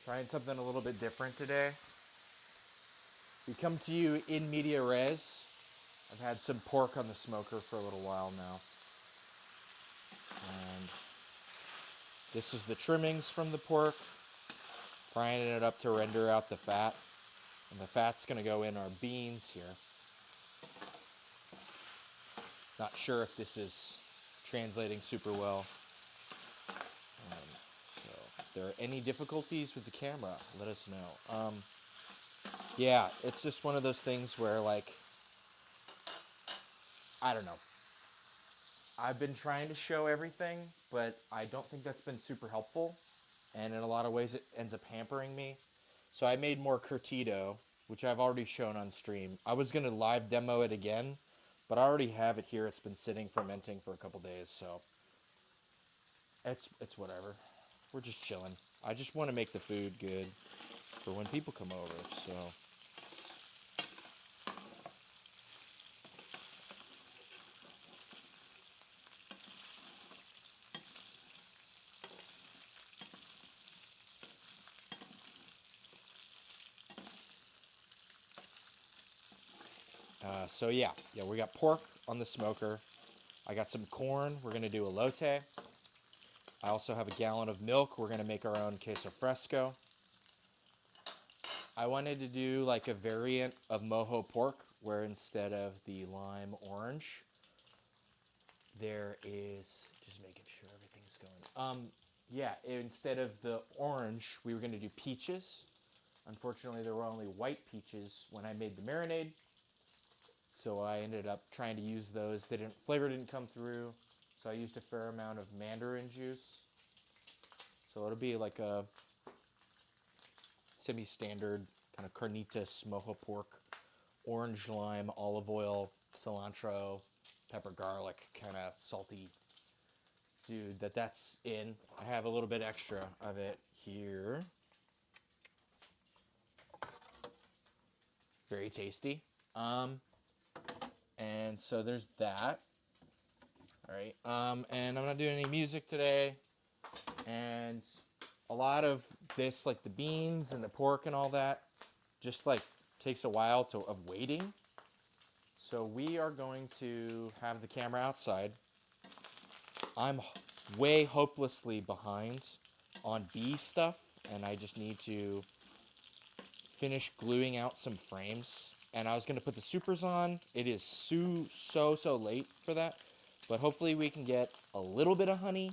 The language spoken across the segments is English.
Trying something a little bit different today. We come to you in media res. I've had some pork on the smoker for a little while now. And this is the trimmings from the pork. Frying it up to render out the fat. And the fat's going to go in our beans here. Not sure if this is translating super well. So if there are any difficulties with the camera, let us know. Yeah, it's just one of those things where, like, I don't know. I've been trying to show everything, but I don't think that's been super helpful. And in a lot of ways, it ends up hampering me. So I made more curtido, which I've already shown on stream. I was going to live demo it again, but I already have it here. It's been sitting fermenting for a couple days, so it's whatever. We're just chilling. I just want to make the food good for when people come over, so... So yeah, we got pork on the smoker. I got some corn. We're gonna do elote. I also have a gallon of milk. We're gonna make our own queso fresco. I wanted to do like a variant of mojo pork, where instead of the lime orange, there is just making sure everything's going. Yeah, instead of the orange, we were gonna do peaches. Unfortunately, there were only white peaches when I made the marinade. So I ended up trying to use those. Flavor didn't come through, so I used a fair amount of mandarin juice. So it'll be like a semi-standard kind of carnitas mojo pork, orange lime, olive oil, cilantro, pepper, garlic, kind of salty. Dude, that's in. I have a little bit extra of it here. Very tasty. And so there's that. All right. And I'm not doing any music today. And a lot of this, like the beans and the pork and all that, just like takes a while of waiting. So we are going to have the camera outside. I'm way hopelessly behind on bee stuff, and I just need to finish gluing out some frames. And I was going to put the supers on. It is so late for that. But hopefully we can get a little bit of honey.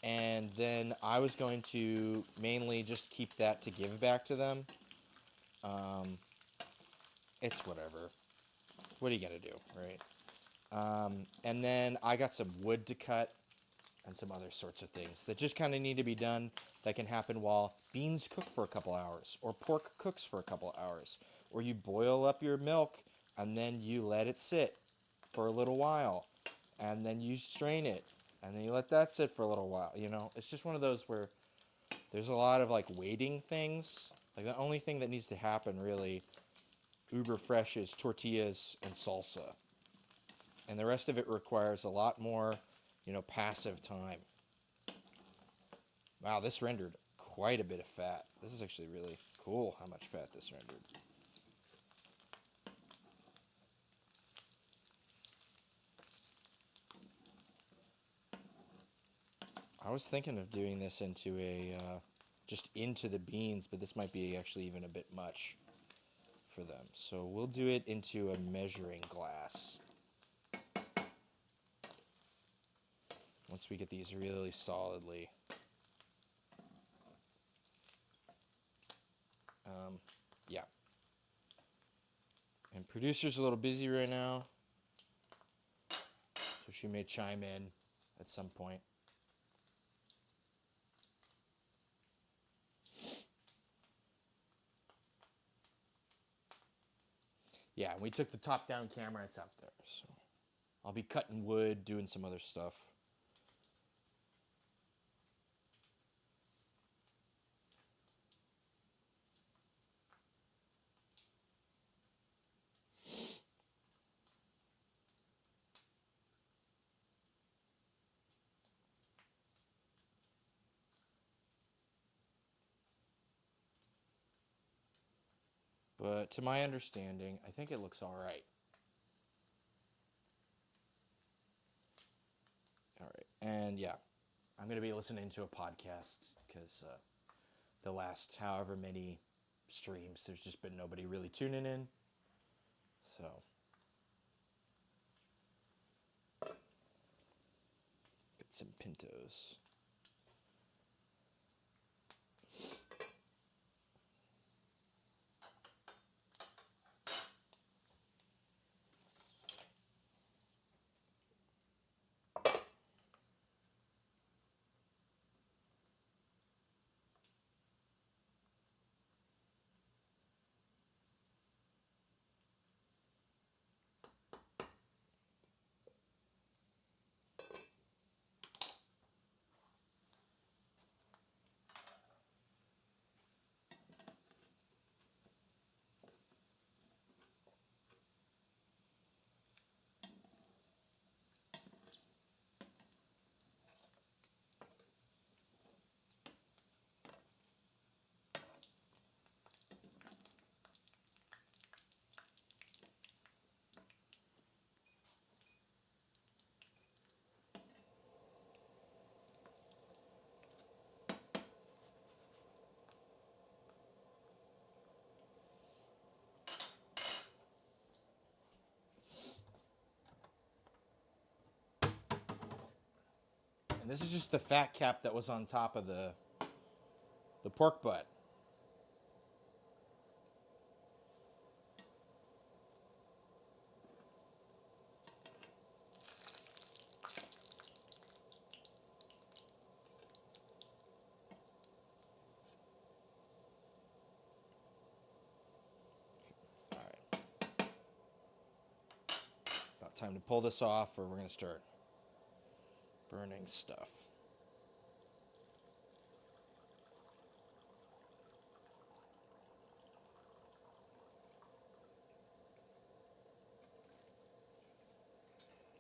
And then I was going to mainly just keep that to give back to them. It's whatever. What are you going to do, right? And then I got some wood to cut and some other sorts of things that just kind of need to be done that can happen while beans cook for a couple hours or pork cooks for a couple hours. Or you boil up your milk and then you let it sit for a little while and then you strain it and then you let that sit for a little while. You know, it's just one of those where there's a lot of like waiting things. Like the only thing that needs to happen really uber fresh is tortillas and salsa. And the rest of it requires a lot more, passive time. Wow, this rendered quite a bit of fat. This is actually really cool how much fat this rendered. I was thinking of doing this into just into the beans, but this might be actually even a bit much for them. So we'll do it into a measuring glass. Once we get these really solidly. Yeah. And producer's a little busy right now, so she may chime in at some point. Yeah, we took the top-down camera. It's out there, so I'll be cutting wood, doing some other stuff. But to my understanding, I think it looks all right. All right. And yeah, I'm going to be listening to a podcast because the last however many streams, there's just been nobody really tuning in. So, get some Pintos. And this is just the fat cap that was on top of the pork butt. All right. About time to pull this off or we're going to start burning stuff.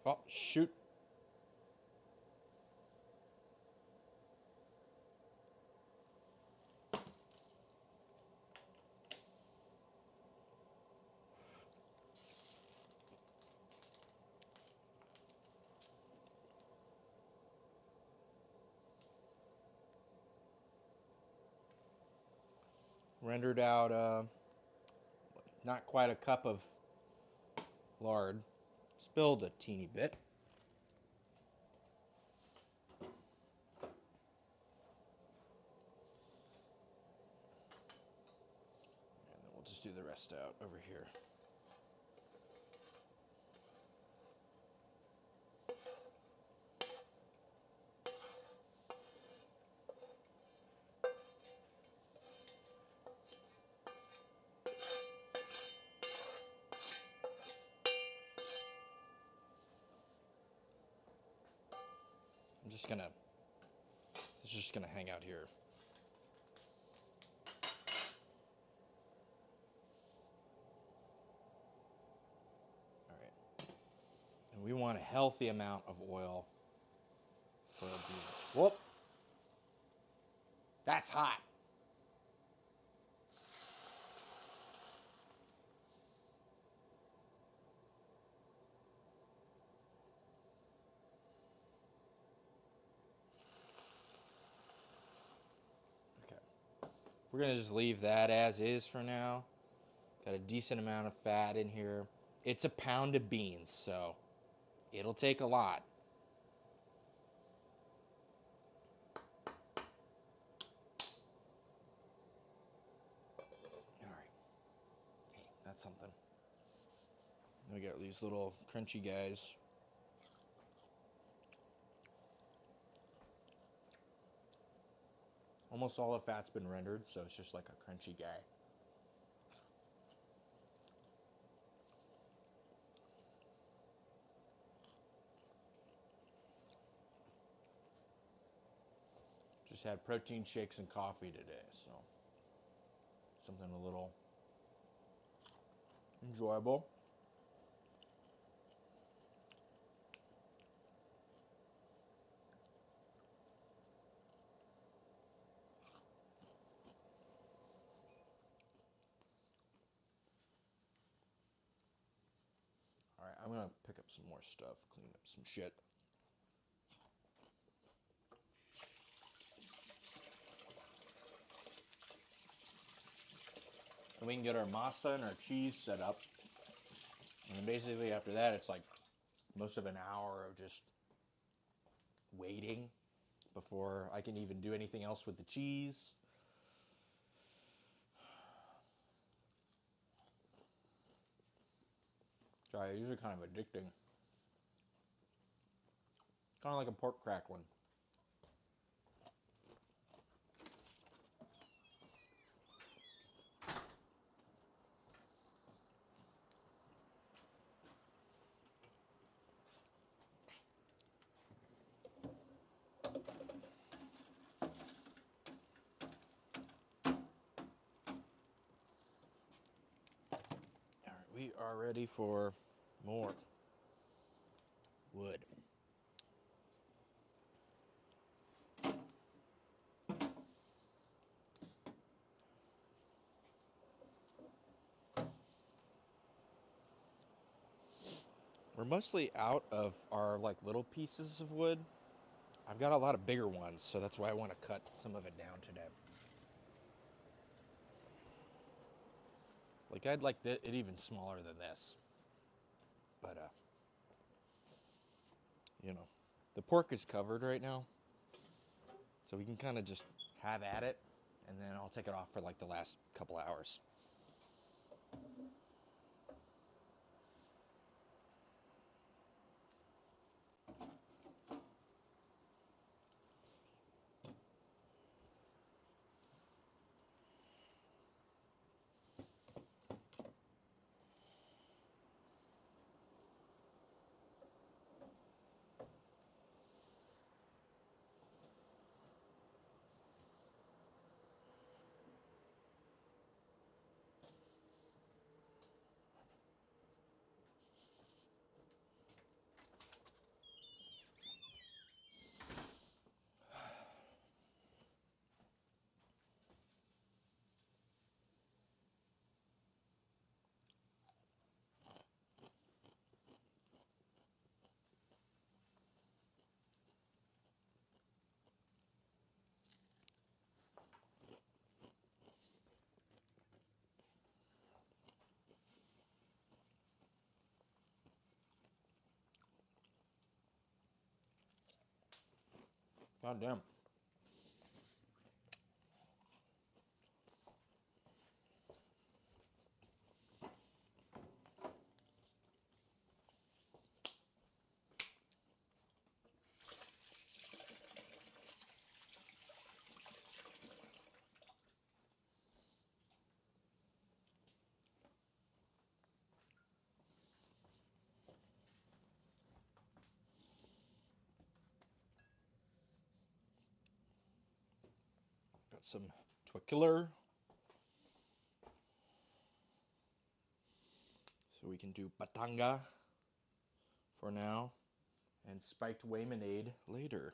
Oh, shoot. Rendered out not quite a cup of lard. Spilled a teeny bit. And then we'll just do the rest out over here. It's just gonna hang out here. All right. And we want a healthy amount of oil for the, whoop. That's hot. Okay. We're gonna just leave that as is for now. Got a decent amount of fat in here. It's a pound of beans, so it'll take a lot. All right. Hey, that's something. We got these little crunchy guys. Almost all the fat's been rendered, so it's just like a crunchy guy. Just had protein shakes and coffee today, so something a little enjoyable. I'm gonna pick up some more stuff, clean up some shit. And we can get our masa and our cheese set up. And then basically after that, it's like most of an hour of just waiting before I can even do anything else with the cheese. Sorry, these are kind of addicting. Kind of like a pork crackling. All right, we are ready for more wood. We're mostly out of our like little pieces of wood. I've got a lot of bigger ones, so that's why I want to cut some of it down today. Like I'd like it even smaller than this. But you know, the pork is covered right now. So we can kind of just have at it, and then I'll take it off for like the last couple hours. God damn. Got some twicular. So we can do batanga for now and spiked waymanade later.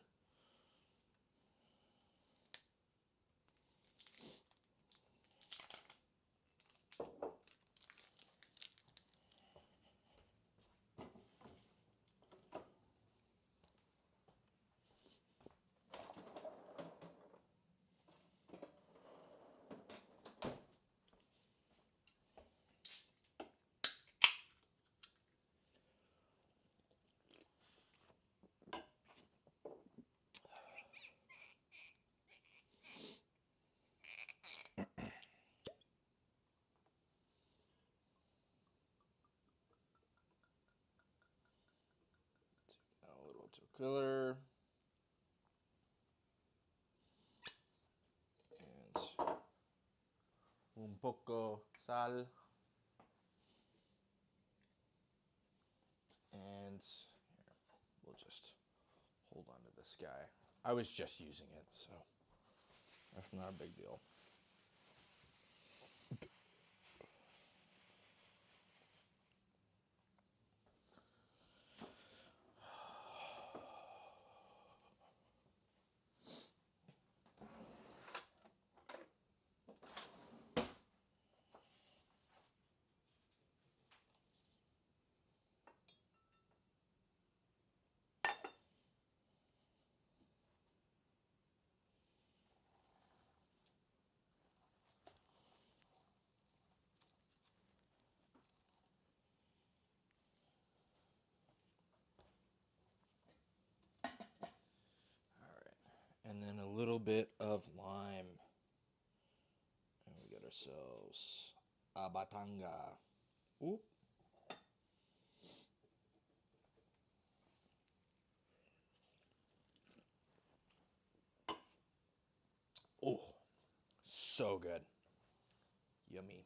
A little twicular. And un poco sal. And here, we'll just hold on to this guy. I was just using it, so that's not a big deal. then a little bit of lime. And we got ourselves a batanga. Oop. Oh, so good. Yummy.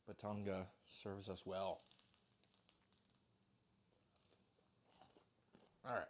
Batanga serves us well. All right.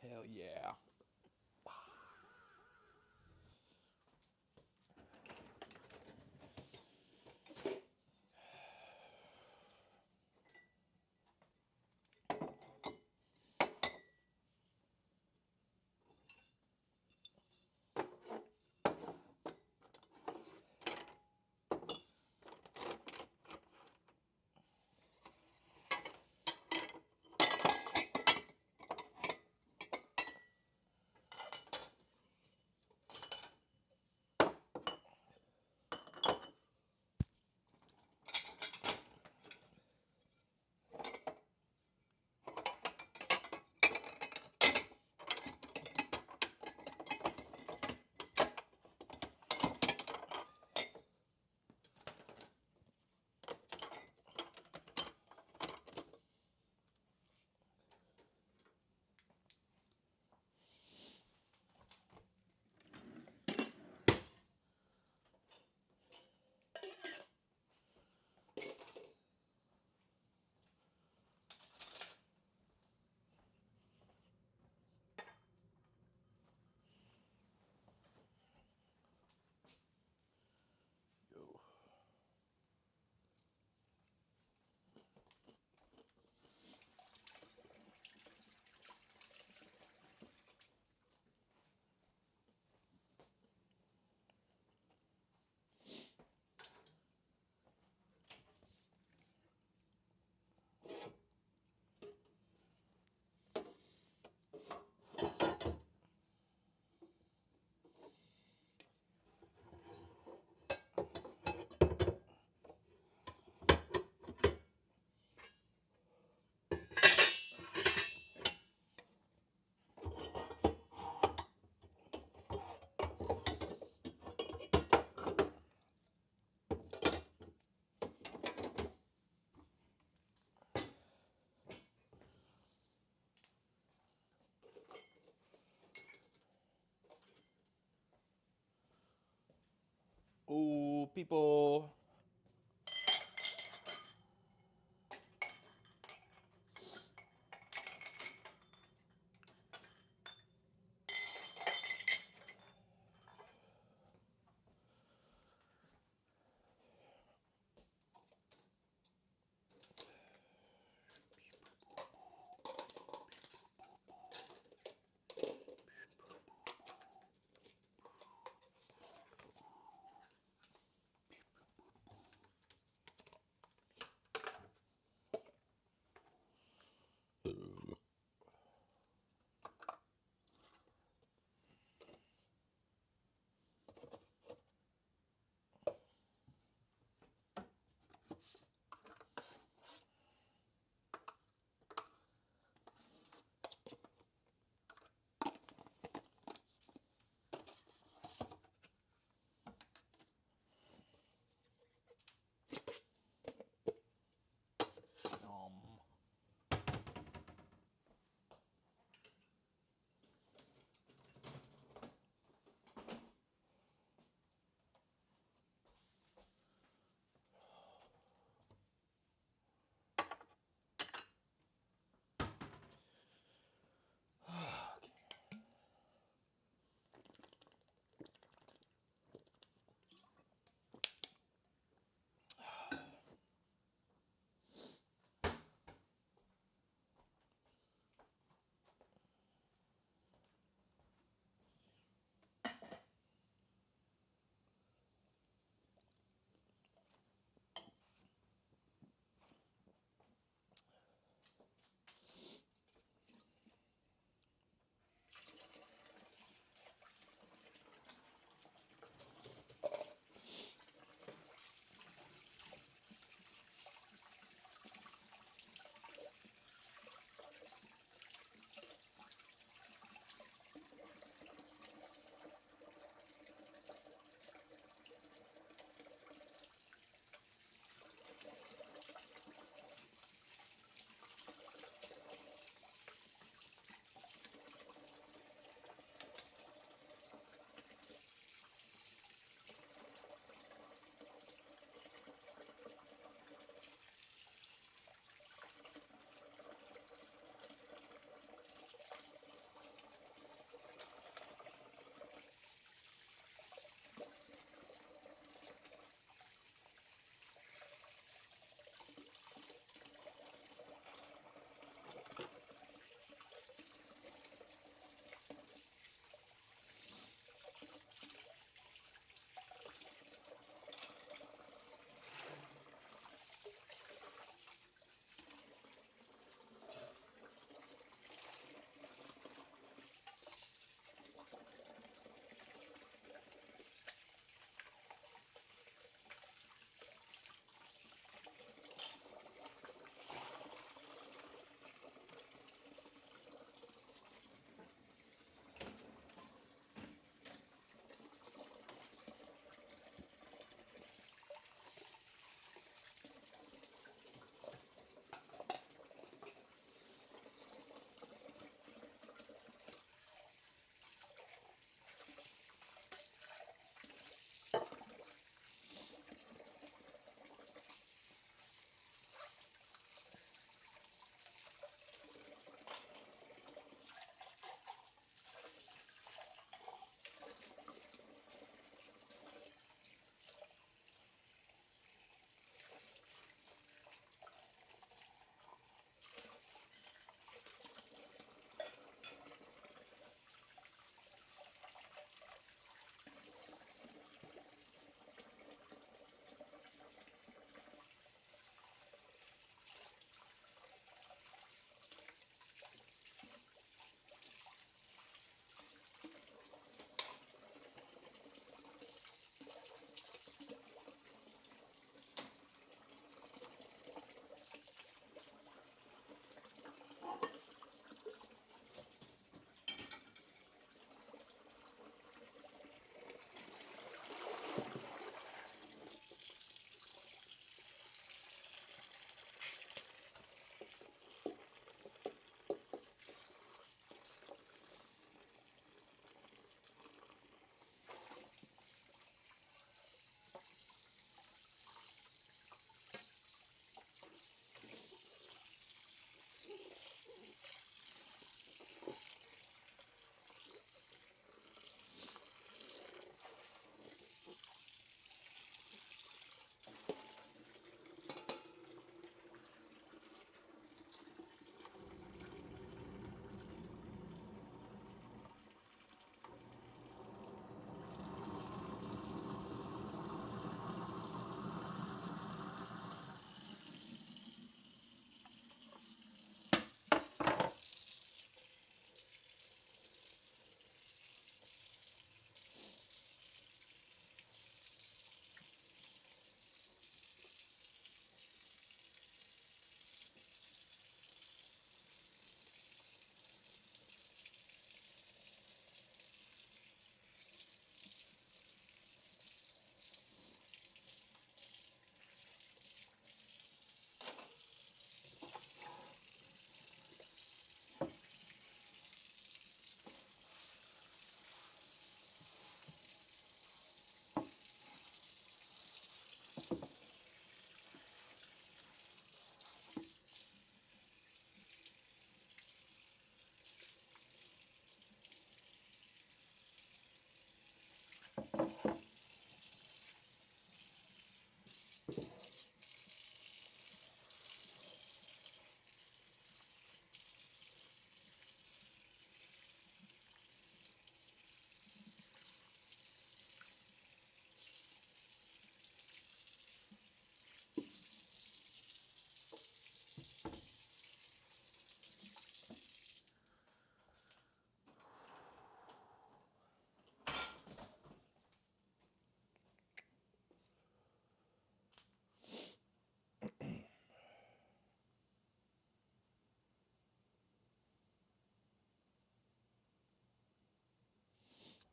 Hell yeah. Yo. Oh, people.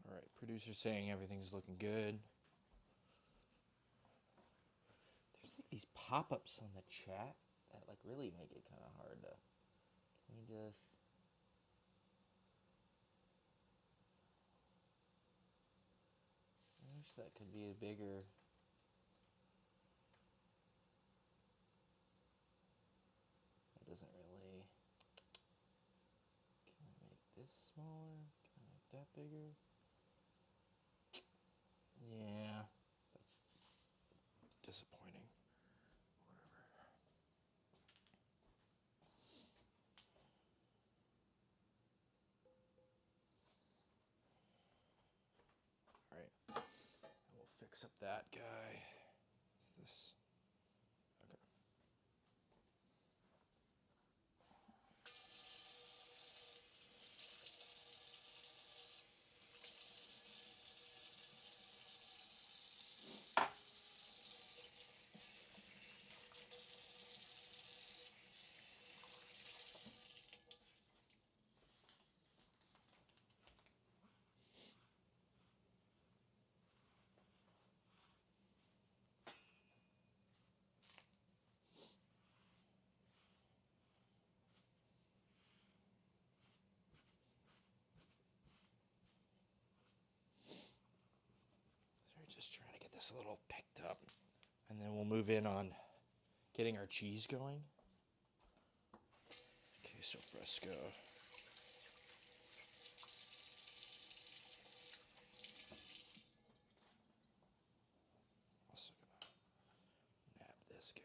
All right, producer's saying everything's looking good. There's like these pop-ups on the chat that like really make it kind of hard to. Can we just? I wish that could be a bigger. It doesn't really. Can I make this smaller? Can I make that bigger? Yeah, that's disappointing. Whatever. All right, and we'll fix up that guy. What's this? Okay. So we're just trying to get this a little picked up, and then we'll move in on getting our cheese going. Queso fresco. Also gonna nab this guy.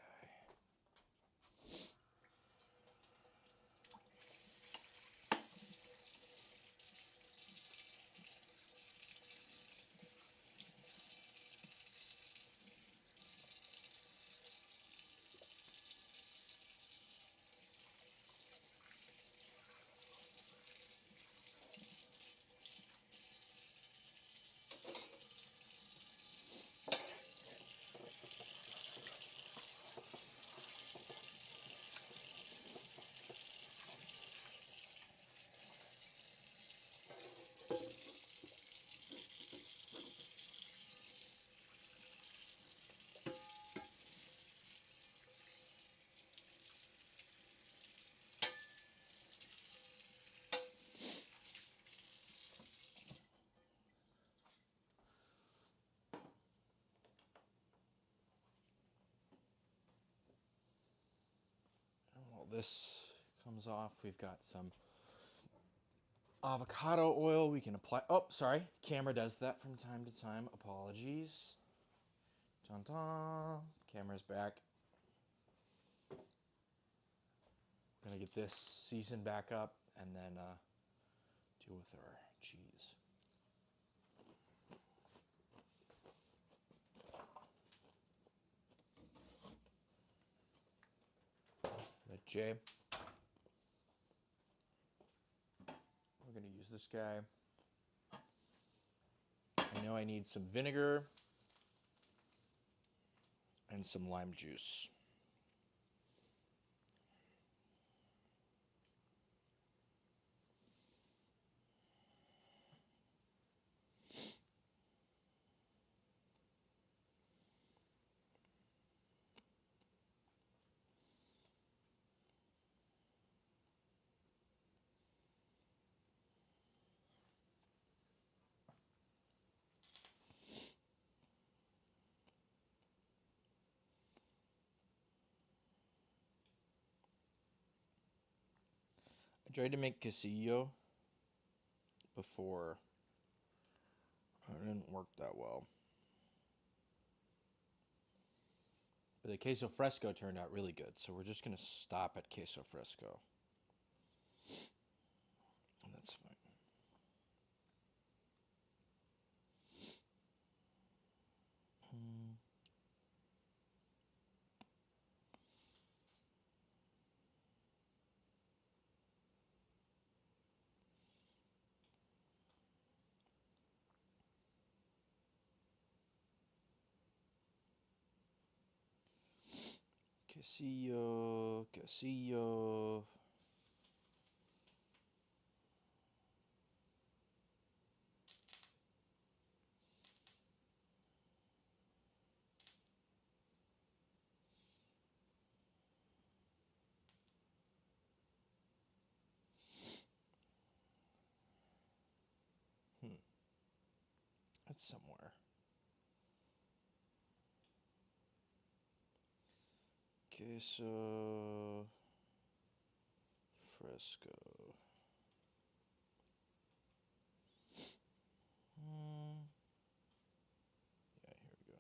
And while this comes off, we've got some avocado oil we can apply. Oh, sorry. Camera does that from time to time. Apologies. Dun dun. Camera's back. We're gonna get this seasoned back up and then deal with our cheese. Let Jay. We're gonna use this guy. I know I need some vinegar and some lime juice. I tried to make quesillo before. It didn't work that well. But the queso fresco turned out really good, so we're just going to stop at queso fresco. And that's fine. Quesillo, quesillo. That's somewhere. Queso fresco. Yeah, here we go.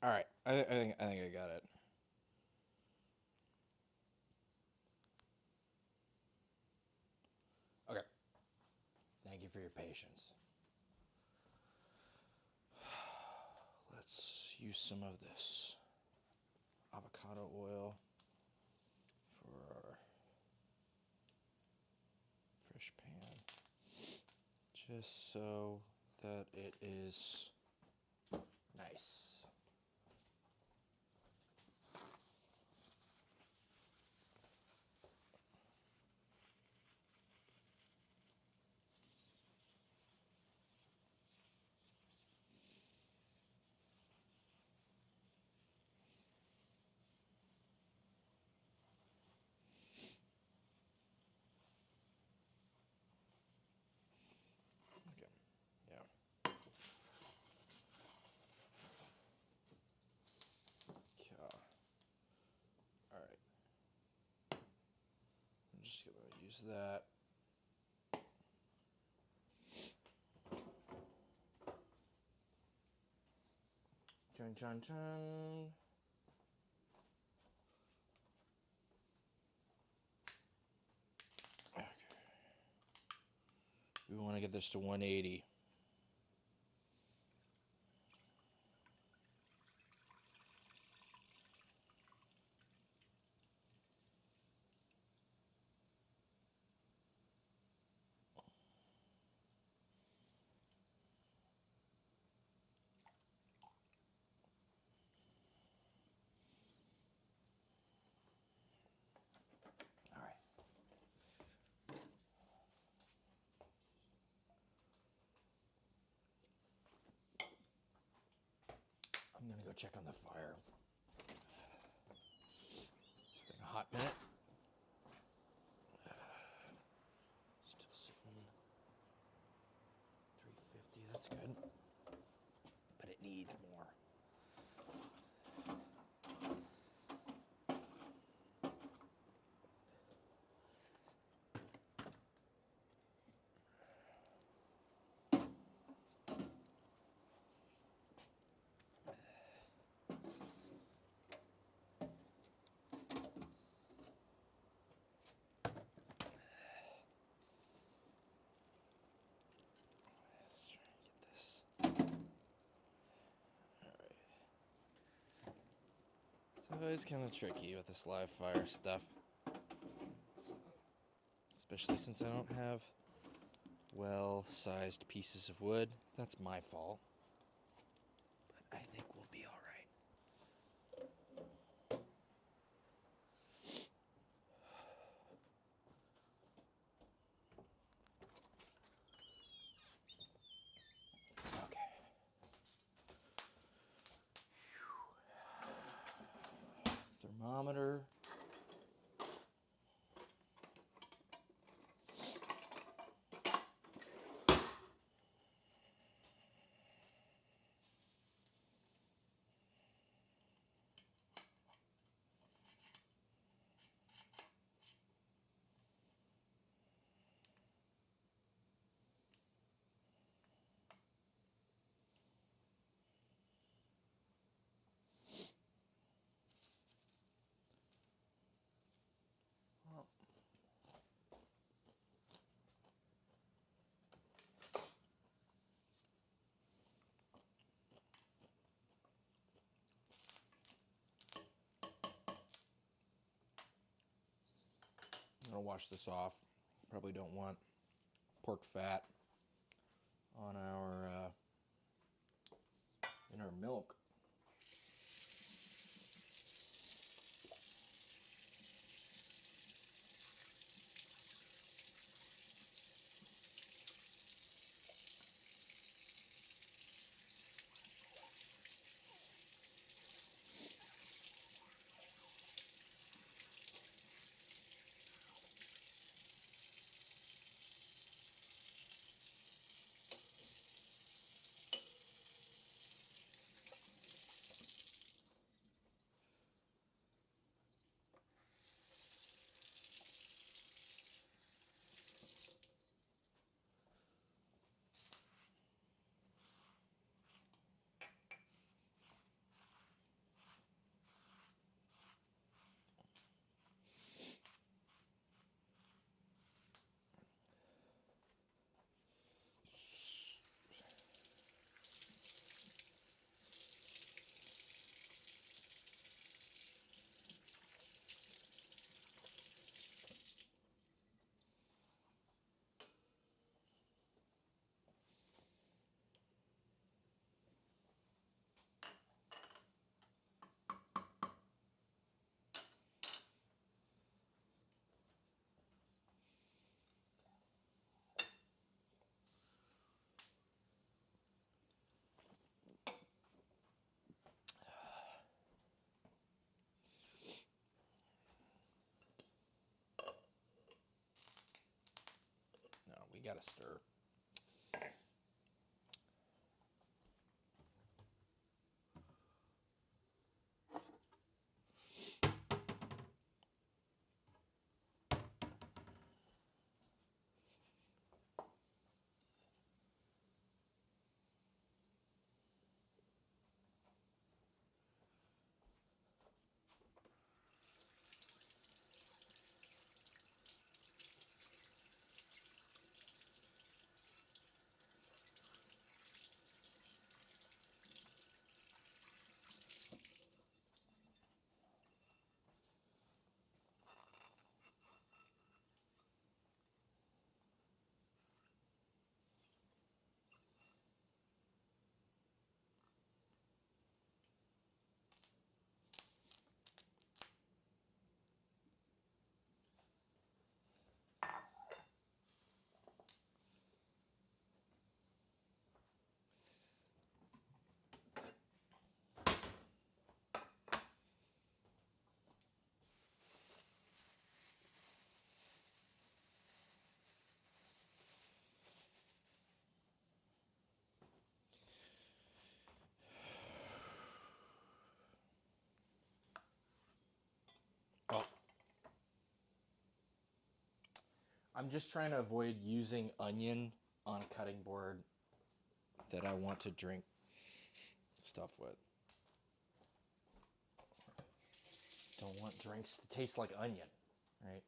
All right, I think I got it. Okay. Thank you for your patience. Let's use some of this avocado oil for our fresh pan, just so that it is nice. Okay, yeah. Yeah. All right. I'm just gonna use that. Chun chun chun. Okay. We want to get this to 180. All right. I'm gonna go check on the fire. It's been a hot minute. Still sitting 350. That's good, but it needs more. always kind of tricky with this live fire stuff. Especially since I don't have well-sized pieces of wood. That's my fault. But I think we'll be all right. Okay. Thermometer. I'm gonna wash this off. Probably don't want pork fat on our in our milk. No, we gotta stir. Oh, I'm just trying to avoid using onion on a cutting board that I want to drink stuff with. Don't want drinks to taste like onion, right?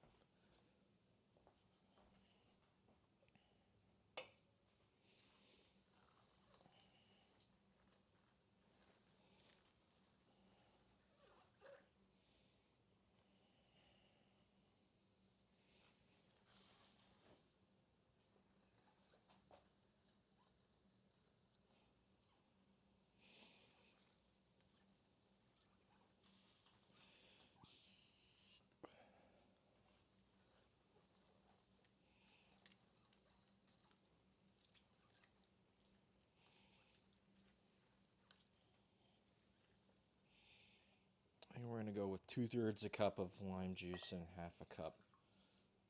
we're going to go with 2/3 a cup of lime juice and 1/2 a cup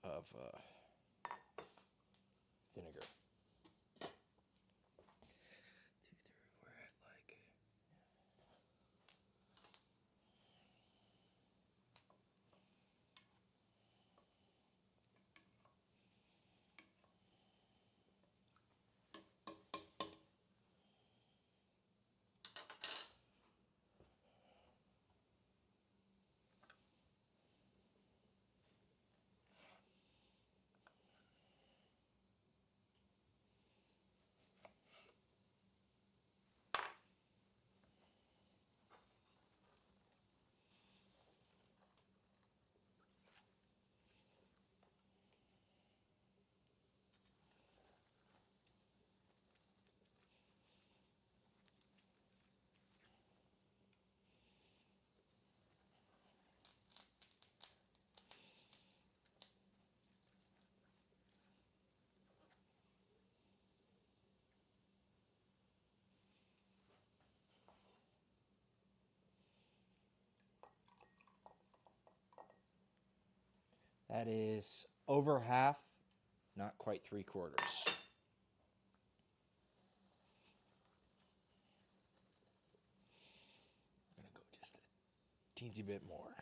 of vinegar. 2/3, we're at like... That is over half, not quite 3/4. I'm going to go just a teensy bit more.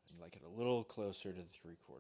I'd like it a little closer to the 3/4.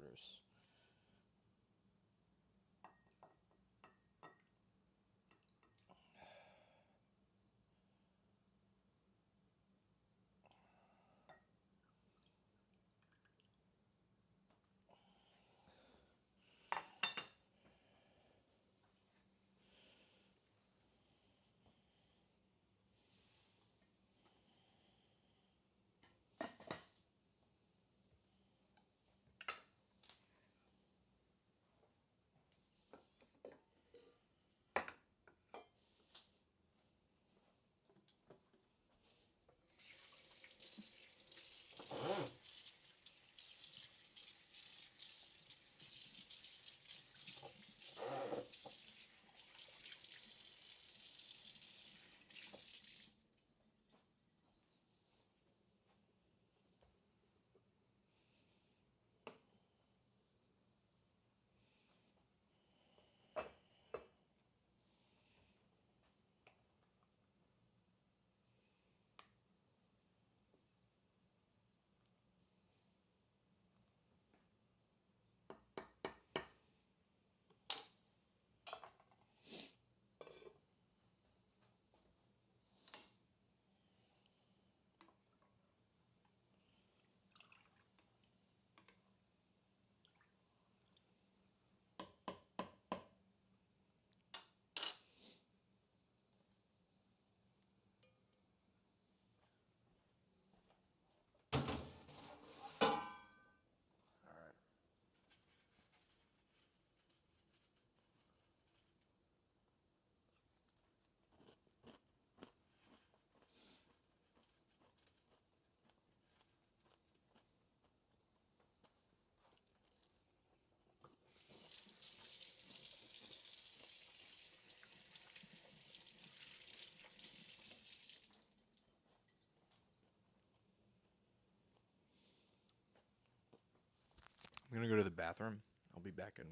I'm going to go to the bathroom. I'll be back in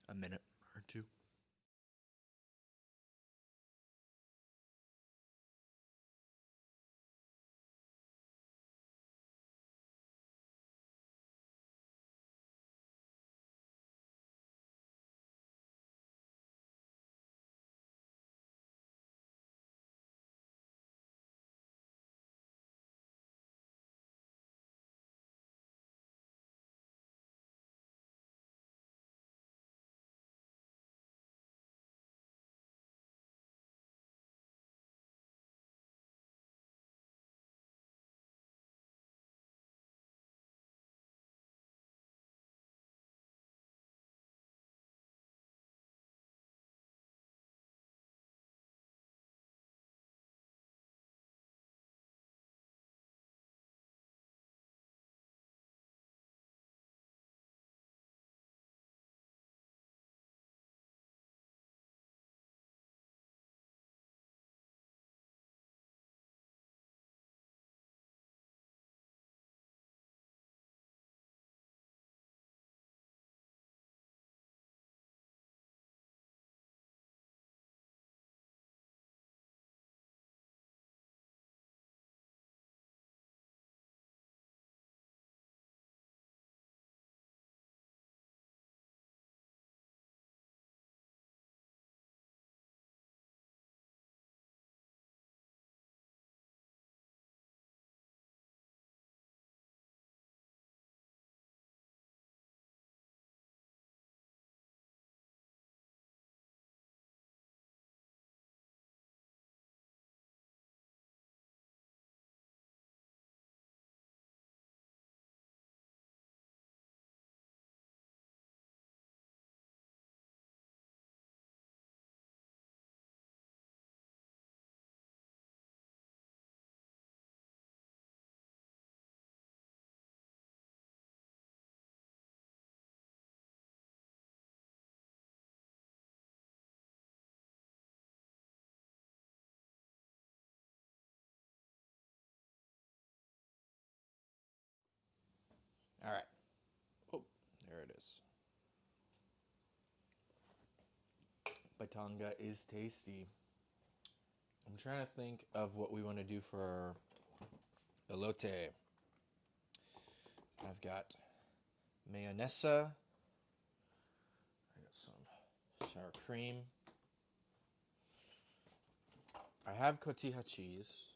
a minute or two. is. Batanga is tasty. I'm trying to think of what we want to do for elote. I've got mayonesa. I got some sour cream. I have cotija cheese.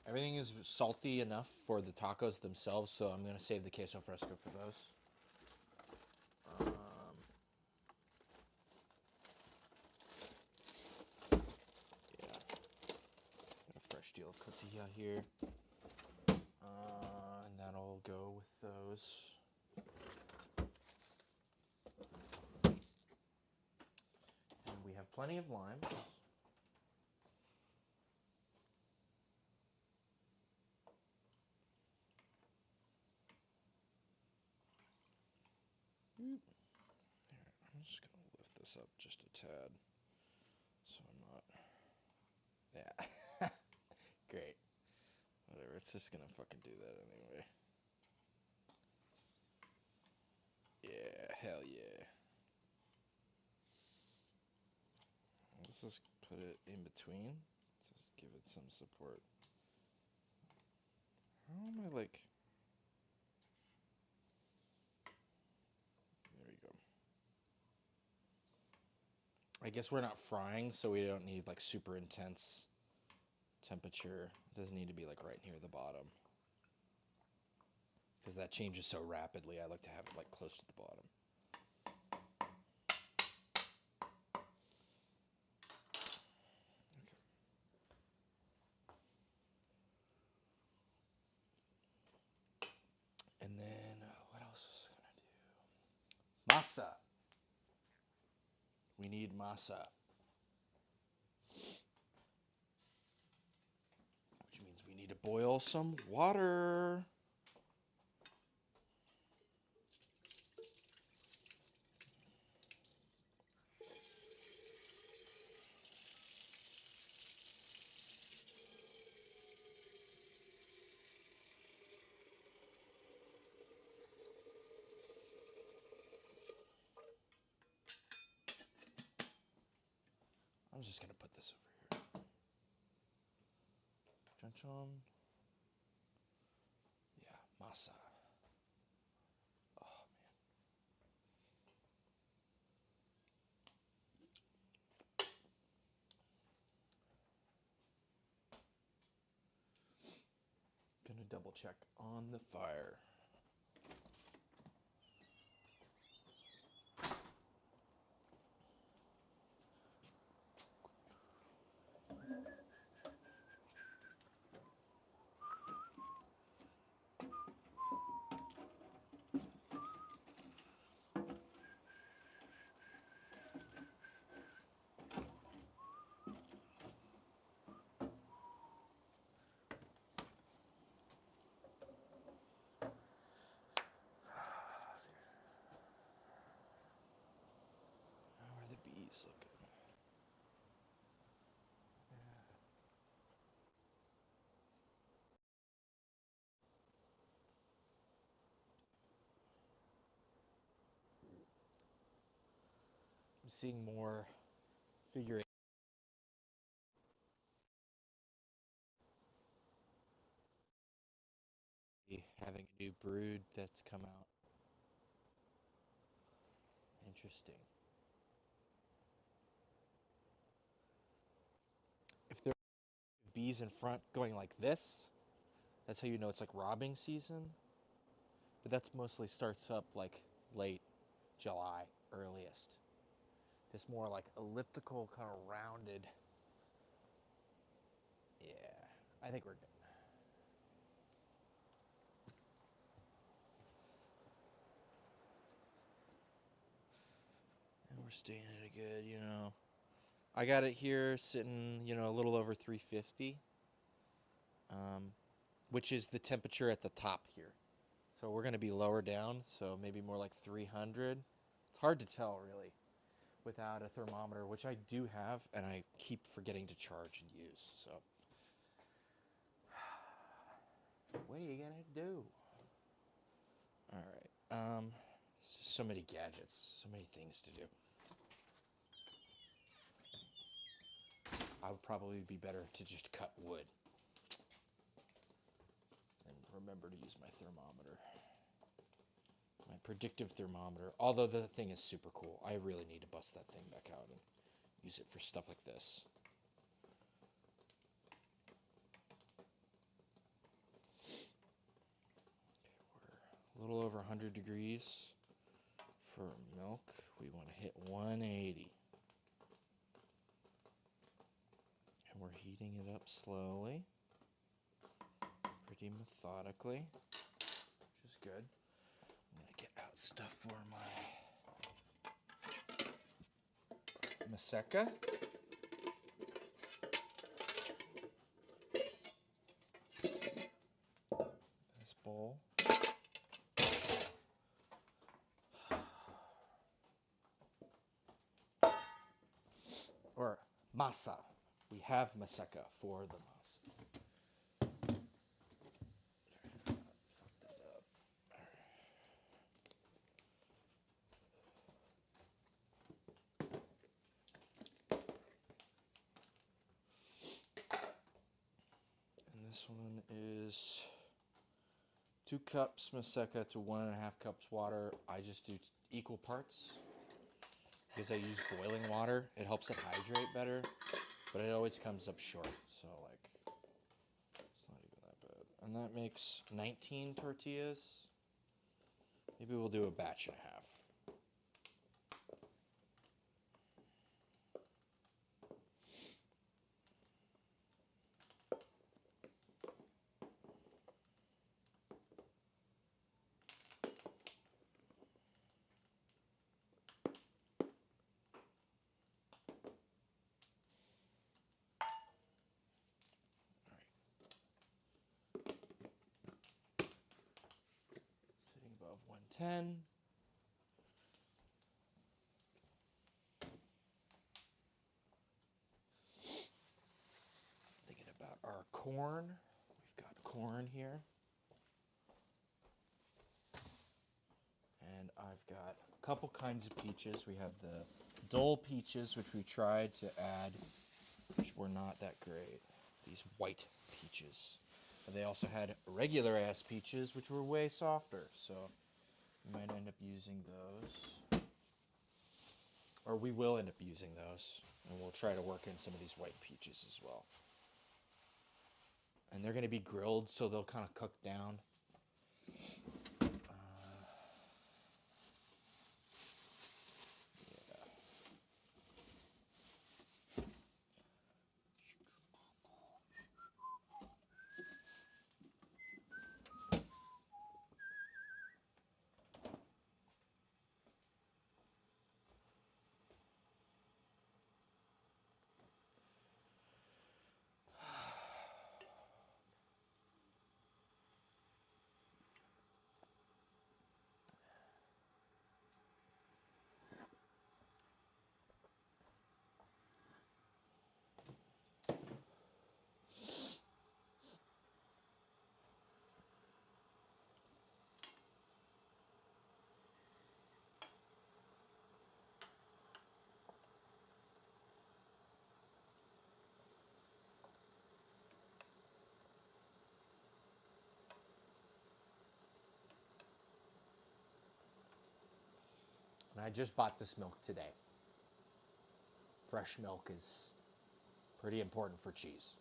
Everything is salty enough for the tacos themselves, so I'm going to save the queso fresco for those. Yeah, got a fresh deal of cotija here. And that'll go with those. And we have plenty of limes. Here, I'm just going to lift this up just a tad so I'm not. Yeah. Great. Whatever, it's just going to fucking do that anyway. Yeah, hell yeah. Let's just put it in between. Just give it some support. How am I like... There we go. I guess we're not frying, so we don't need like super intense temperature. It doesn't need to be like right near the bottom, because that changes so rapidly. I like to have it like close to the bottom. And then what else is gonna do? Masa. We need masa, which means we need to boil some water. I'm just gonna put this over here. Chon. Yeah, masa. Oh man. Gonna double check on the fire. How are the bees looking? I'm seeing more figure eight having a new brood that's come out. Interesting. If there are bees in front going like this, that's how you know it's like robbing season. But that's mostly starts up like late July, earliest. This more like elliptical, kind of rounded. Yeah, I think we're good. And we're staying at a good, I got it here sitting, a little over 350, which is the temperature at the top here. So we're going to be lower down, so maybe more like 300. It's hard to tell, really, without a thermometer, which I do have, and I keep forgetting to charge and use. So, what are you going to do? All right. It's just so many gadgets, so many things to do. I would probably be better to just cut wood. And remember to use my thermometer. My predictive thermometer. Although the thing is super cool. I really need to bust that thing back out and use it for stuff like this. A little over 100 degrees for milk. We want to hit 180. And we're heating it up slowly, pretty methodically, which is good. I'm going to get out stuff for my Maseca. This bowl. Or masa. We have Maseca for the masa. Fuck that up. And this one is 2 cups Maseca to 1.5 cups water. I just do equal parts because I use boiling water. It helps it hydrate better, but it always comes up short. So like, it's not even that bad. And that makes 19 tortillas. Maybe we'll do a batch and a half. Sitting above 110. Thinking about our corn. We've got corn here. And I've got a couple kinds of peaches. We have the dull peaches, which we tried to add, which were not that great. These white peaches. But they also had regular ass peaches, which were way softer. So we might end up using those. Or we will end up using those. And we'll try to work in some of these white peaches as well. And they're going to be grilled, so they'll kind of cook down. And I just bought this milk today. Fresh milk is pretty important for cheese.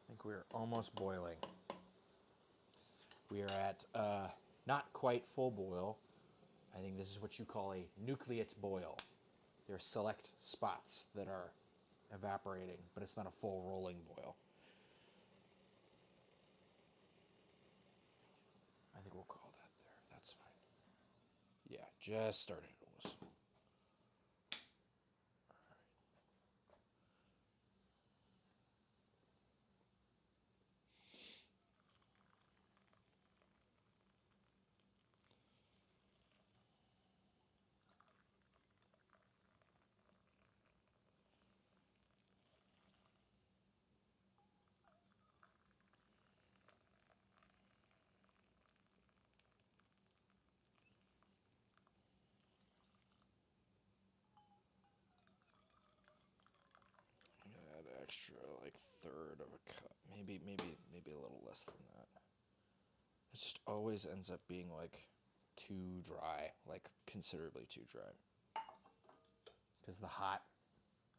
I think we're almost boiling. We are at not quite full boil. I think this is what you call a nucleate boil. There are select spots that are evaporating, but it's not a full rolling boil. I think we'll call that there. That's fine. Yeah, just starting to whistle. extra like third of a cup, maybe a little less than that. It just always ends up being like too dry, like considerably too dry. Because the hot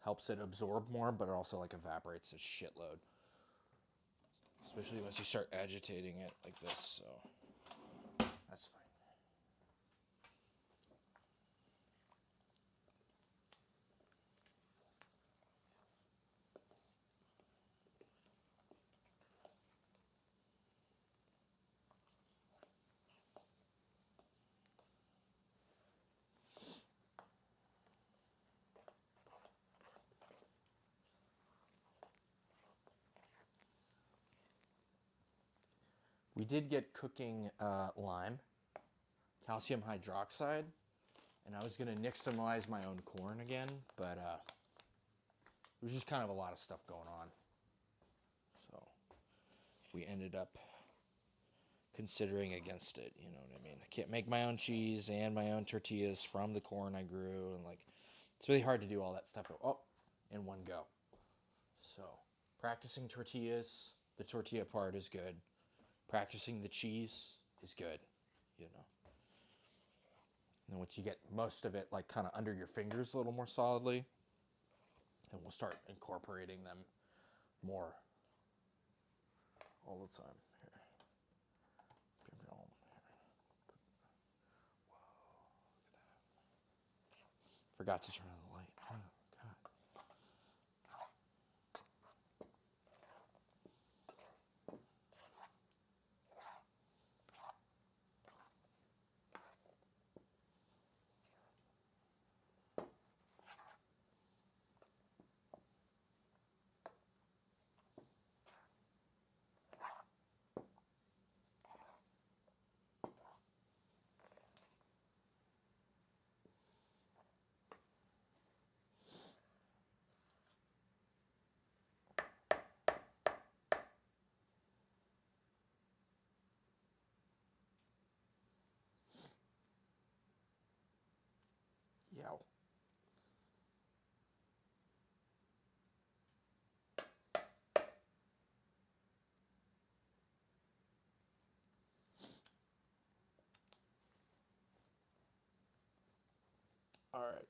helps it absorb more, but it also like evaporates a shitload. Especially once you start agitating it like this, so that's fine. We did get cooking lime, calcium hydroxide, and I was going to nixtamalize my own corn again, but it was just kind of a lot of stuff going on. So we ended up considering against it, you know what I mean? I can't make my own cheese and my own tortillas from the corn I grew, and like it's really hard to do all that stuff in one go. So practicing tortillas, the tortilla part is good. Practicing the cheese is good, you know. And then once you get most of it like kind of under your fingers a little more solidly, and we'll start incorporating them more all the time. Here. Whoa, look at that. Forgot to turn on the light. Oh, God. Yow. All right.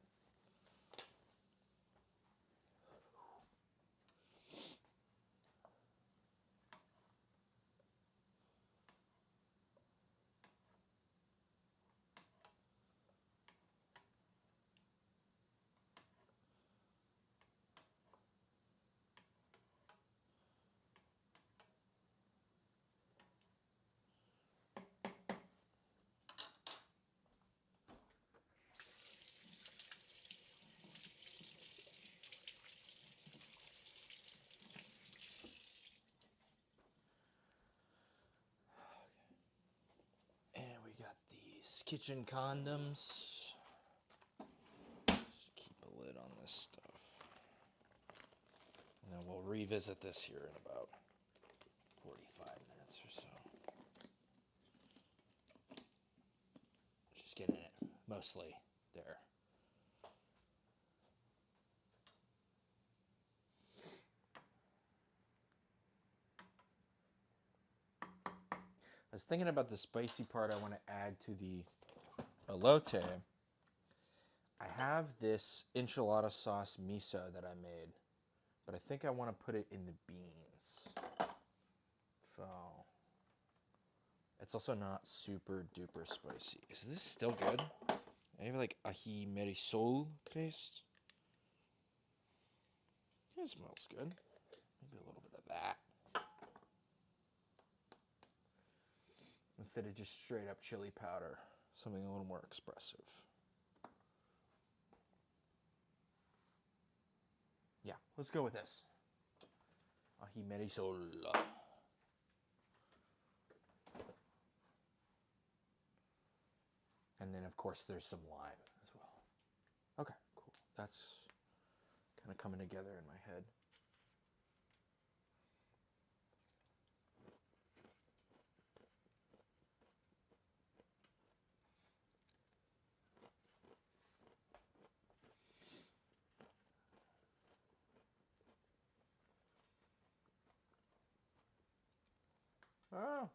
And we got these kitchen condoms. Just keep a lid on this stuff. And then we'll revisit this here in about 45 minutes or so. Just getting it mostly there. I was thinking about the spicy part I want to add to the elote. I have this enchilada sauce miso that I made, but I think I want to put it in the beans. So it's also not super duper spicy. Is this still good? I have like ají marisol taste. It smells good. Maybe a little bit of that. Instead of just straight up chili powder, something a little more expressive. Yeah, let's go with this. Ají marisol. And then, of course, there's some lime as well. Okay, cool. That's kind of coming together in my head. Oh.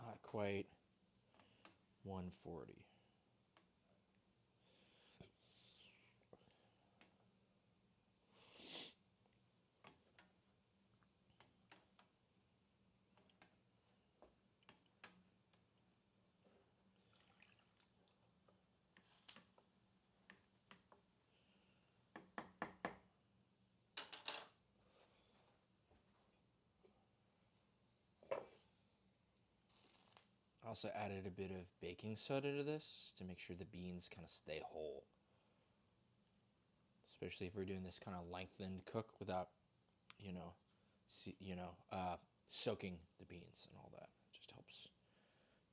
Not quite 140. I also added a bit of baking soda to this to make sure the beans kind of stay whole. Especially if we're doing this kind of lengthened cook without, you know, soaking the beans and all that. It just helps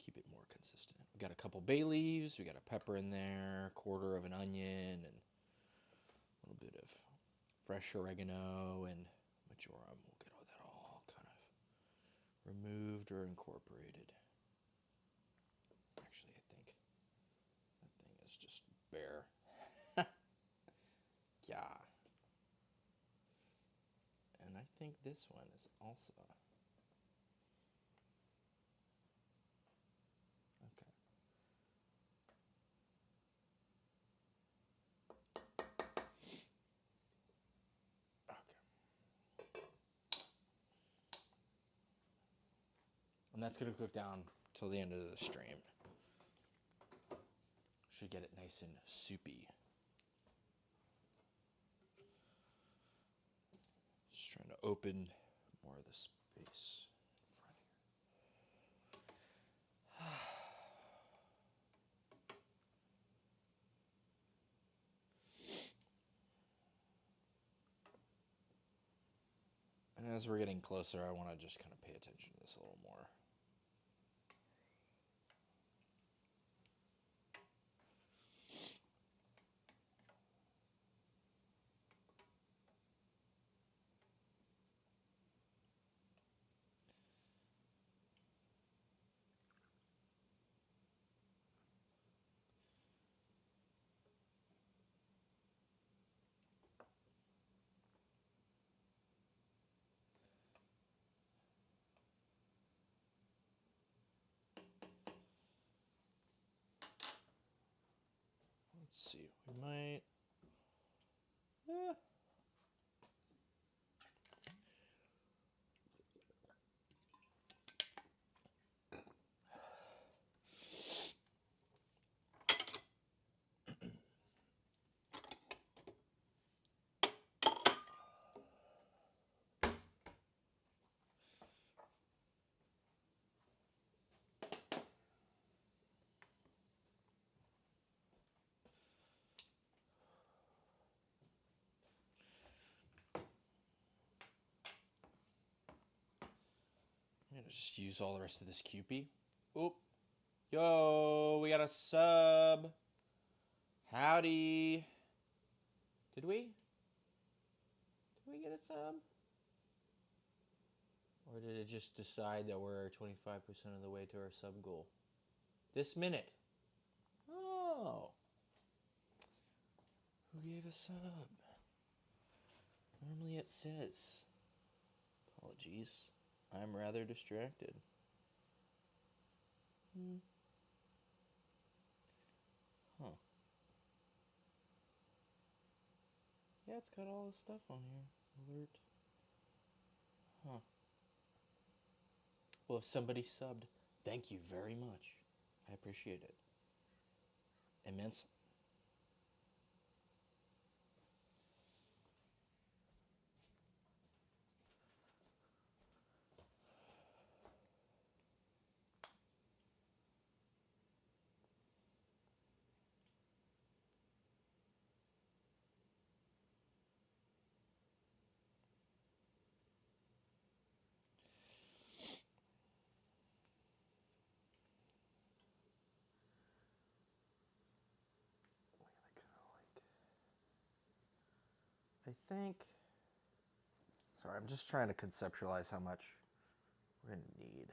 keep it more consistent. We got a couple bay leaves, we got a pepper in there, quarter of an onion, and a little bit of fresh oregano and marjoram. We'll get all that all kind of removed or incorporated. Actually, I think that thing is just bare. Yeah. And I think this one is also. Okay. Okay. And that's going to cook down till the end of the stream. Should get it nice and soupy. Just trying to open more of the space in front here. And as we're getting closer, I want to just kind of pay attention to this a little more. Let's see. We might. Eh. I'm gonna just use all the rest of this Kewpie. Oop. Yo, we got a sub. Howdy. Did we? Did we get a sub? Or did it just decide that we're 25% of the way to our sub goal? This minute. Oh. Who gave a sub? Normally it says. Apologies. I'm rather distracted. Huh. Yeah, it's got all this stuff on here. Alert. Huh. Well, if somebody subbed, thank you very much. I appreciate it immensely. I think. Sorry, I'm just trying to conceptualize how much we're going to need.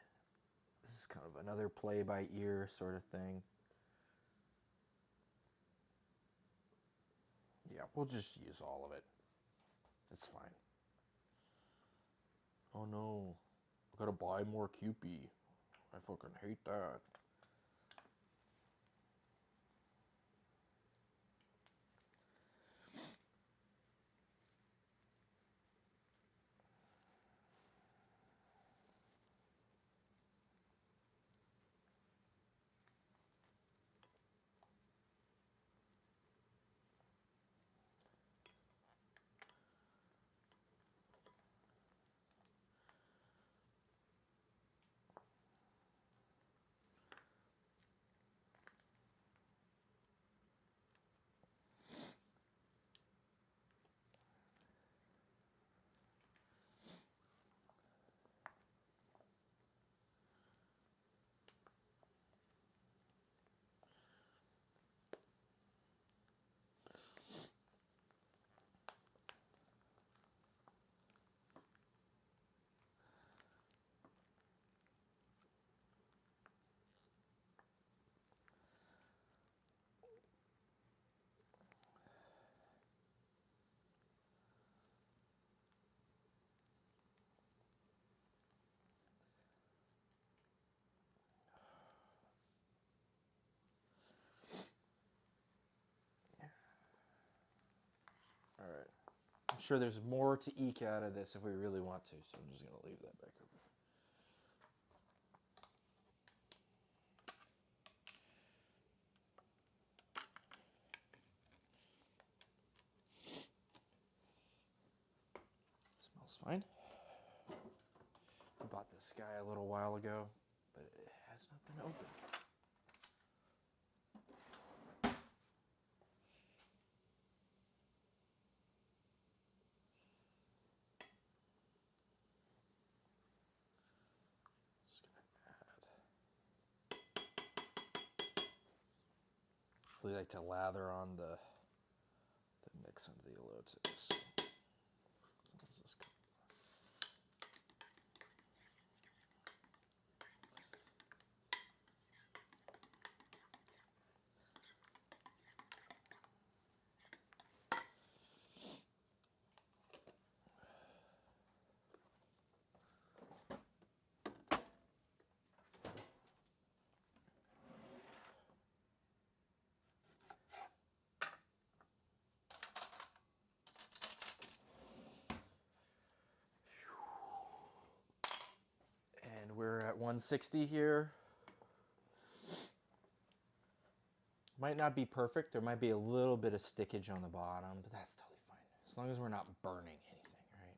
This is kind of another play by ear sort of thing. Yeah, we'll just use all of it. It's fine. Oh no, I gotta buy more Kewpie. I fucking hate that. All right. I'm sure there's more to eke out of this if we really want to, so I'm just gonna leave that back over. Smells fine. I bought this guy a little while ago, but it has not been opened. Just gonna add. Really like to lather on the mix under the elote. So let's just go. And we're at 160 here. Might not be perfect. There might be a little bit of stickage on the bottom, but that's totally fine. As long as we're not burning anything, right?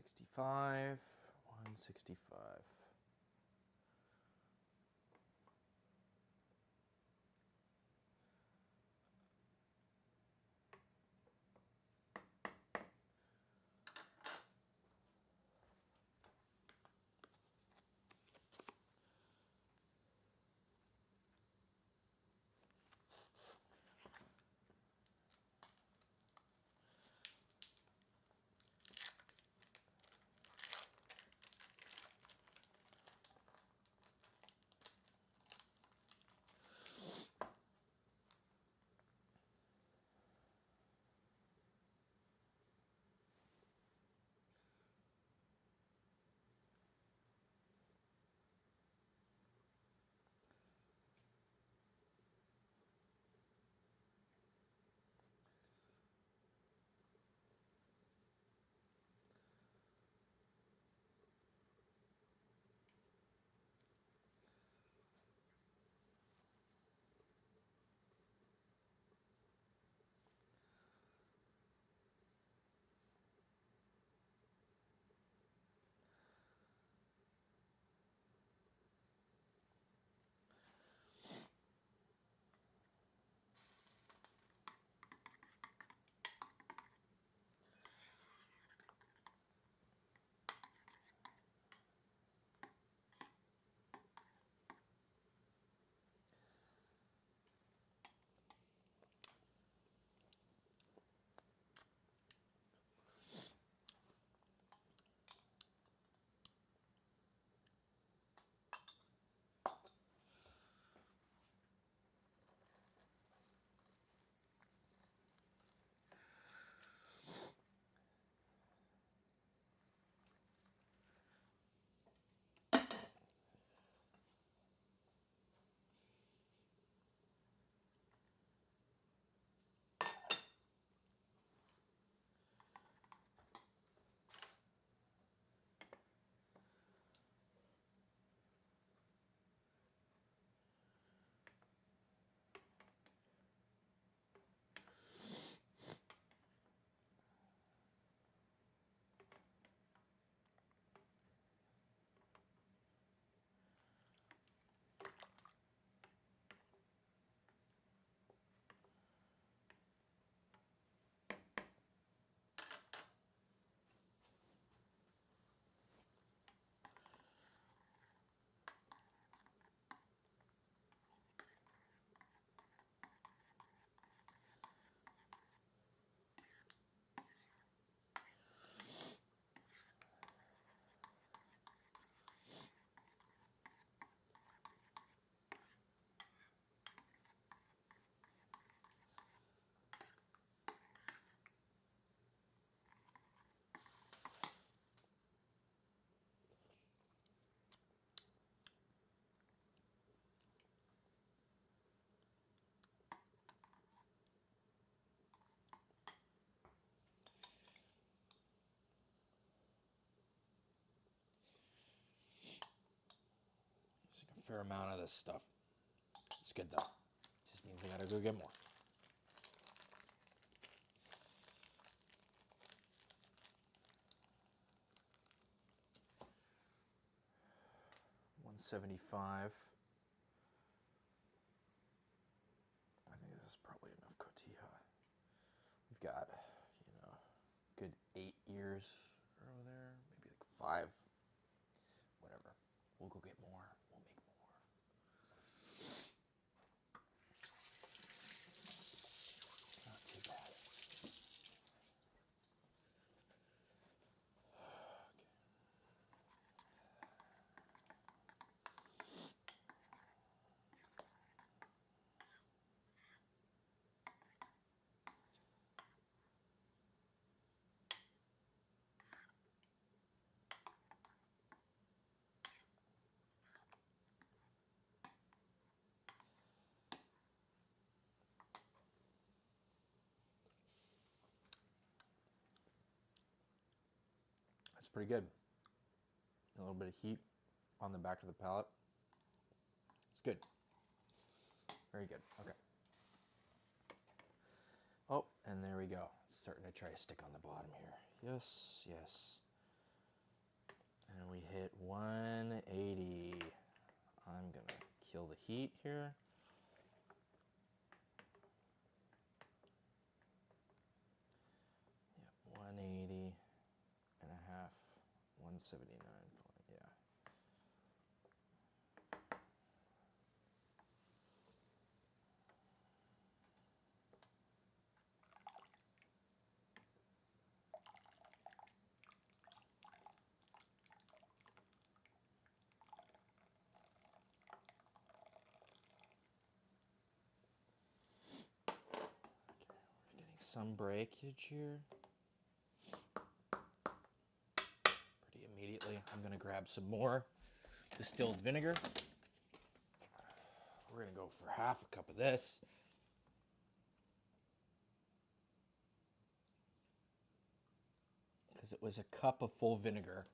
65, 165. It's like a fair amount of this stuff. It's good though. Just means I gotta go get more. $175. I think this is probably enough cotija. We've got, good 8 years over there, maybe like 5. Whatever. We'll go get more. We'll make more. Not too bad. That's pretty good. A little bit of heat on the back of the palate. It's good. Very good. Okay. Oh, and there we go. It's starting to try to stick on the bottom here. Yes, yes. And we hit 180. I'm gonna kill the heat here. Yep, 180 and a half, 179 point, yeah. We're getting some breakage here. Pretty immediately, I'm gonna grab some more distilled vinegar. We're gonna go for half a cup of this. Because it was a cup of full vinegar.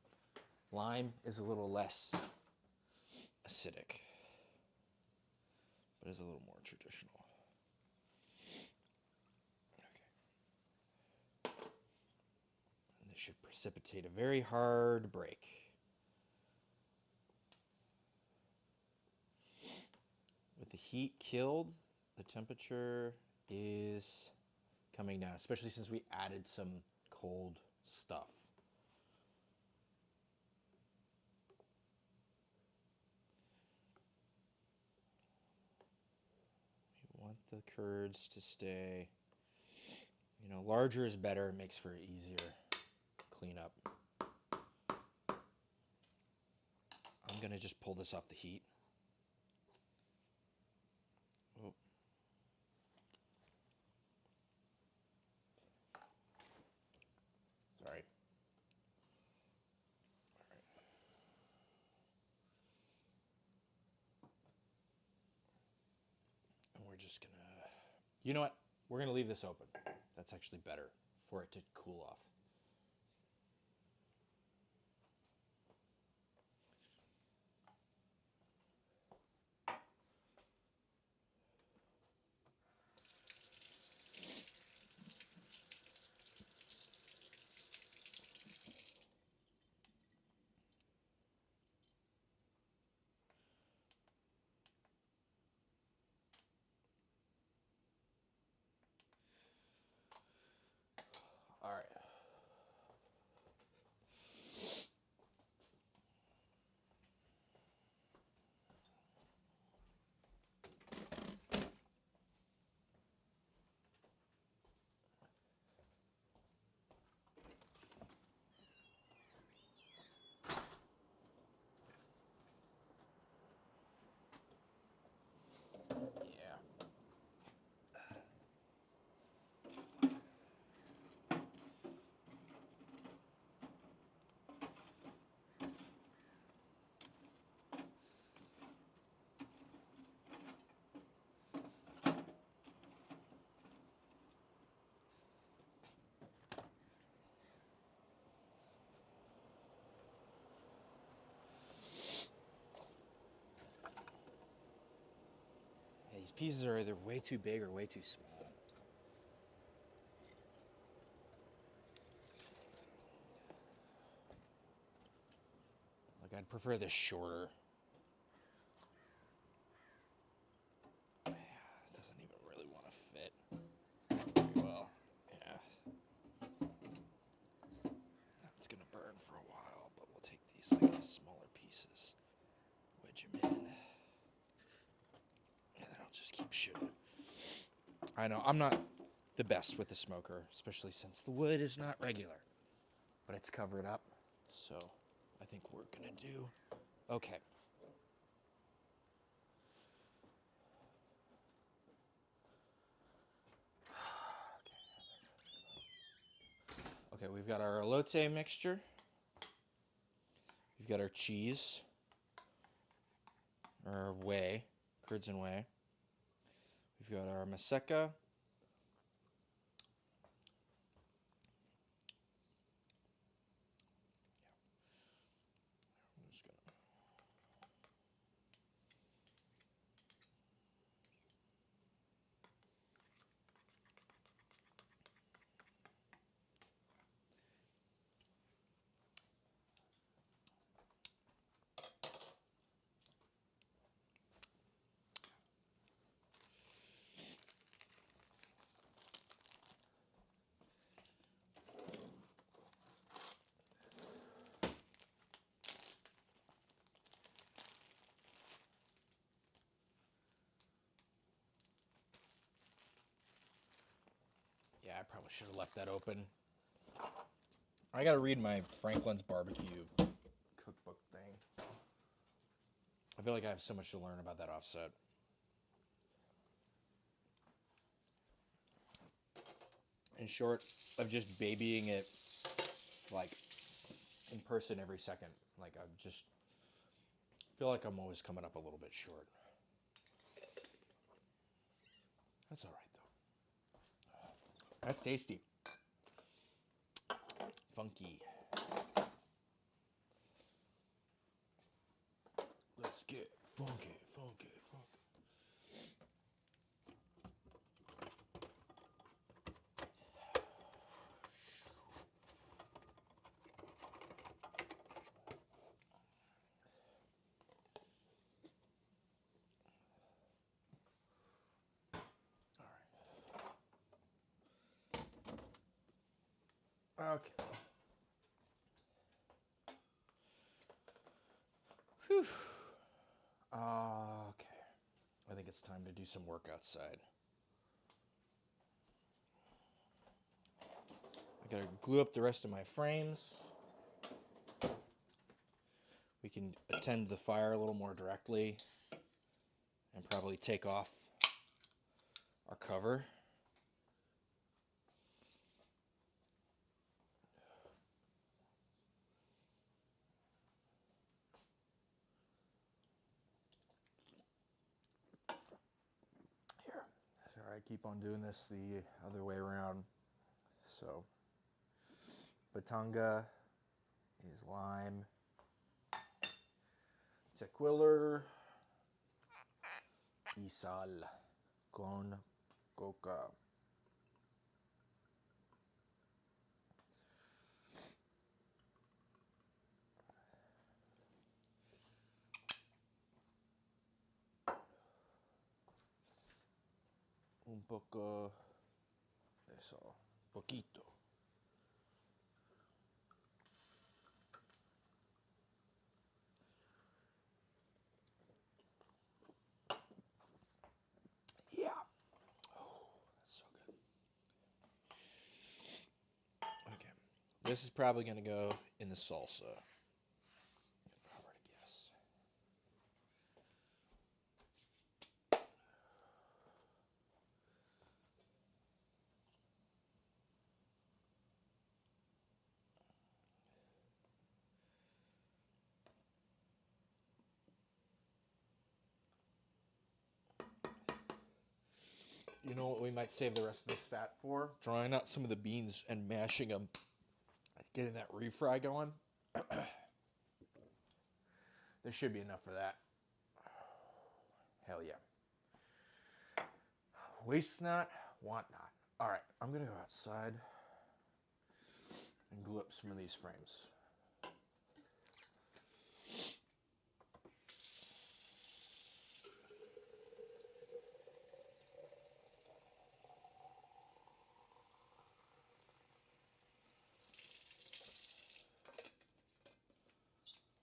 Lime is a little less acidic, but is a little more traditional. Okay. And this should precipitate a very hard break. With the heat killed, the temperature is coming down, especially since we added some cold stuff. We want the curds to stay, larger is better. It makes for easier cleanup. I'm gonna just pull this off the heat. Oh. Sorry. All right. And we're just gonna, you know what? We're gonna leave this open. That's actually better for it to cool off. All right. Yeah. These pieces are either way too big or way too small. Like, I'd prefer this shorter. Yeah, it doesn't even really want to fit very well. Yeah. It's gonna burn for a while, but we'll take these like smaller pieces, wedge them in, and then I'll just keep shooting. I know I'm not the best with the smoker, especially since the wood is not regular, but it's covered up, so I think we're gonna do okay. Okay, we've got our elote mixture. We've got our cheese, our whey, curds and whey. We've got our maseca. I'm just gonna. probably should have left that open. I gotta read my Franklin's barbecue cookbook thing. I feel like I have so much to learn about that offset. In short, of just babying it like in person every second. Like I just feel like I'm always coming up a little bit short. That's all right though. That's tasty. Funky. Let's get funky, funky, funky. All right. Okay. Whew. Okay. I think it's time to do some work outside. I gotta glue up the rest of my frames. We can attend the fire a little more directly and probably take off our cover. Here. Sorry, I keep on doing this the other way around. So, Batanga is lime. Tequila y sal con coca. Un poco eso, poquito. Yeah. Oh, that's so good. Okay. This is probably going to go in the salsa. If I were to guess. You know what we might save the rest of this fat for? Drying out some of the beans and mashing them. Getting that refry going. There should be enough for that. Hell yeah. Waste not, want not. All right, I'm going to go outside and glue up some of these frames.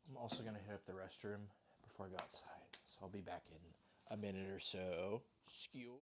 I'm also going to hit up the restroom before I go outside. So I'll be back in a minute or so. Skew.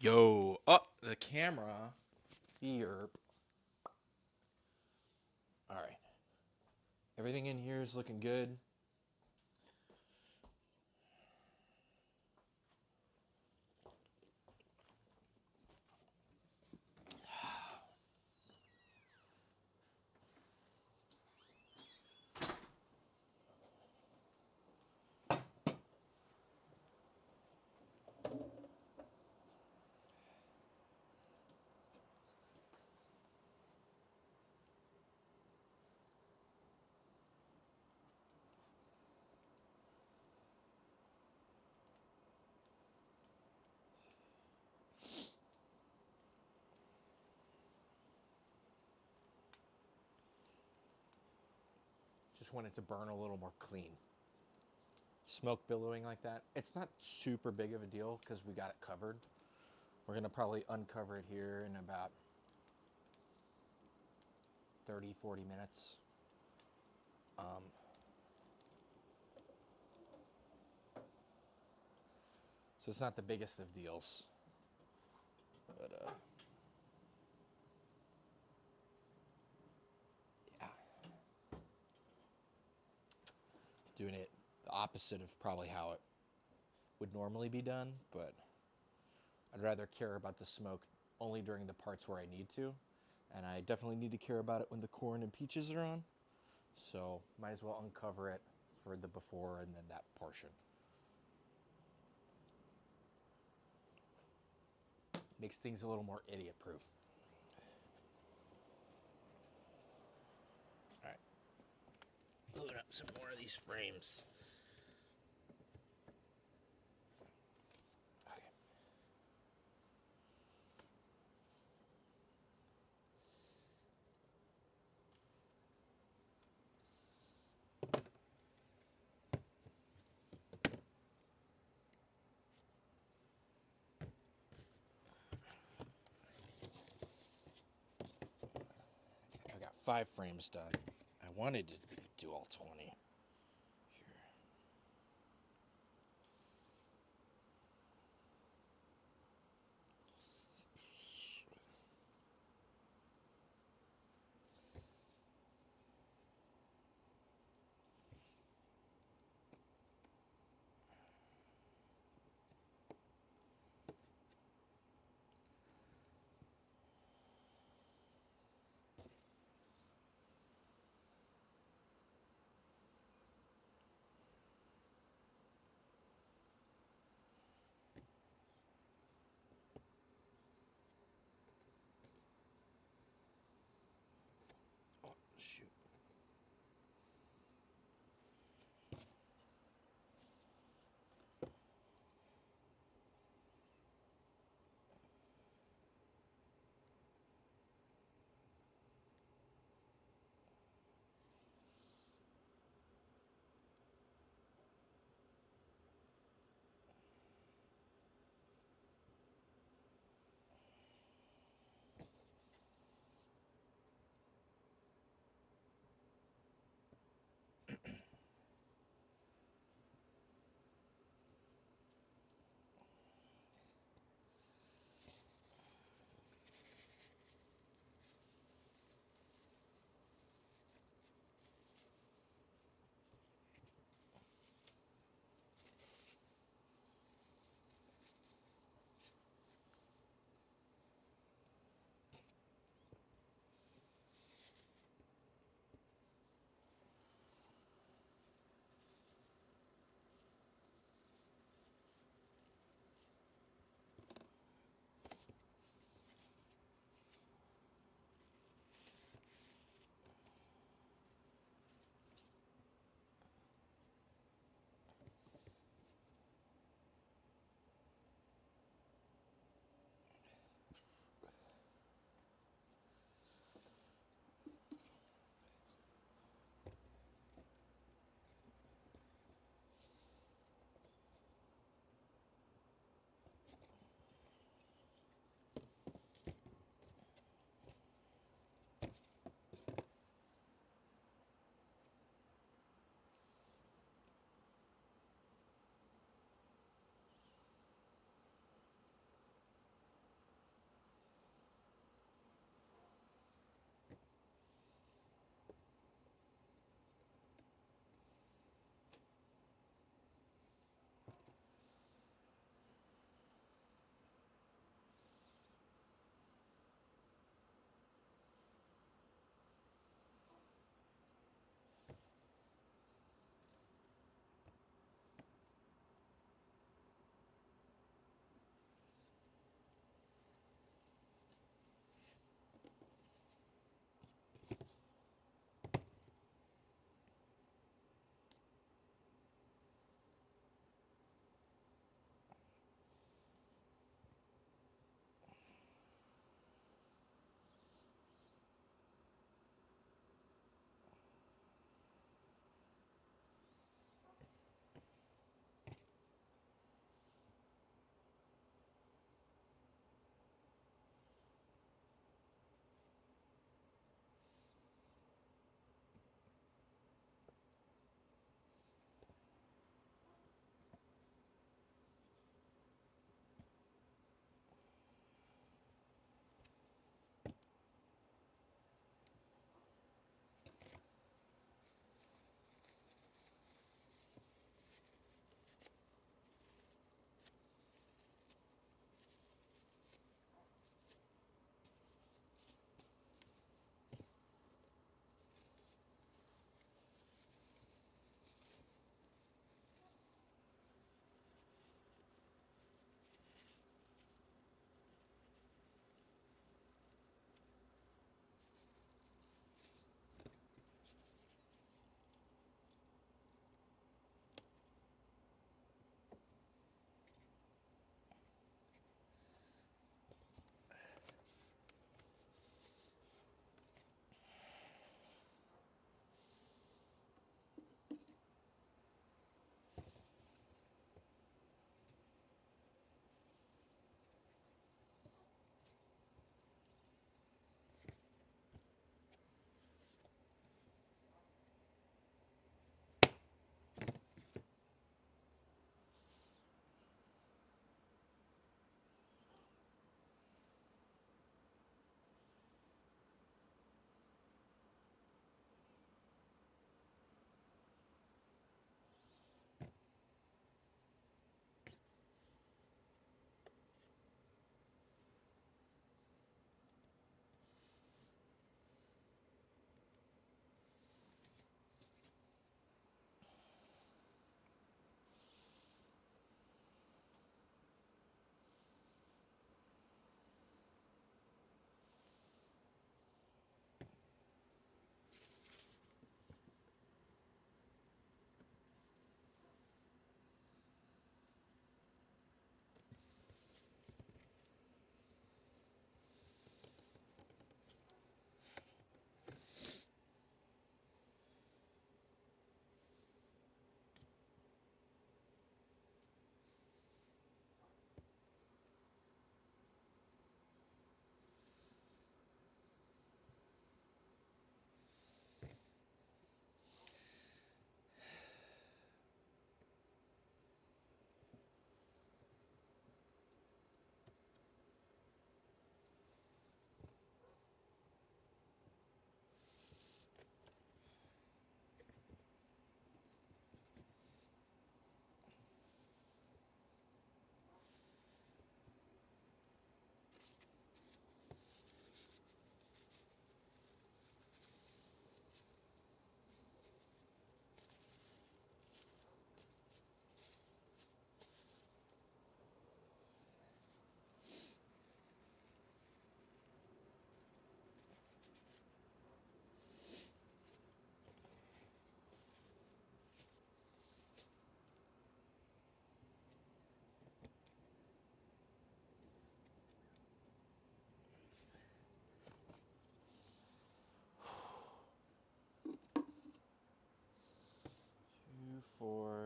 Yo, oh, the camera. Yerp. All right. Everything in here is looking good. Just want it to burn a little more clean. Smoke billowing like that. It's not super big of a deal because we got it covered. We're gonna probably uncover it here in about 30, 40 minutes. So it's not the biggest of deals. But yeah. Doing it the opposite of probably how it would normally be done, but I'd rather care about the smoke only during the parts where I need to. And I definitely need to care about it when the corn and peaches are on. So might as well uncover it for the before and then that portion. Makes things a little more idiot proof. All right. Load up some more of these frames. Okay. I got 5 frames done. I wanted to do all 20. Here.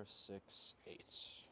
4, 6, 8.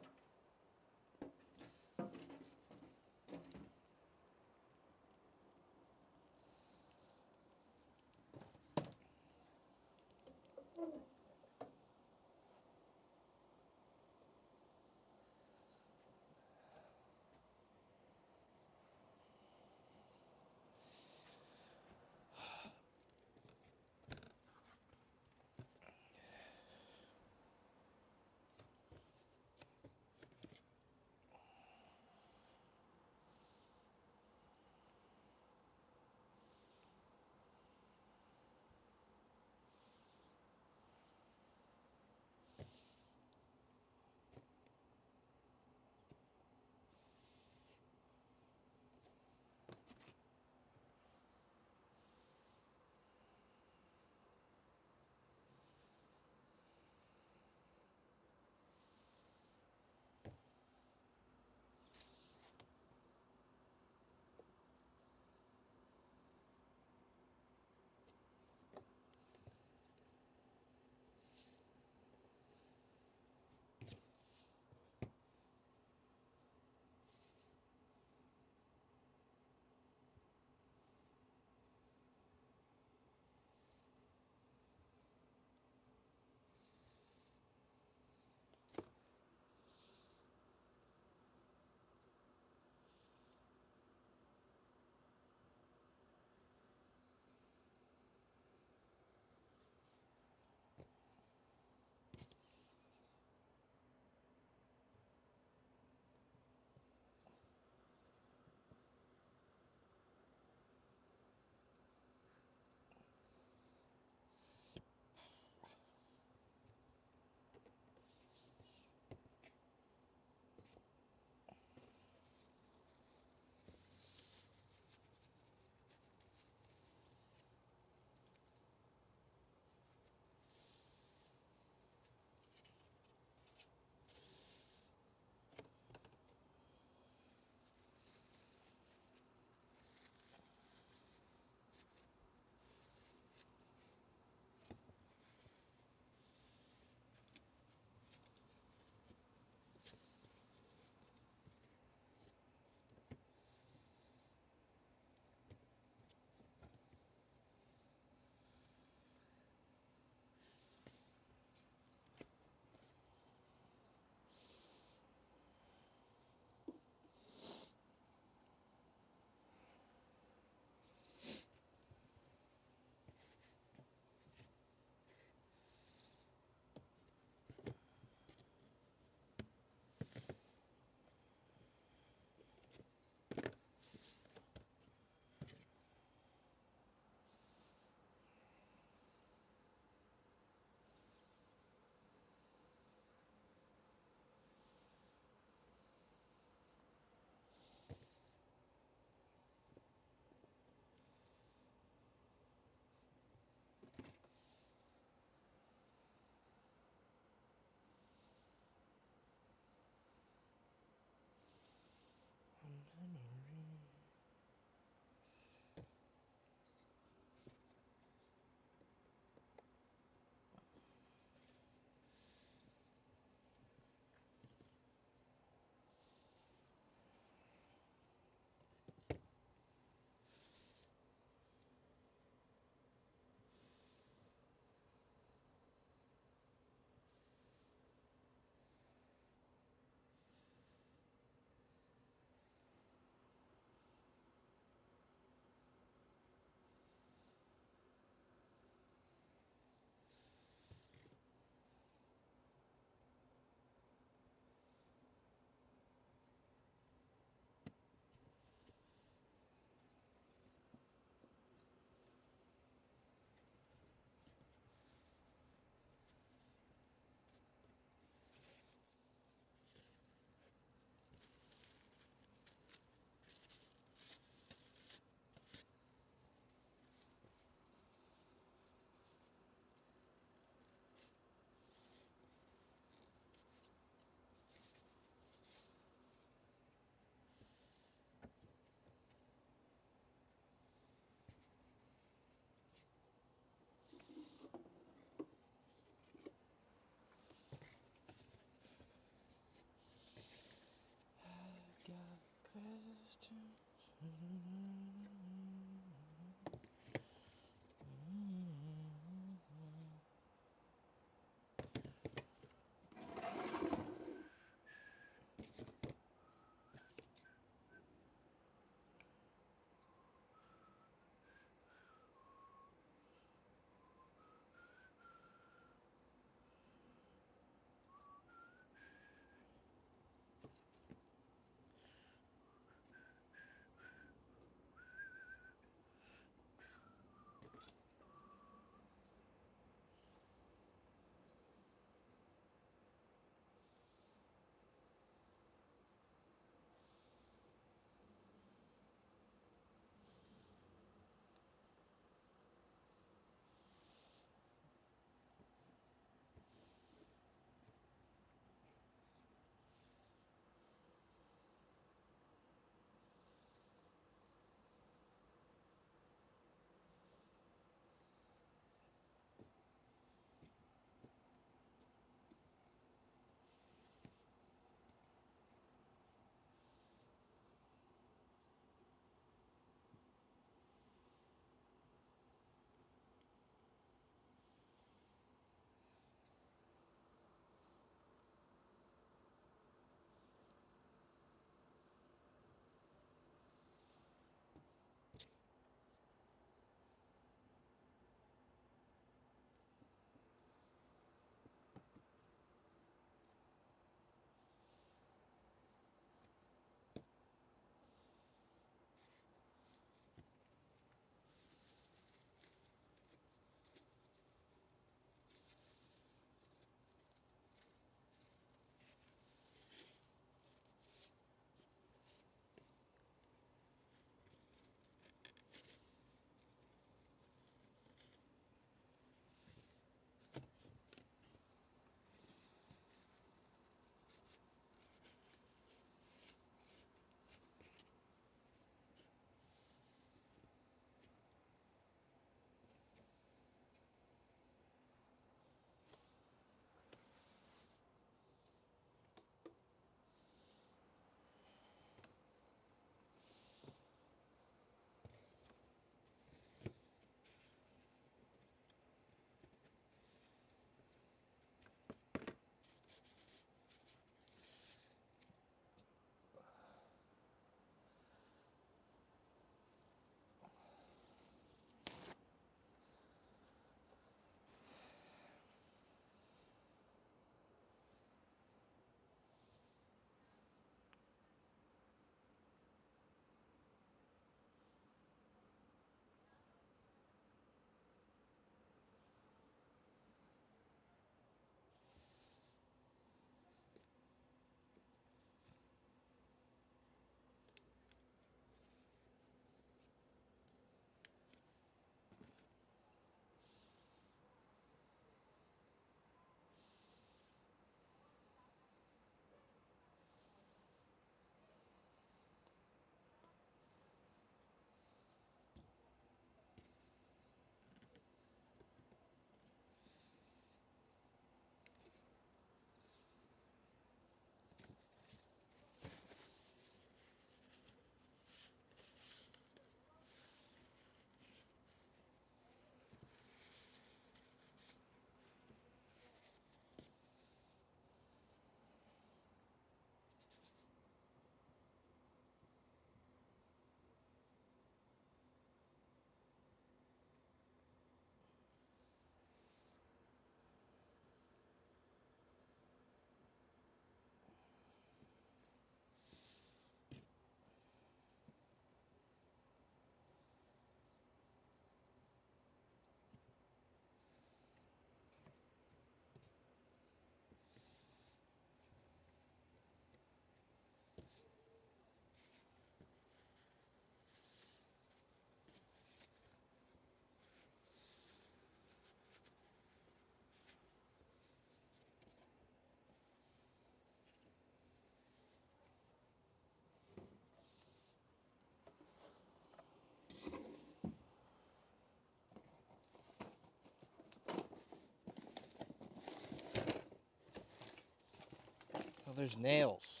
Oh, there's nails.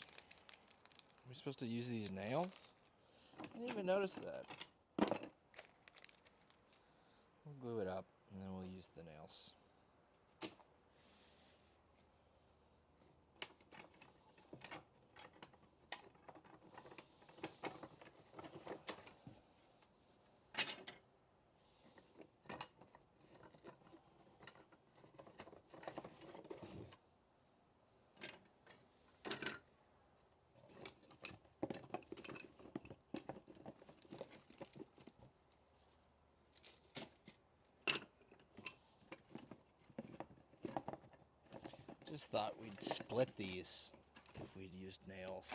Are we supposed to use these nails? I didn't even notice that. We'll glue it up, and then we'll use the nails. Just thought we'd split these if we'd used nails.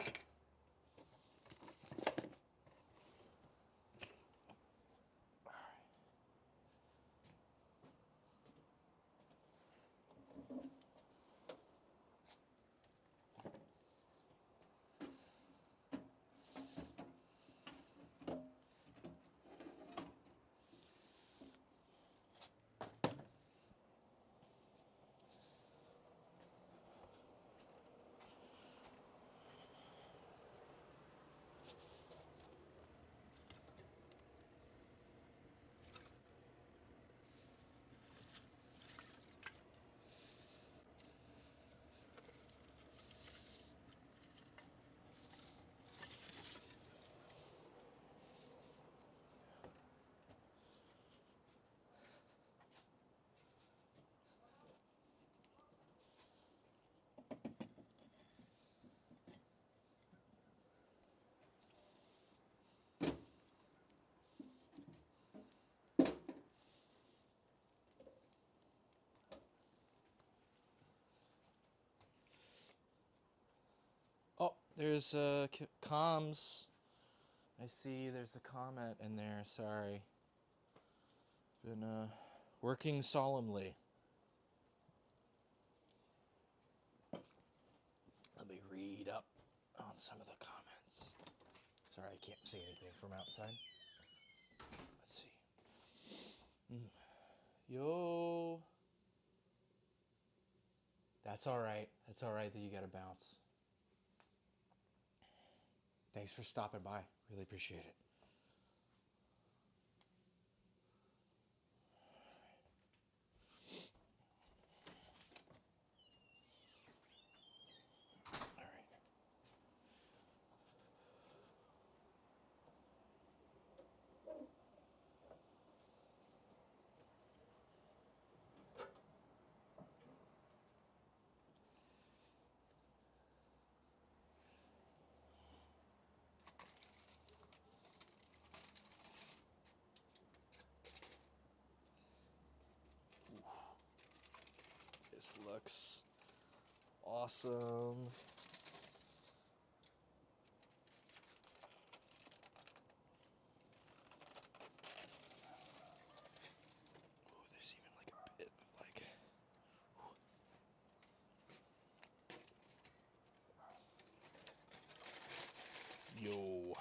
Oh, there's comms. I see there's a comment in there. Sorry. Been working solemnly. Let me read up on some of the comments. Sorry, I can't see anything from outside. Let's see. Yo. That's all right. That's all right that you got to bounce. Thanks for stopping by. Really appreciate it. All right. This looks awesome. Ooh, there's even like a bit of like. Yo.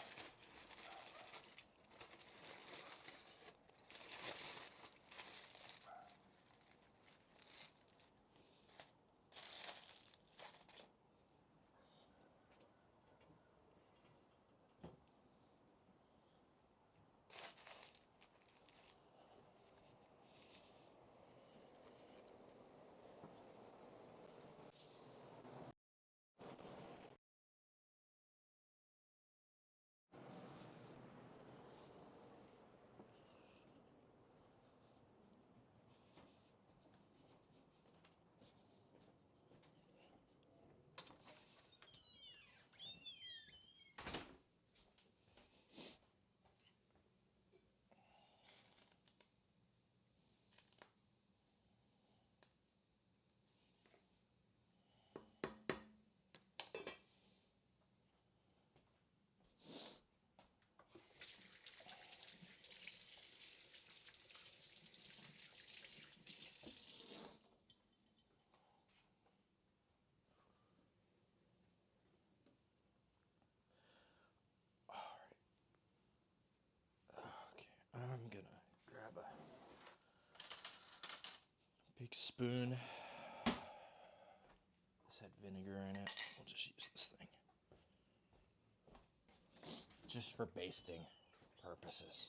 I'm gonna grab a big spoon. This had vinegar in it. We'll just use this thing. just for basting purposes.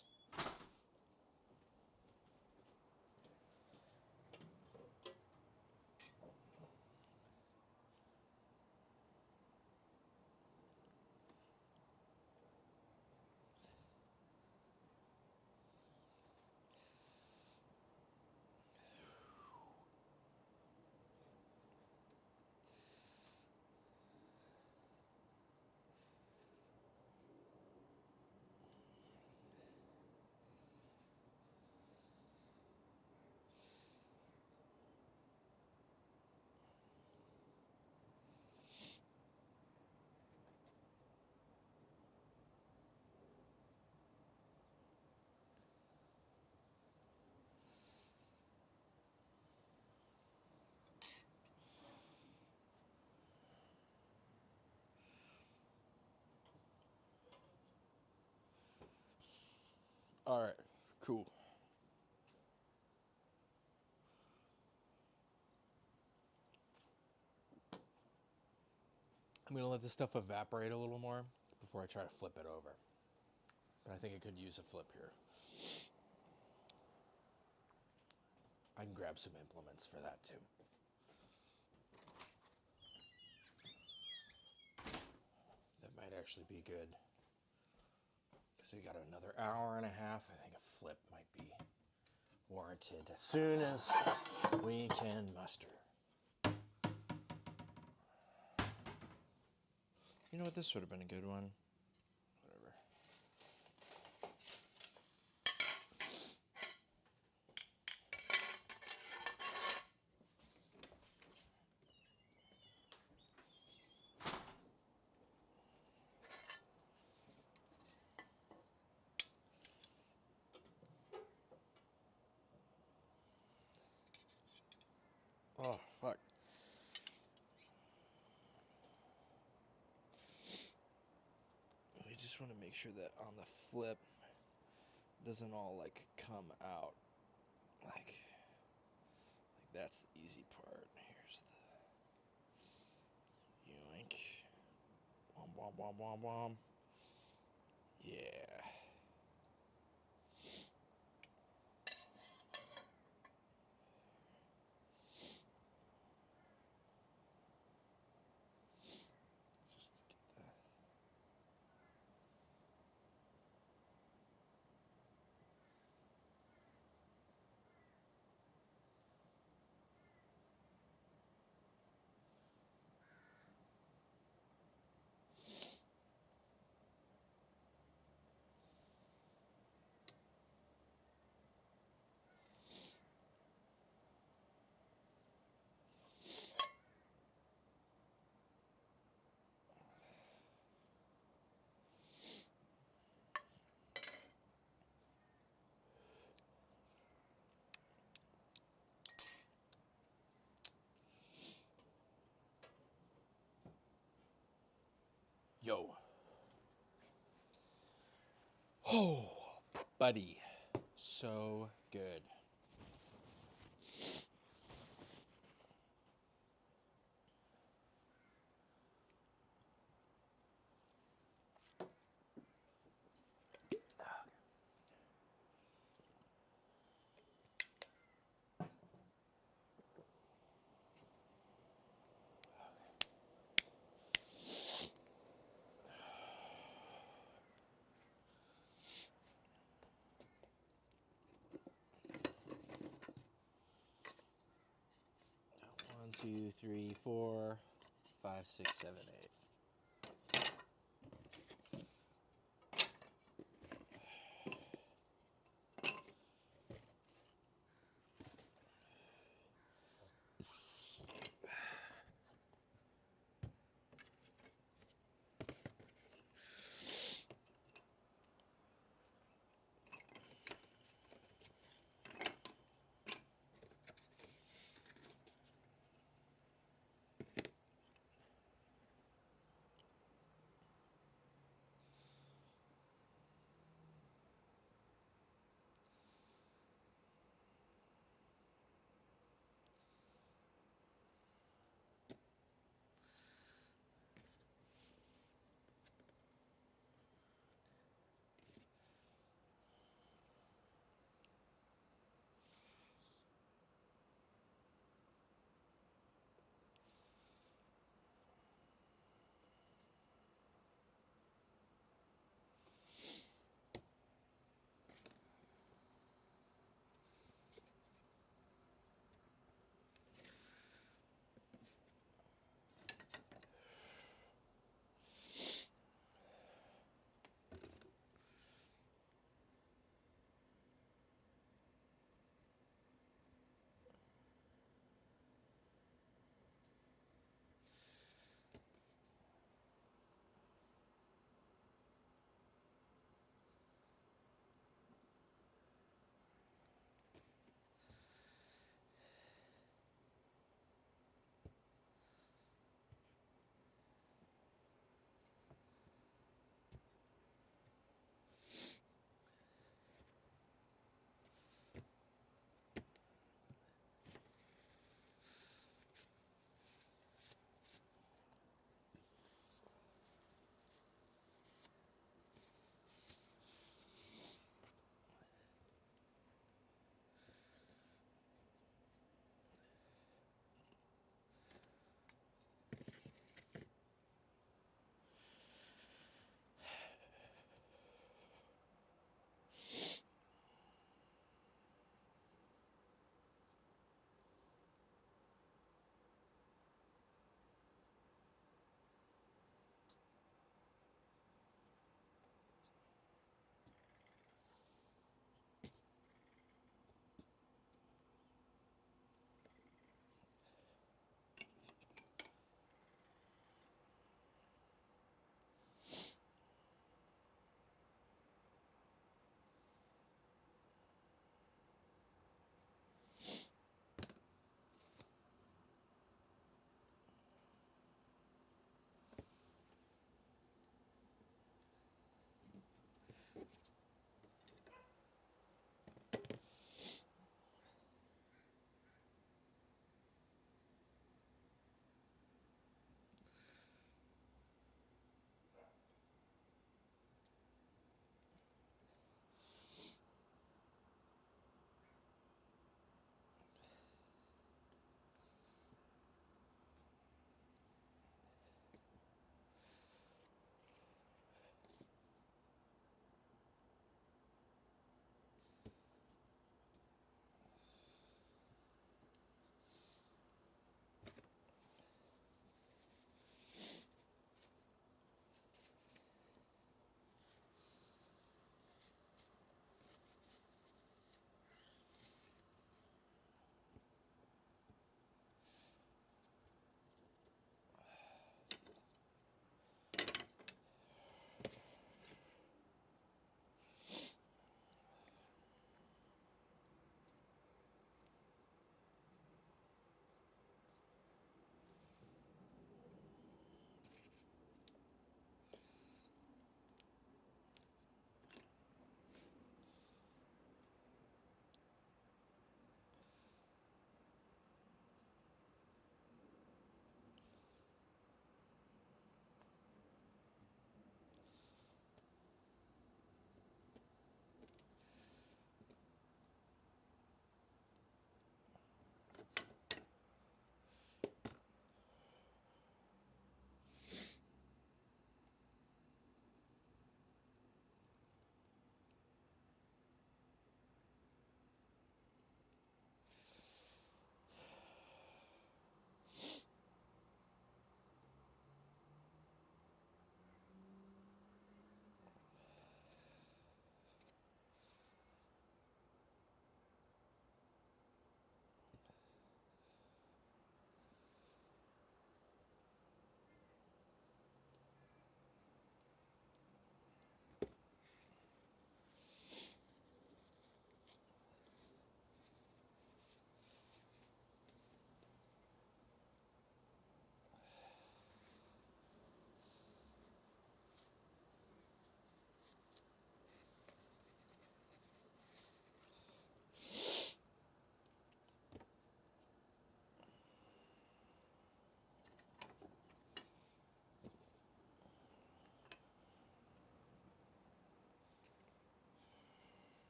All right, cool. I'm gonna let this stuff evaporate a little more before I try to flip it over. But I think it could use a flip here. I can grab some implements for that too. That might actually be good. So we got another hour and a half. I think a flip might be warranted as soon as we can muster. You know what? This would have been a good one. Whatever. Oh, fuck. We just want to make sure that on the flip it doesn't all like come out. Like that's the easy part. Here's the yoink. Wom wom wom wom wom. Yeah. Just to get that. Yo. Oh, buddy. So good. One, two, three, 4, 5, 6, 7, 8.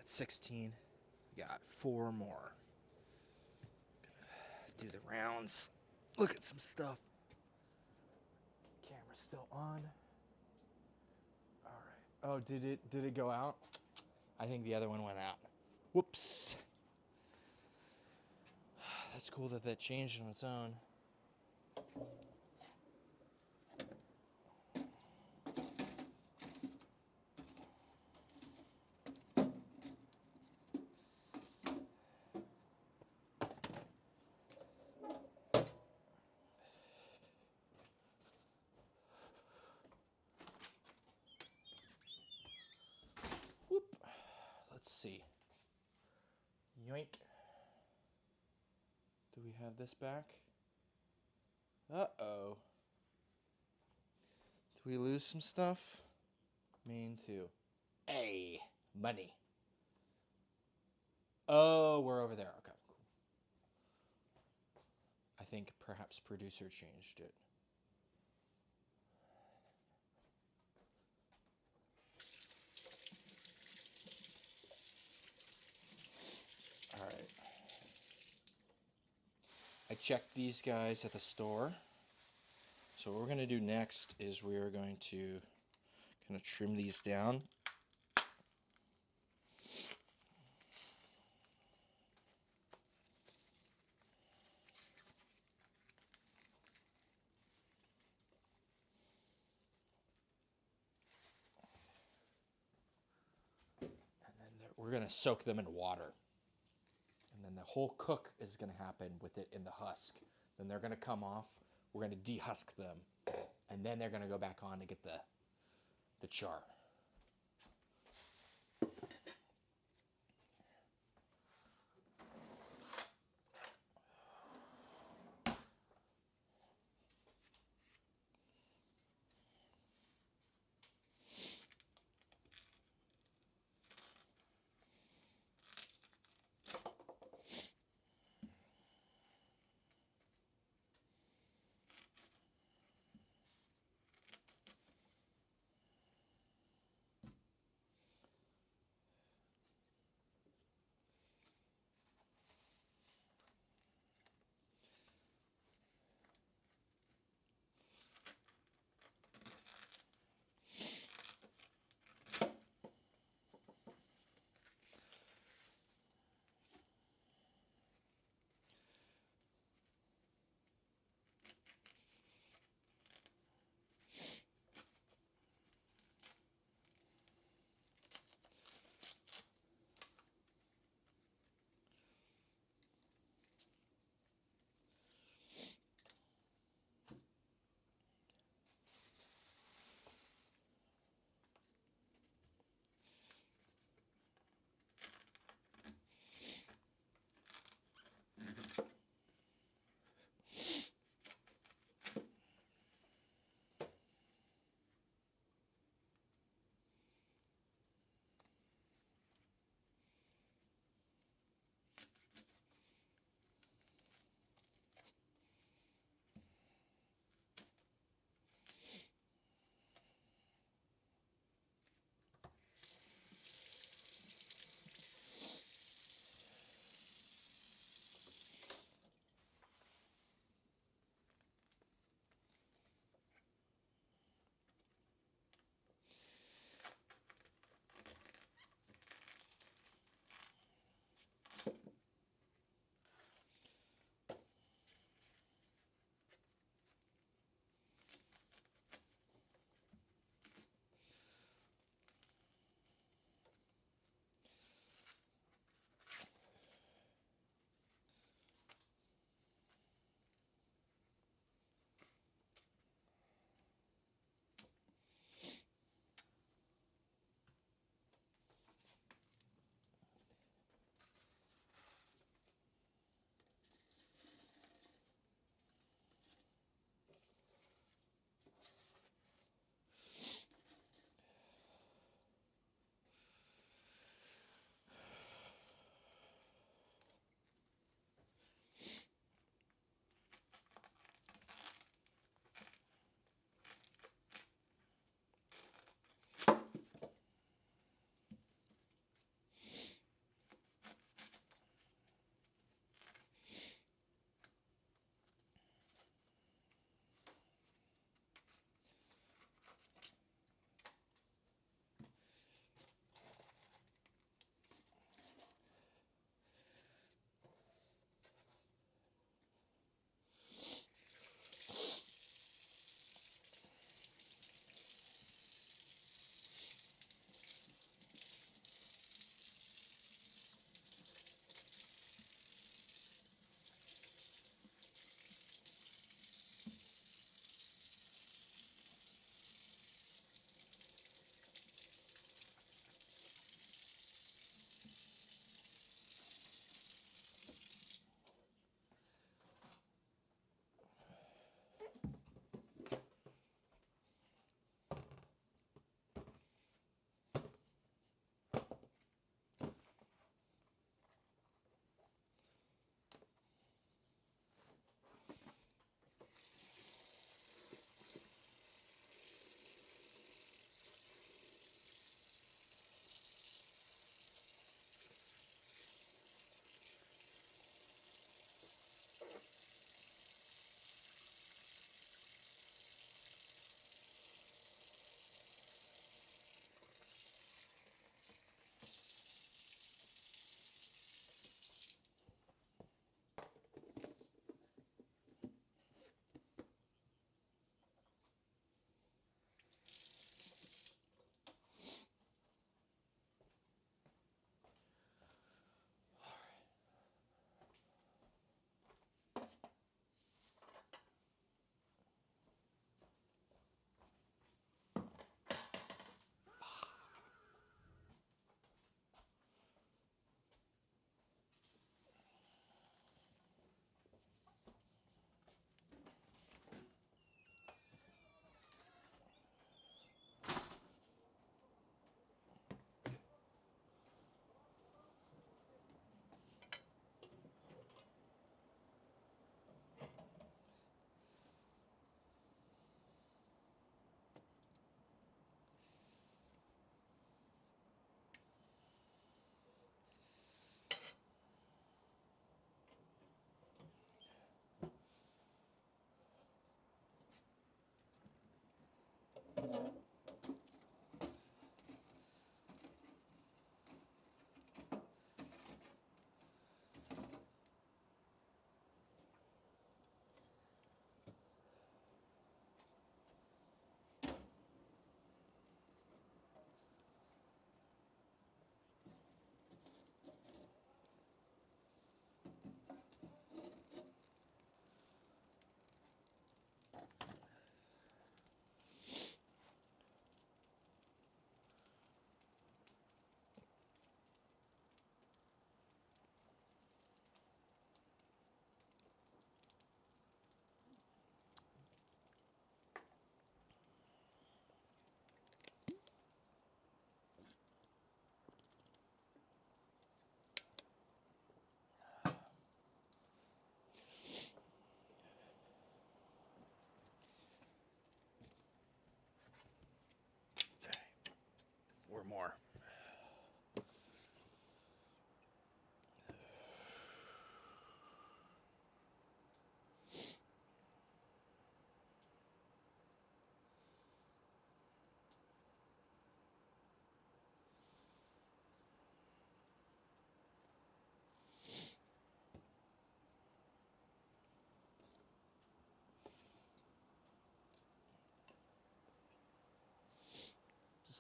That's 16. We got 4 more. Do the rounds. Look at some stuff. Camera's still on. All right. Oh, did it go out? I think the other one went out. Whoops. That's cool that changed on its own. Whoop. Let's see. Yoink. Do we have this back? Uh-oh. Did we lose some stuff? Main 2. Hey, money. Oh, we're over there. Okay, cool. I think perhaps producer changed it. All right. I checked these guys at the store. So what we're going to do next is we are going to kind of trim these down. And then we're going to soak them in water. And then the whole cook is going to happen with it in the husk. Then they're going to come off. We're going to dehusk them. And then they're going to go back on to get the char.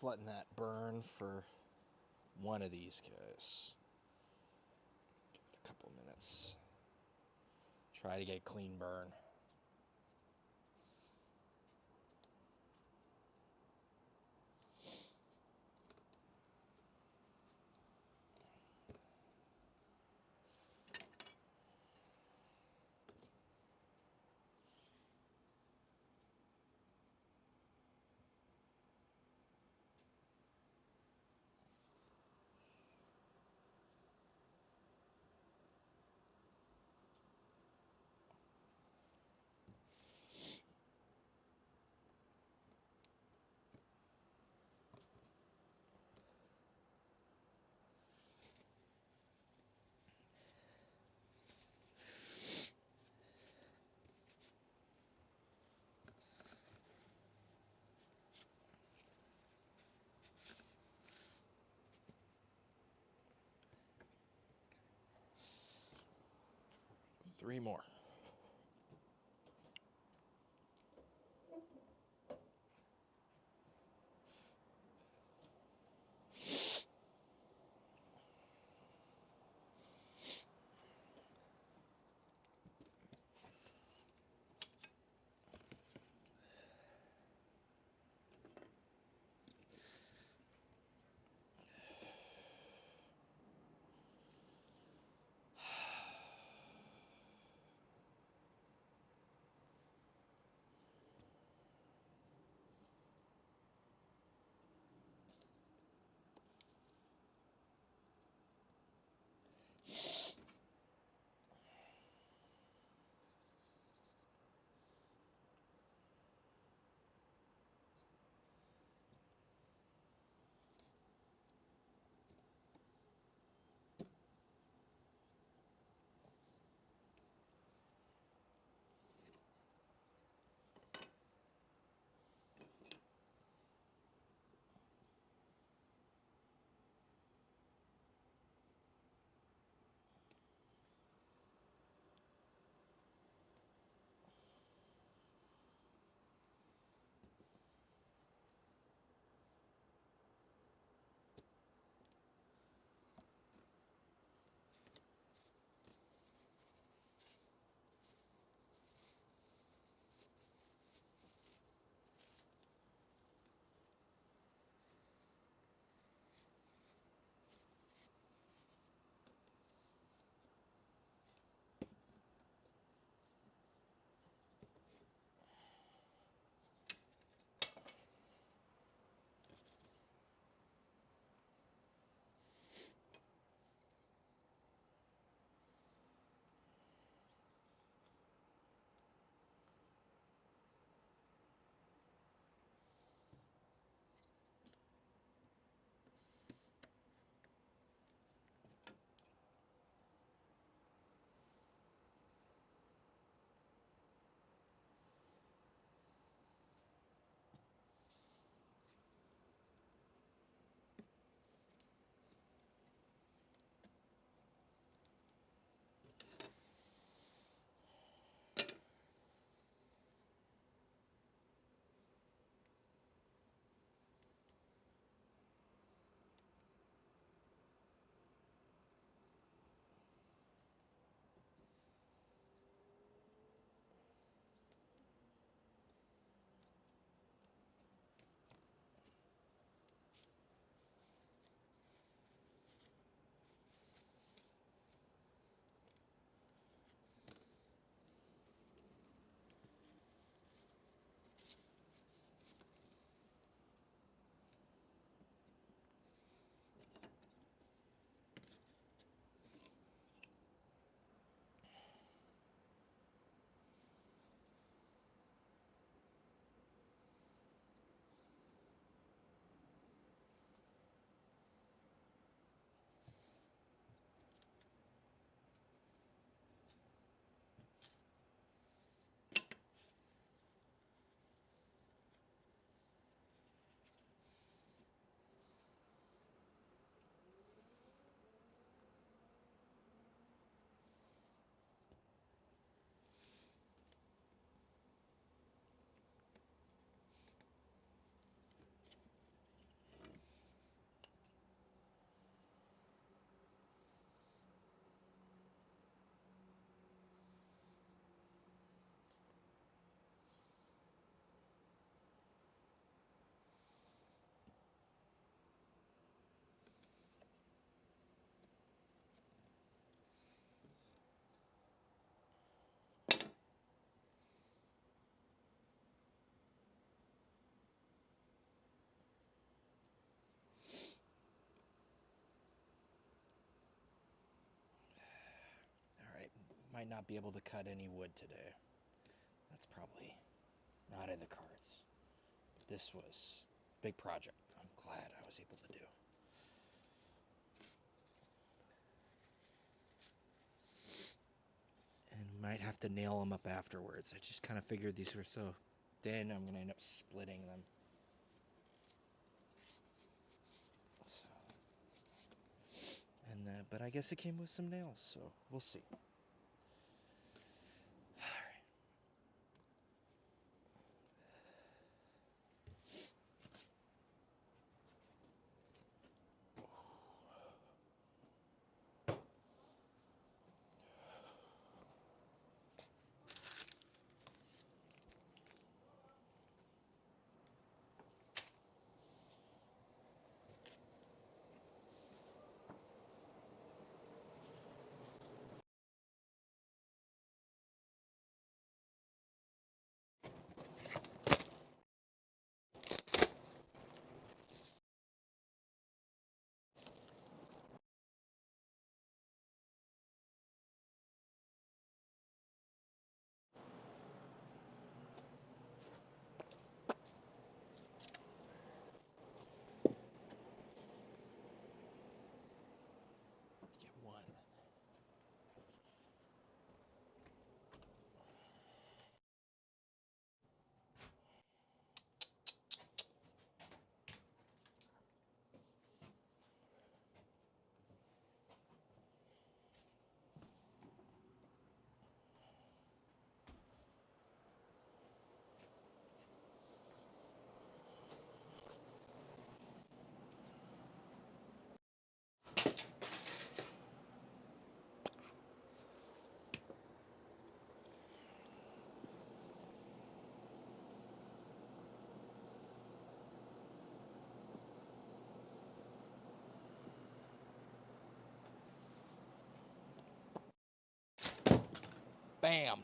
letting that burn for one of these guys. Give it a couple minutes. Try to get a clean burn. Three more. might not be able to cut any wood today. That's probably not in the cards. But this was a big project. I'm glad I was able to do. And might have to nail them up afterwards. I just kind of figured these were so thin, I'm going to end up splitting them. But I guess it came with some nails, so we'll see. Get one. Bam!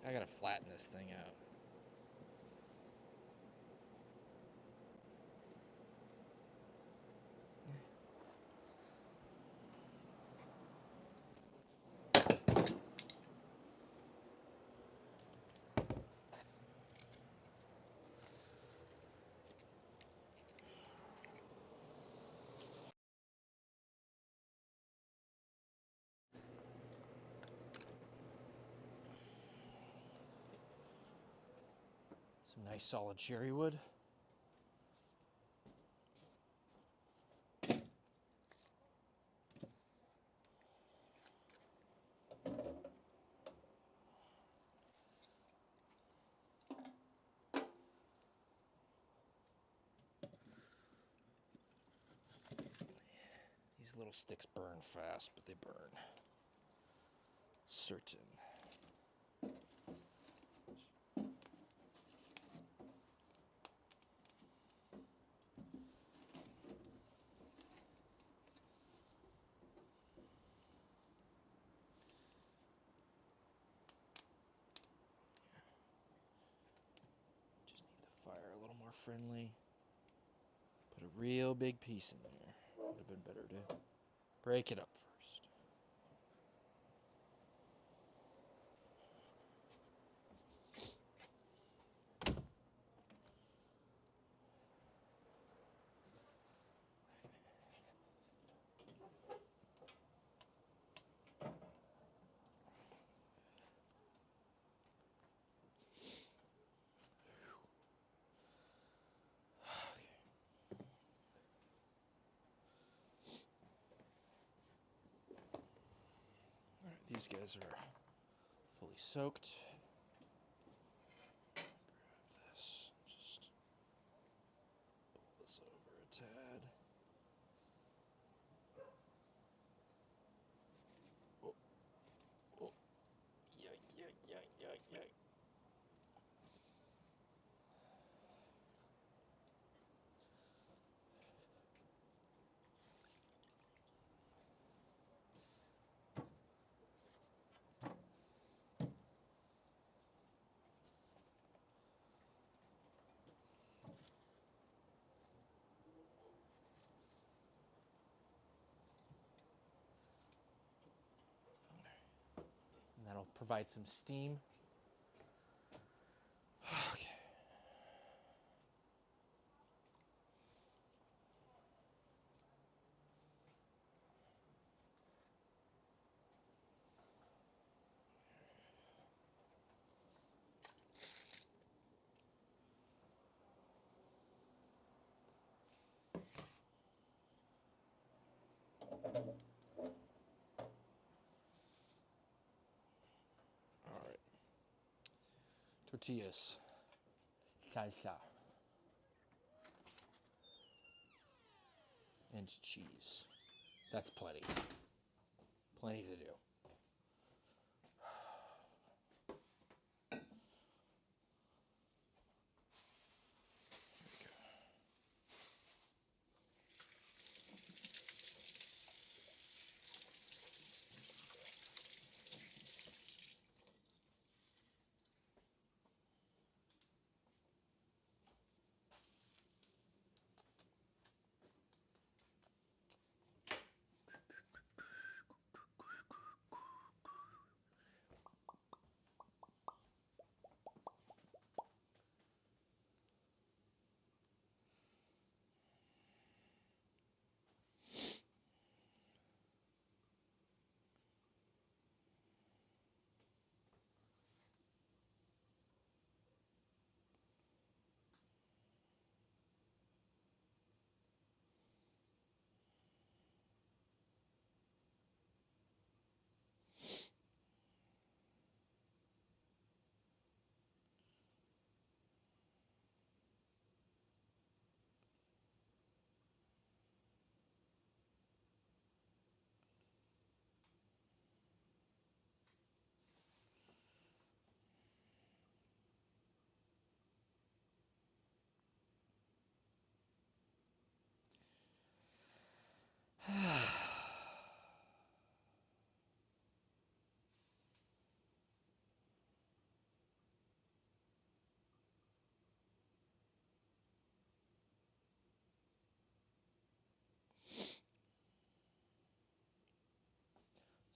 I gotta flatten this thing out. Some nice solid cherry wood. These little sticks burn fast, but they burn. Certain. Just need the fire a little more friendly. Put a real big piece in there. Would have been better to break it up first. These guys are fully soaked. Grab this, just pull this over a tad. Oh, oh, yike, yike, yike, yike, yike. provide some steam. Okay. All right. Tortillas. Salsa. And cheese. That's plenty. Plenty to do.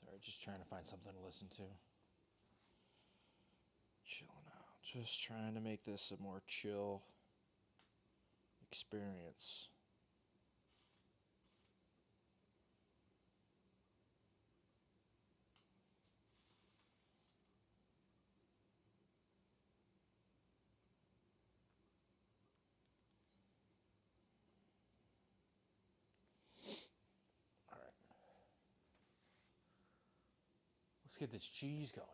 Sorry, just trying to find something to listen to. Chilling out. Just trying to make this a more chill experience. All right. Let's get this cheese going.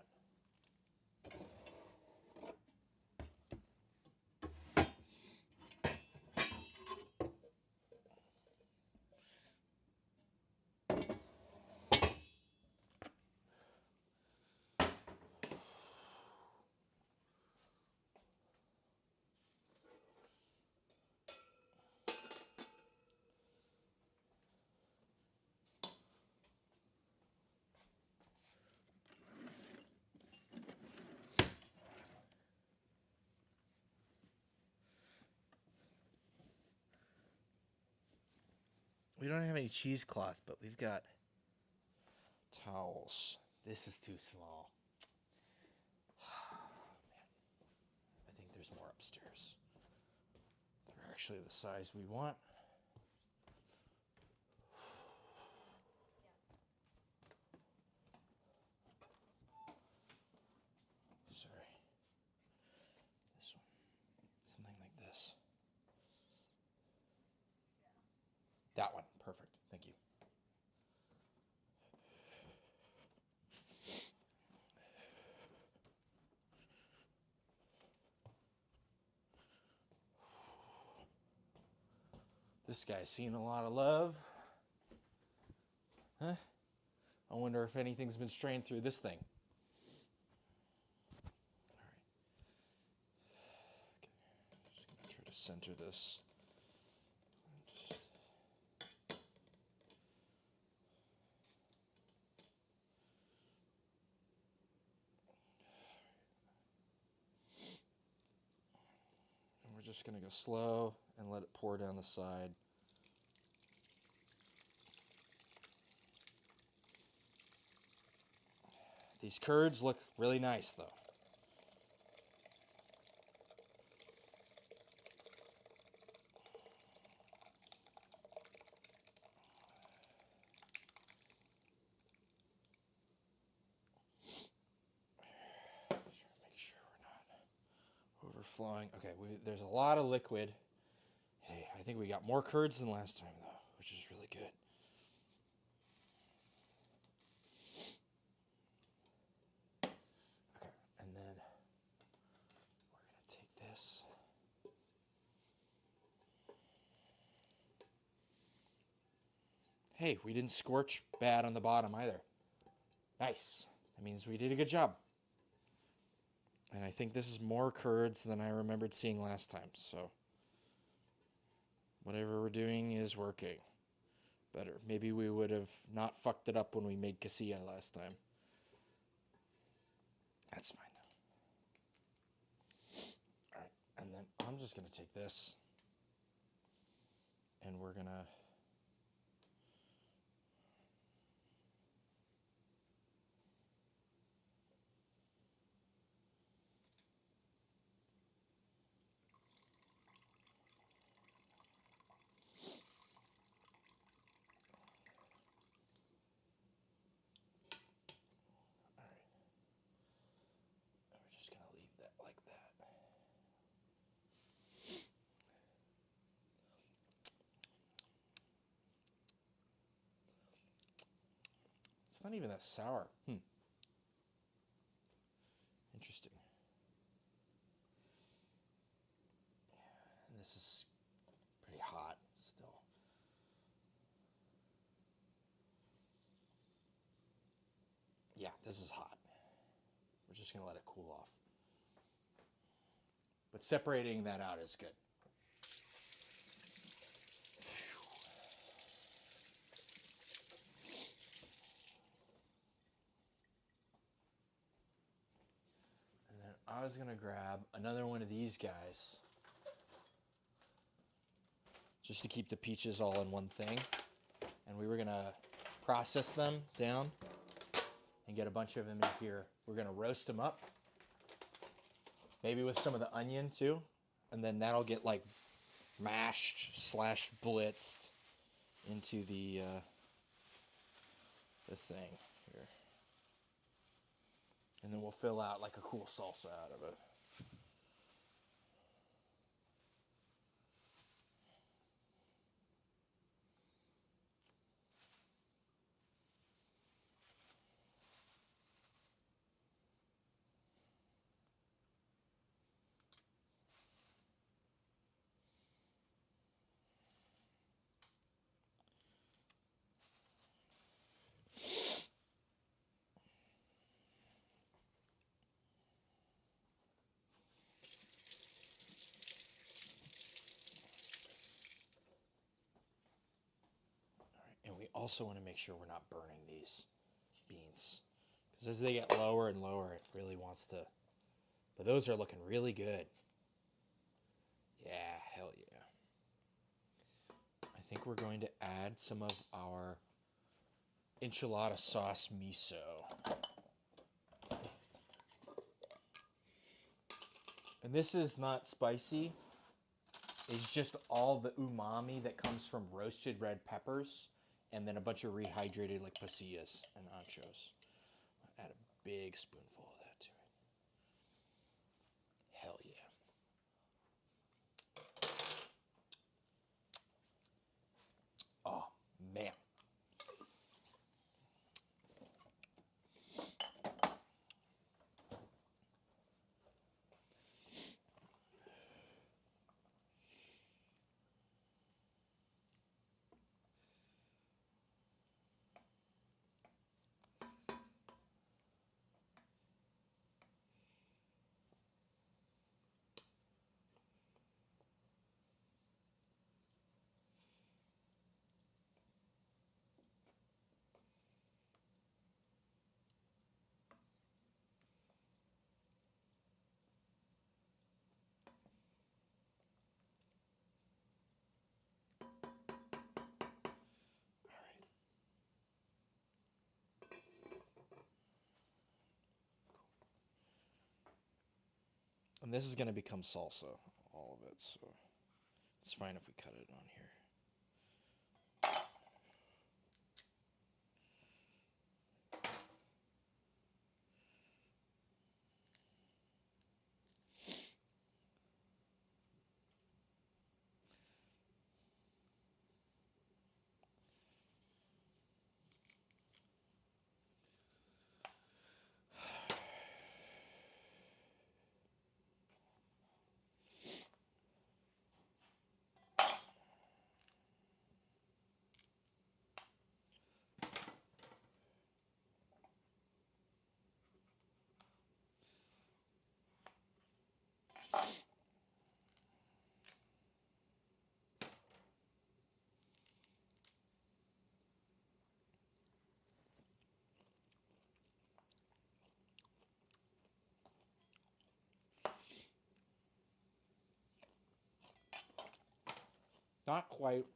We don't have any cheesecloth, but we've got towels. This is too small. Man, I think there's more upstairs. They're actually the size we want. Sorry. This one. Something like this. That one. Perfect. Thank you. This guy's seen a lot of love. Huh? I wonder if anything's been strained through this thing. All right. Okay. Just gonna try to center this. And we're just gonna go slow and let it pour down the side. These curds look really nice, though. Make sure we're not overflowing. Okay, there's a lot of liquid. Hey, I think we got more curds than last time, though, which is really good. Okay, and then we're going to take this. Hey, we didn't scorch bad on the bottom either. Nice. That means we did a good job. And I think this is more curds than I remembered seeing last time, so whatever we're doing is working better. Maybe we would have not fucked it up when we made casilla last time. That's fine, though. All right, and then I'm just going to take this, and we're going to... It's not even that sour. Interesting. And this is pretty hot still. Yeah, this is hot. We're just going to let it cool off. But separating that out is good. I was going to grab another one of these guys just to keep the peaches all in one thing. And we were going to process them down and get a bunch of them in here. We're going to roast them up, maybe with some of the onion too. And then that'll get like mashed / blitzed into the thing here. And then we'll fill out like a cool salsa out of it. And we also want to make sure we're not burning these beans. Because as they get lower and lower, it really wants to... But those are looking really good. Yeah, hell yeah. I think we're going to add some of our enchilada sauce miso. And this is not spicy. It's just all the umami that comes from roasted red peppers and then a bunch of rehydrated like pasillas and anchos. I'll add a big spoonful of that to it. Hell yeah. Oh, man. And this is going to become salsa, all of it, so it's fine if we cut it on here. Not quite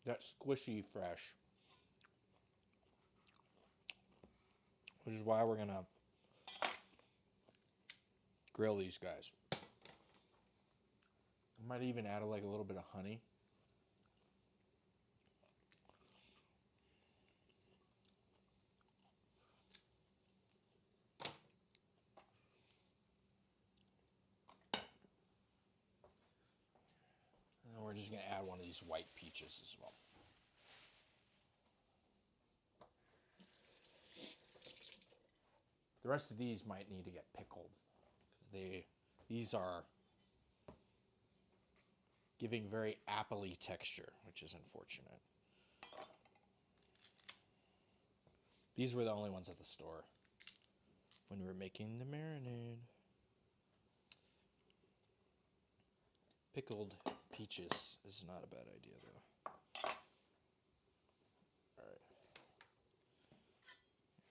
that squishy fresh, which is why we're going to grill these guys. I might even add like a little bit of honey. And then we're just going to add one of these white peaches as well. The rest of these might need to get pickled. These are giving very apple-y texture, which is unfortunate. These were the only ones at the store when we were making the marinade. Pickled peaches is not a bad idea, though. All right.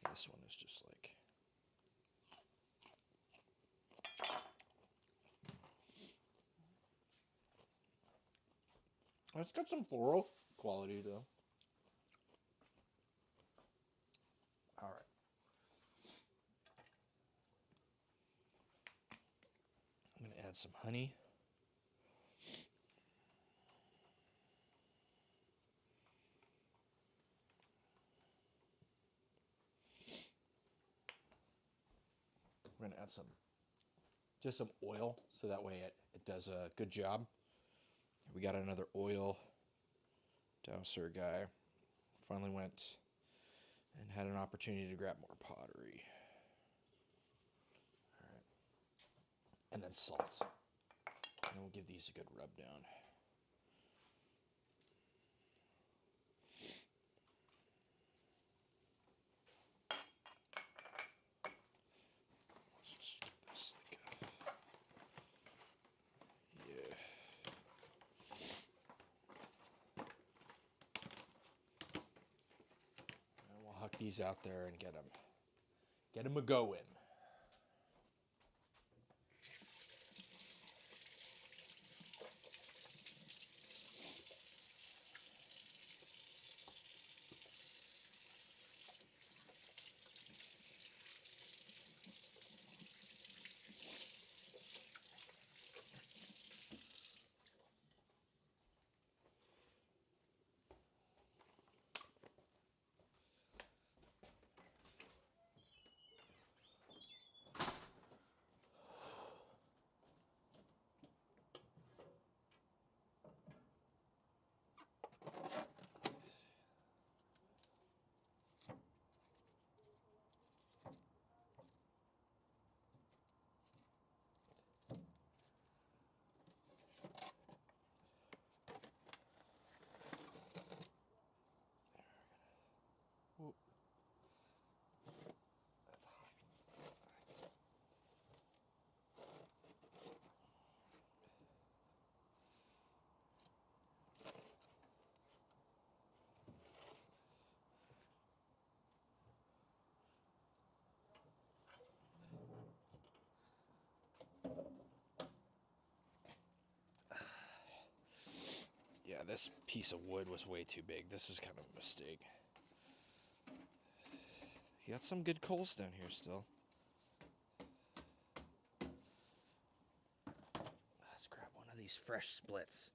This one is just like... It's got some floral quality, though. All right. I'm going to add some honey. We're going to add just some oil, so that way it does a good job. We got another oil dowser guy. Finally went and had an opportunity to grab more pottery. All right. And then salt. And we'll give these a good rub down. Let's just get this like yeah. And we'll huck these out there and get them a going. That's hot. Yeah, this piece of wood was way too big. This was kind of a mistake. You got some good coals down here still. these fresh splits.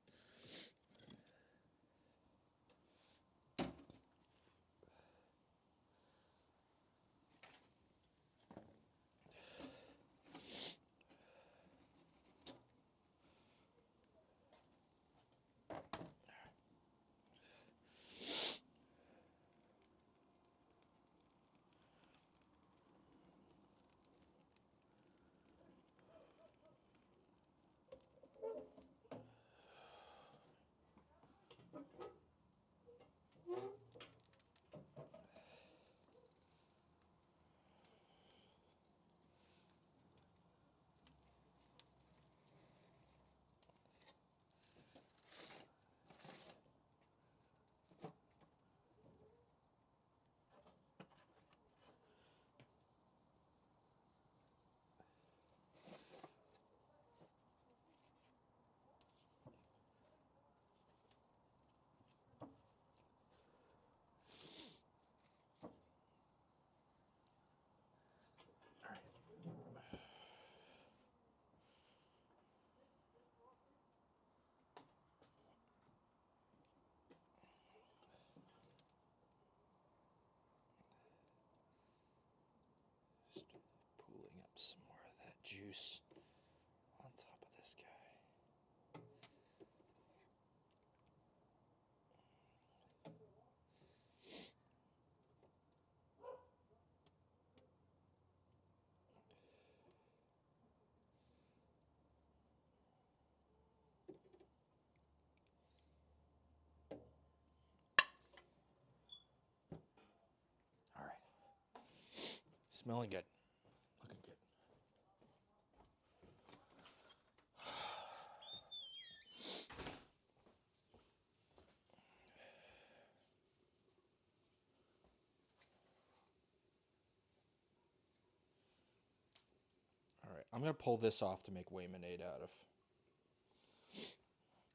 Just pooling up some more of that juice on top of this guy. All right. Smelling good. Looking good. All right, I'm going to pull this off to make Waymanade out of.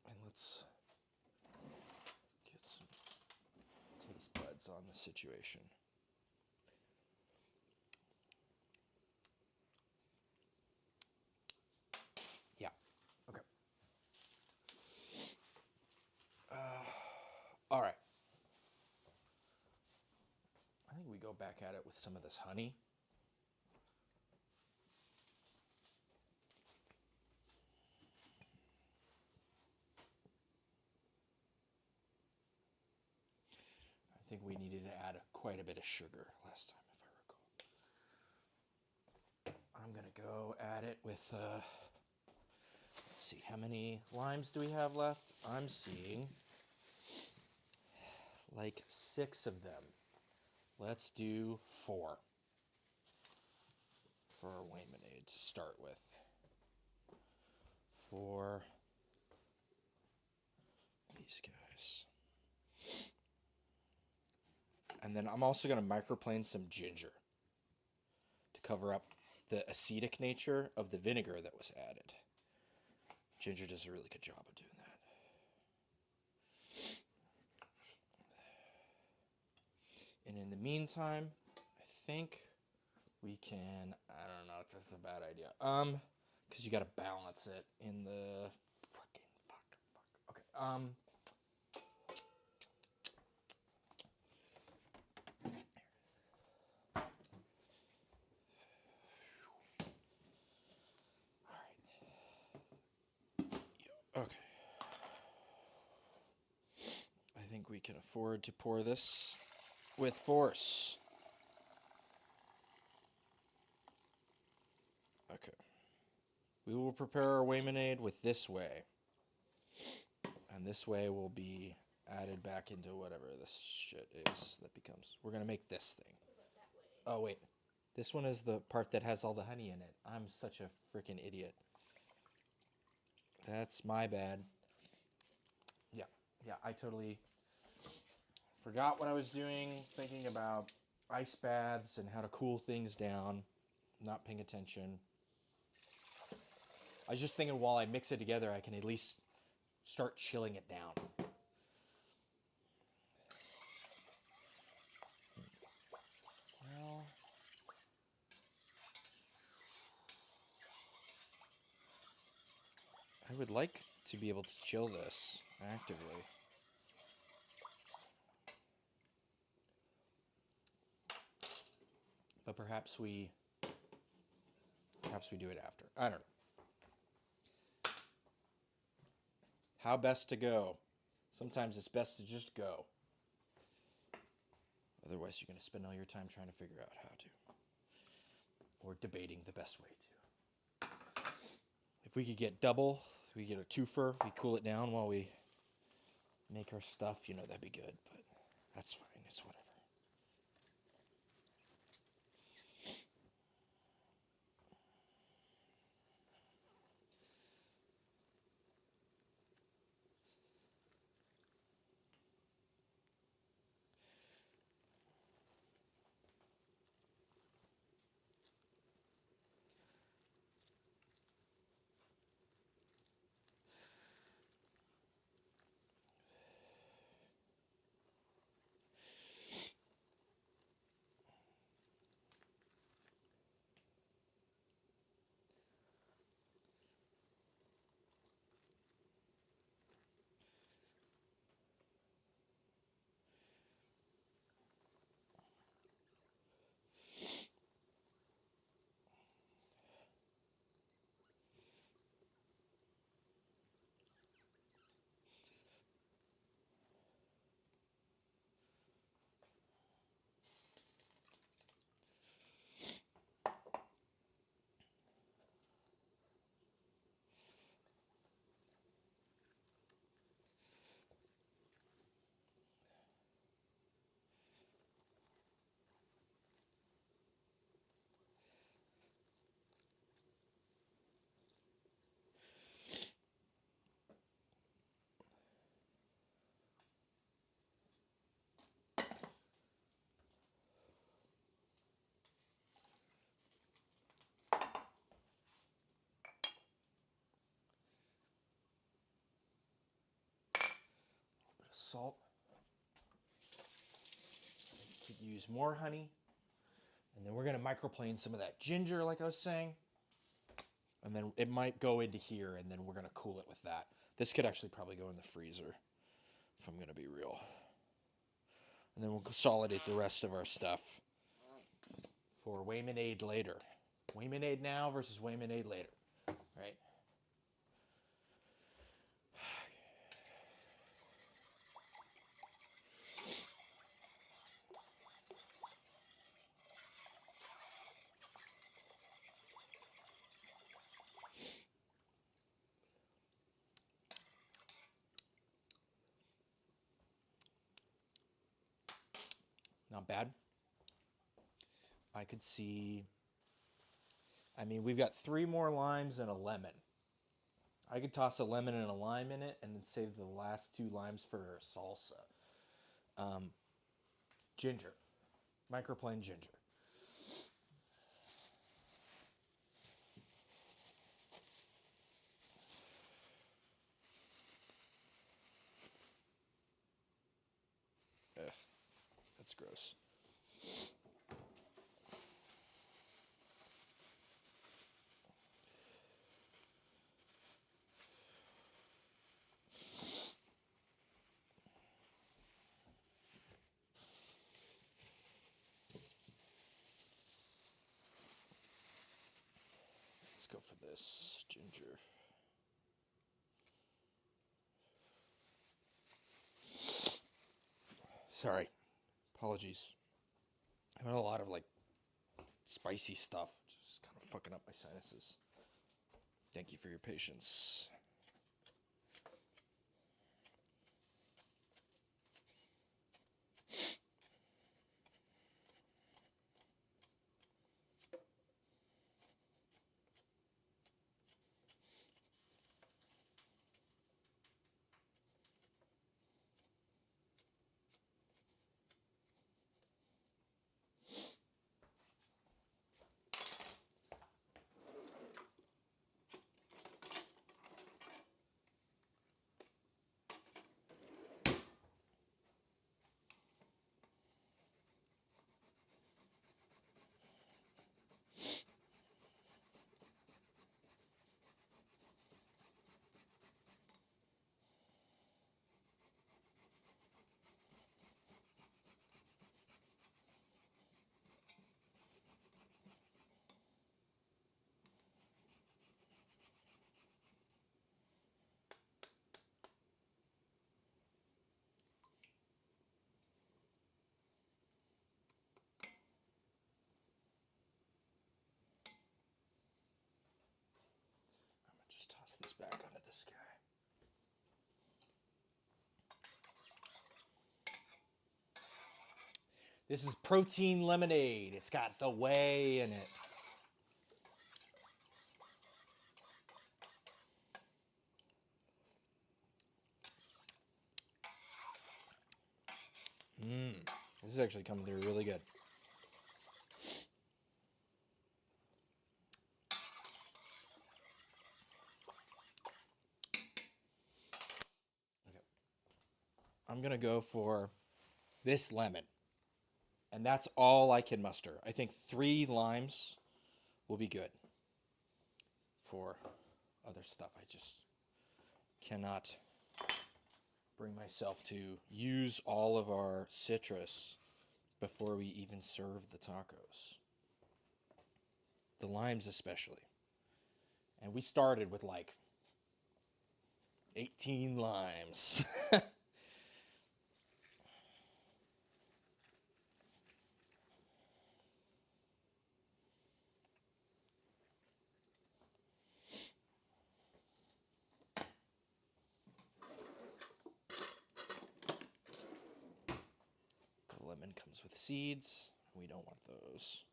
And let's get some taste buds on the situation. Yeah. Okay. All right. I think we go back at it with some of this honey. I think we needed to add quite a bit of sugar last time, if I recall. I'm going to go at it with, let's see, how many limes do we have left? I'm seeing like 6 of them. Let's do 4 for our Waymanade to start with. 4 these guys. And then I'm also going to microplane some ginger to cover up the acidic nature of the vinegar that was added. Ginger does a really good job of doing that. And in the meantime, I think we can, I don't know if this is a bad idea. Because you got to balance it in the fuck. Okay. Okay. I think we can afford to pour this with force. Okay. We will prepare our Waymanade with this way. And this way will be added back into whatever this shit is that becomes. We're going to make this thing. Oh, wait. This one is the part that has all the honey in it. I'm such a freaking idiot. That's my bad. Yeah, I totally forgot what I was doing, thinking about ice baths and how to cool things down, not paying attention. I was just thinking while I mix it together, I can at least start chilling it down. Well, I would like to be able to chill this actively. But perhaps we do it after. I don't know. How best to go? Sometimes it's best to just go. Otherwise, you're going to spend all your time trying to figure out how to. Or debating the best way to. If we could get double, we get a twofer, we cool it down while we make our stuff, that'd be good. But that's fine. It's whatever. Salt. Could use more honey. And then we're going to microplane some of that ginger, like I was saying. And then it might go into here, and then we're going to cool it with that. This could actually probably go in the freezer, if I'm going to be real. And then we'll consolidate the rest of our stuff for Waymanade later. Waymanade now versus Waymanade later, right? Not bad. I could see, we've got 3 more limes and a lemon. I could toss a lemon and a lime in it and then save the last 2 limes for salsa. Ginger. Microplane ginger. Ugh, that's gross. Let's go for this ginger. Sorry. Apologies. I've had a lot of spicy stuff, just kind of fucking up my sinuses. Thank you for your patience. this guy. This is protein lemonade. It's got the whey in it. This is actually coming through really good. Okay. I'm going to go for this lemon. And that's all I can muster. I think 3 limes will be good. For other stuff, I just cannot bring myself to use all of our citrus before we even serve the tacos. The limes especially. And we started with like 18 limes. The lemon comes with seeds. We don't want those.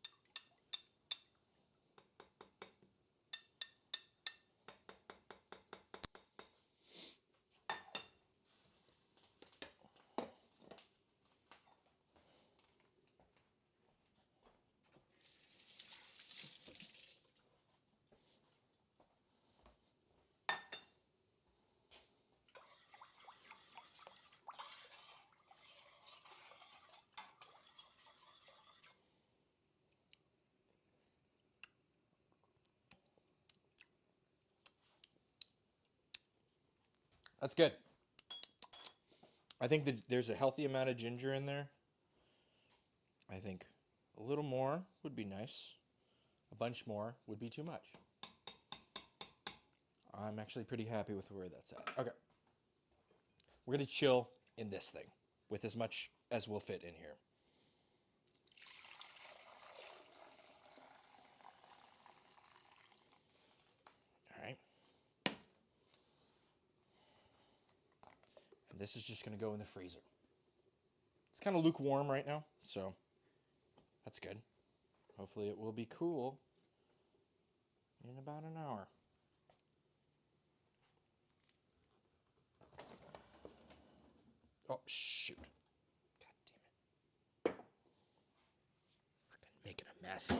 That's good. I think that there's a healthy amount of ginger in there. I think a little more would be nice. A bunch more would be too much. I'm actually pretty happy with where that's at. Okay. We're going to chill in this thing with as much as will fit in here. All right. And this is just going to go in the freezer. It's kind of lukewarm right now, so that's good. Hopefully it will be cool in about an hour. Oh, shoot. God damn it. Freaking making a mess.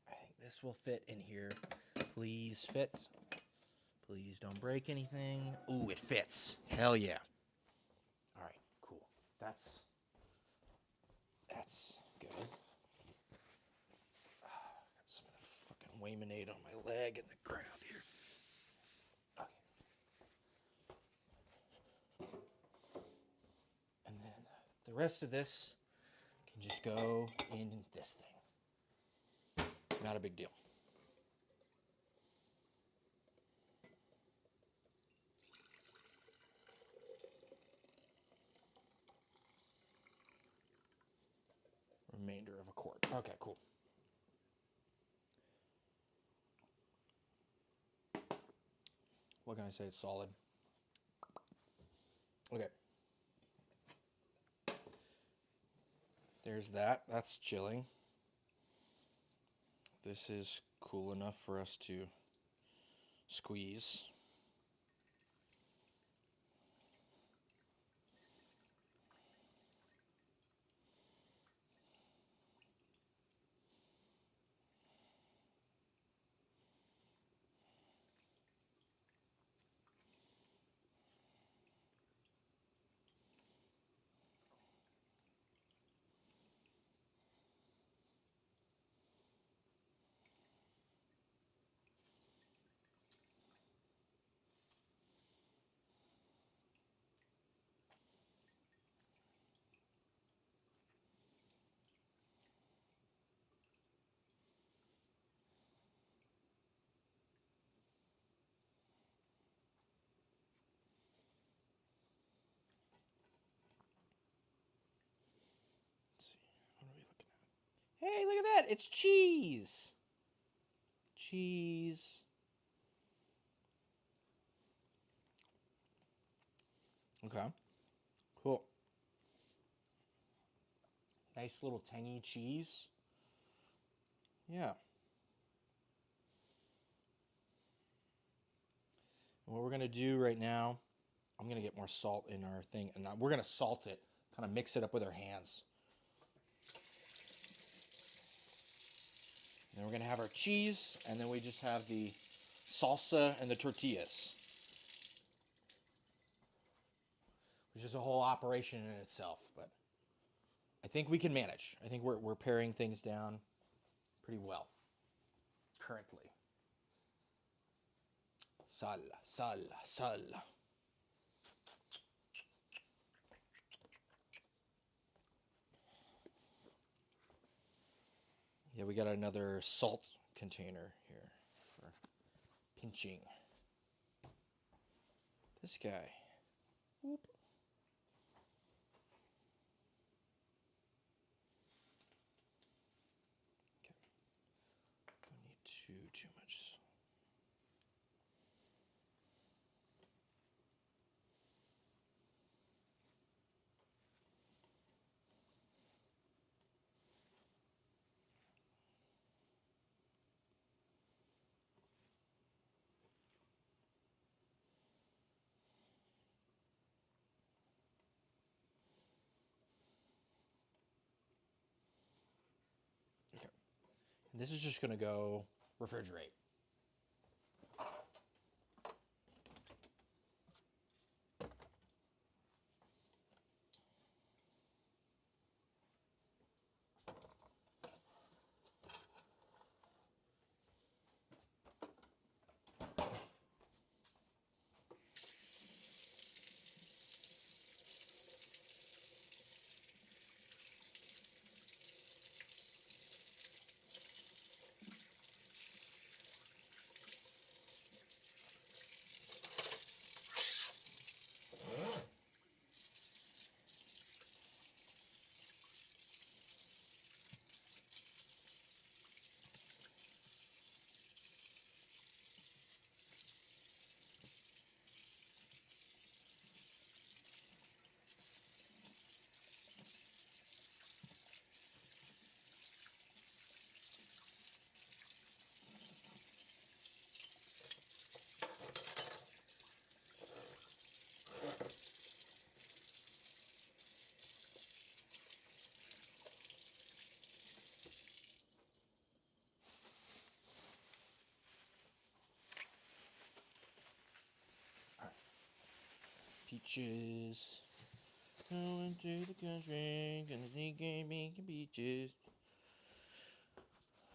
I think this will fit in here. Please fit. Please don't break anything. Ooh, it fits. Hell yeah. All right, cool. That's good. Got some of the fucking Waymanade on my leg and the ground here. Okay. And then the rest of this can just go in this thing. Not a big deal. Remainder of a quart. Okay, cool. What can I say? It's solid. Okay. There's that. That's chilling. This is cool enough for us to squeeze. Hey, look at that. It's cheese. Cheese. Okay. Cool. Nice little tangy cheese. Yeah. And what we're going to do right now, I'm going to get more salt in our thing, and we're going to salt it, kind of mix it up with our hands. And then we're going to have our cheese, and then we just have the salsa and the tortillas, which is a whole operation in itself, but I think we can manage. I think we're paring things down pretty well currently. Sal, sal, sal. Yeah, we got another salt container here for pinching. This guy. Whoop. Okay. Don't need too much. Okay. And this is just gonna go refrigerate. Peaches. Going to the country, gonna think making peaches.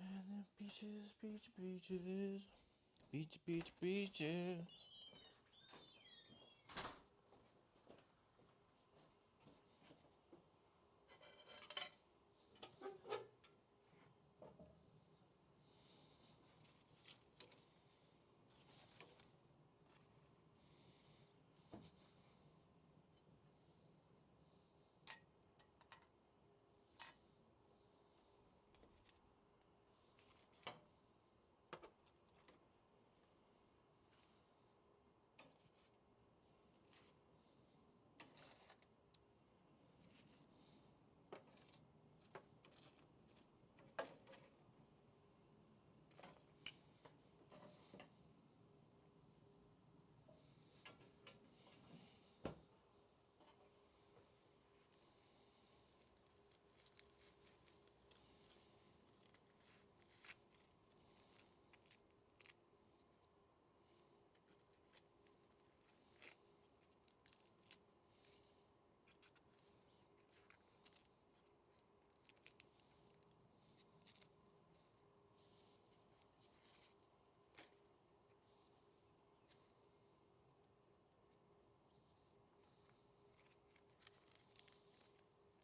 And the peaches, peaches. Peaches.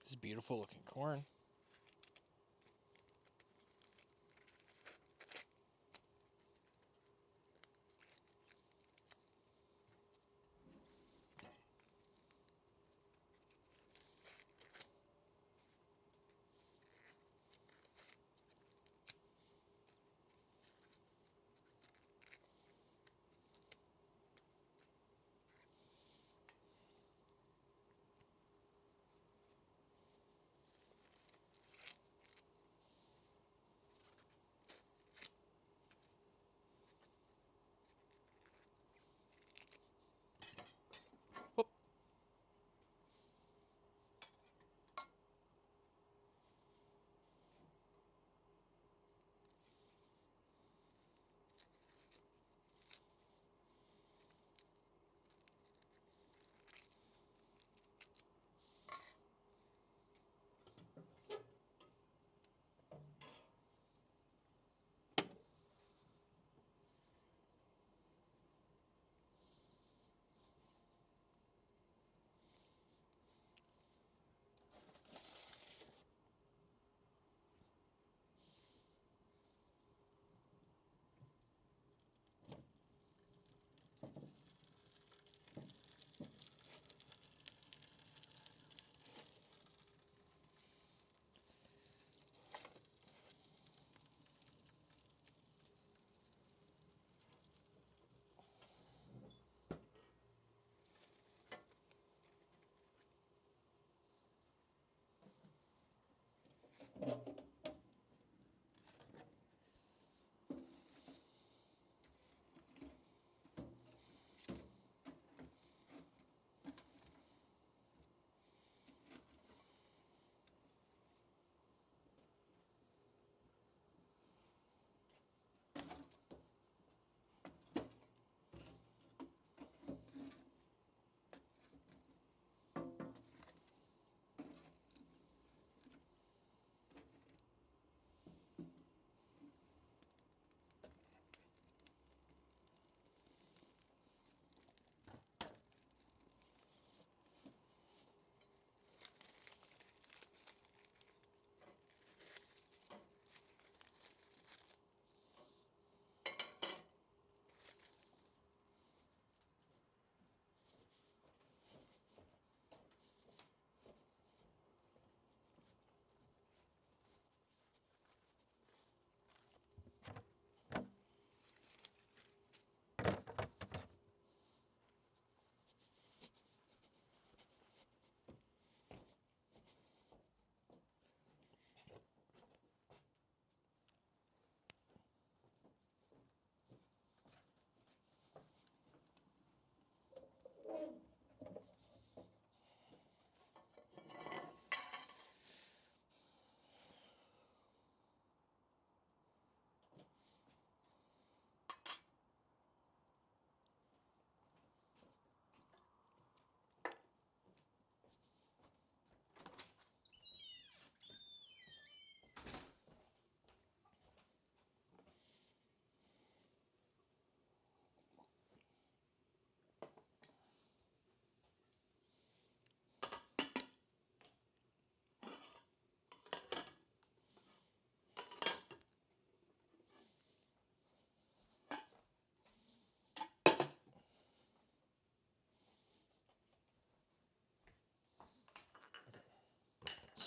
This is beautiful looking corn.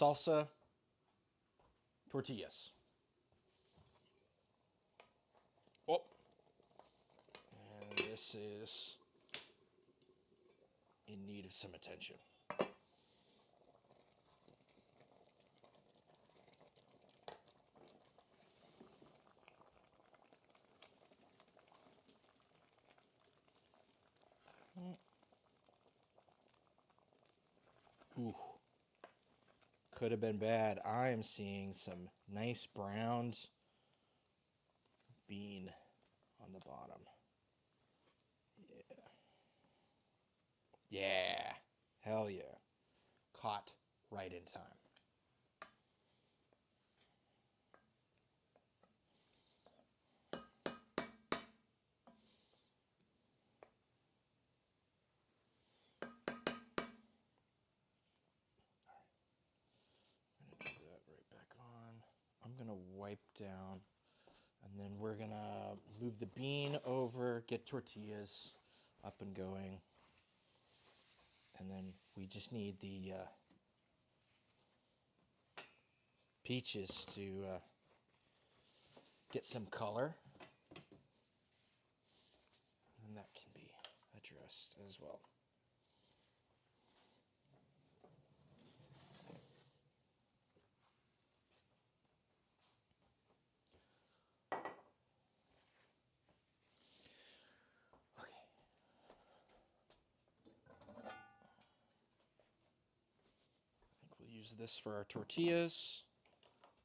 salsa tortillas. Oh, and this is in need of some attention. Ooh, could have been bad. I am seeing some nice browned bean on the bottom. Yeah. Yeah. Hell yeah. Caught right in time. I'm going to do that right back on. I'm going to wipe down, and then we're going to move the bean over, get tortillas up and going. And then we just need the peaches to get some color. And that can be addressed as well. Okay. I think we'll use this for our tortillas.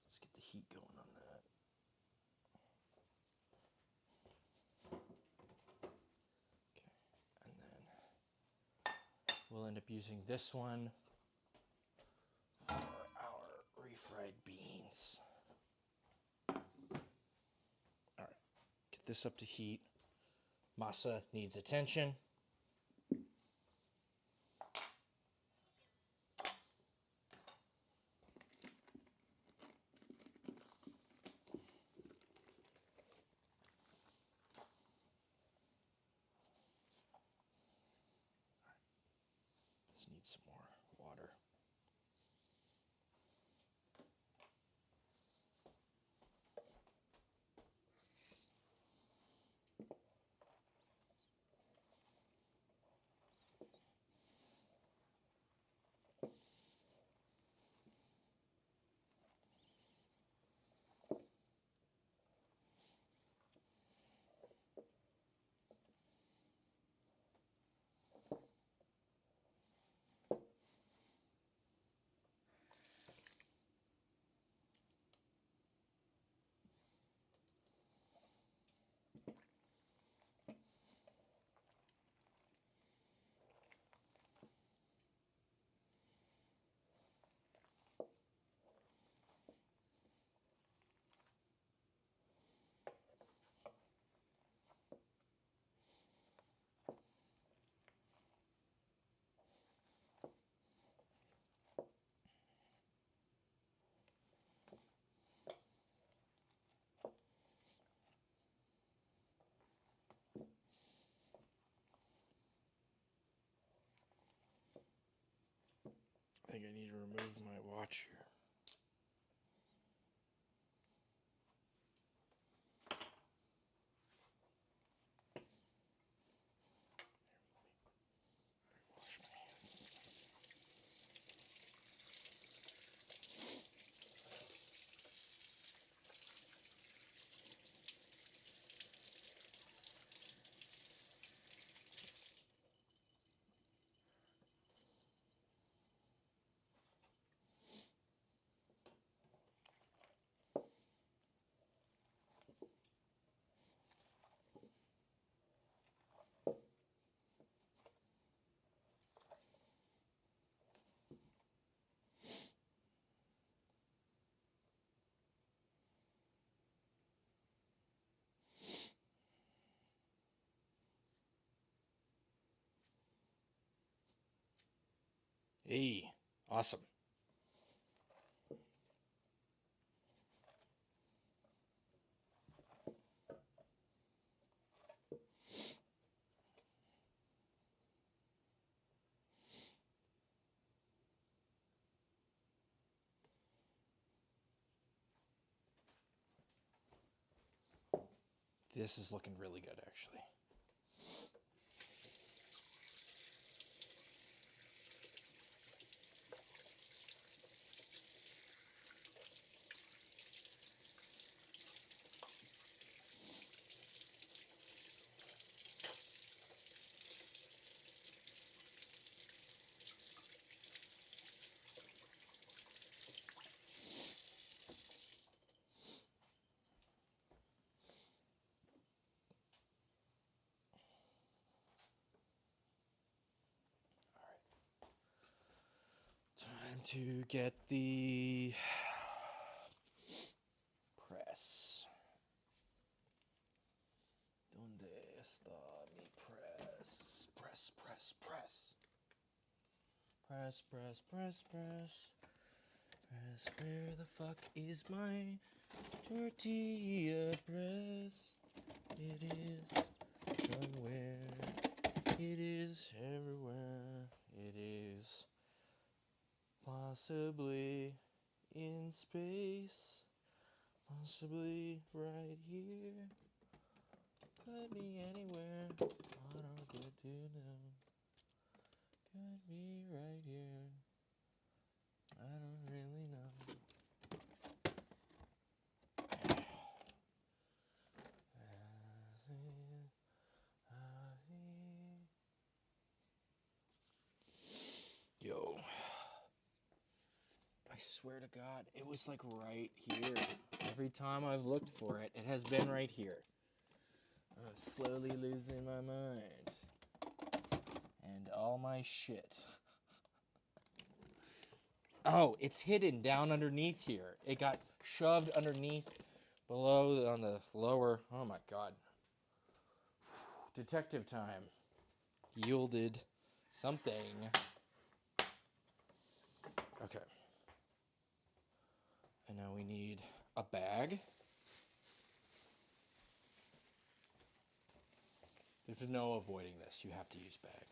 Let's get the heat going on that. Okay. And then we'll end up using this one for our refried beans. All right. Get this up to heat. Masa needs attention. This needs some more water. I think I need to remove my watch here. Wash my hands. Hey, awesome. This is looking really good, actually. Time to get the press. Donde está mi press? Press, press, press. Press, press, press, press. Press, where the fuck is my tortilla press? It is somewhere. It is everywhere. It is possibly in space. Possibly right here. Could be anywhere. I don't get to know. Could be right here. I don't really know. Yo. I swear to God, it was like right here. Every time I've looked for it, it has been right here. I'm slowly losing my mind. And all my shit. Oh, it's hidden down underneath here. It got shoved underneath below on the lower. Oh my God. Detective time. Yielded something. Okay. And now we need a bag. There's no avoiding this. You have to use bag.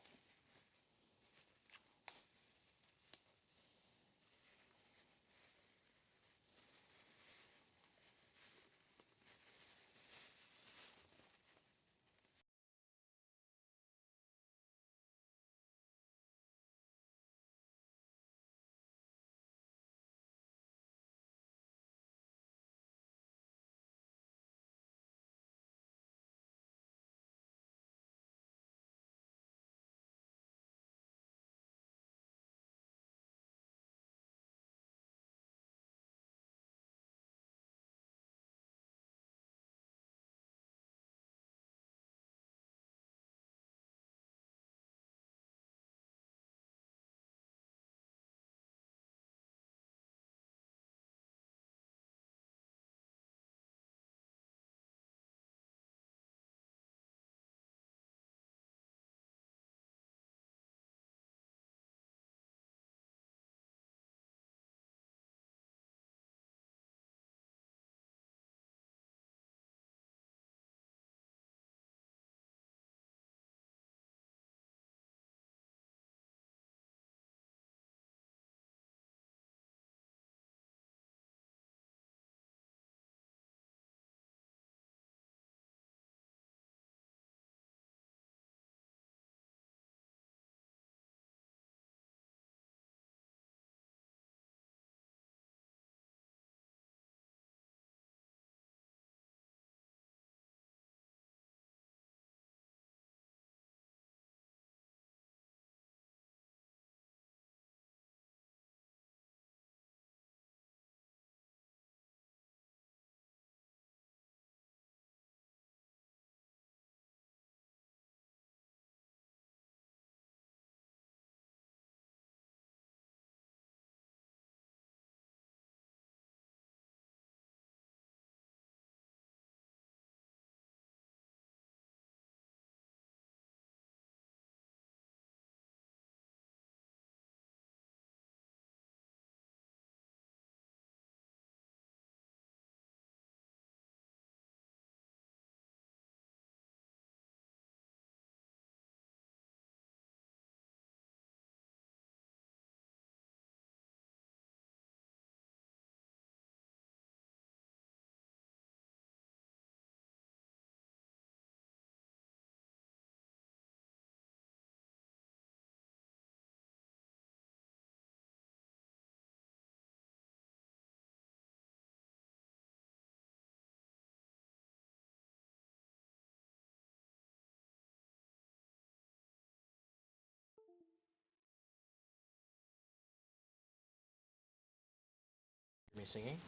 me singing?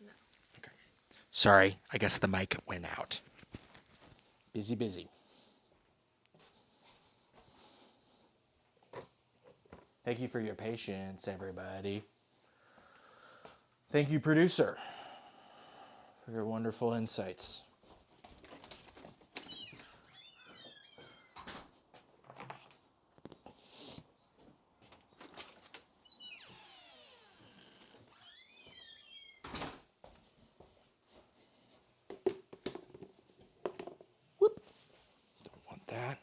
No. Okay. Sorry, I guess the mic went out. Busy. Thank you for your patience, everybody. Thank you, producer, for your wonderful insights. Whoop. Don't want that.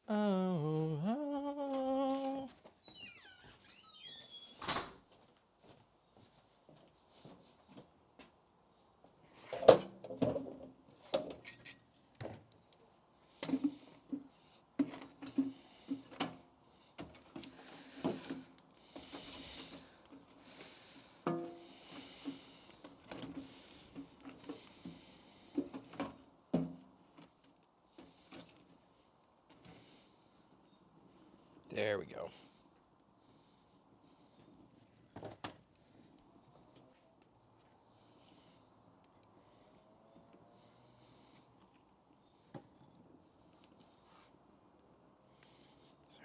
Oh. There we go.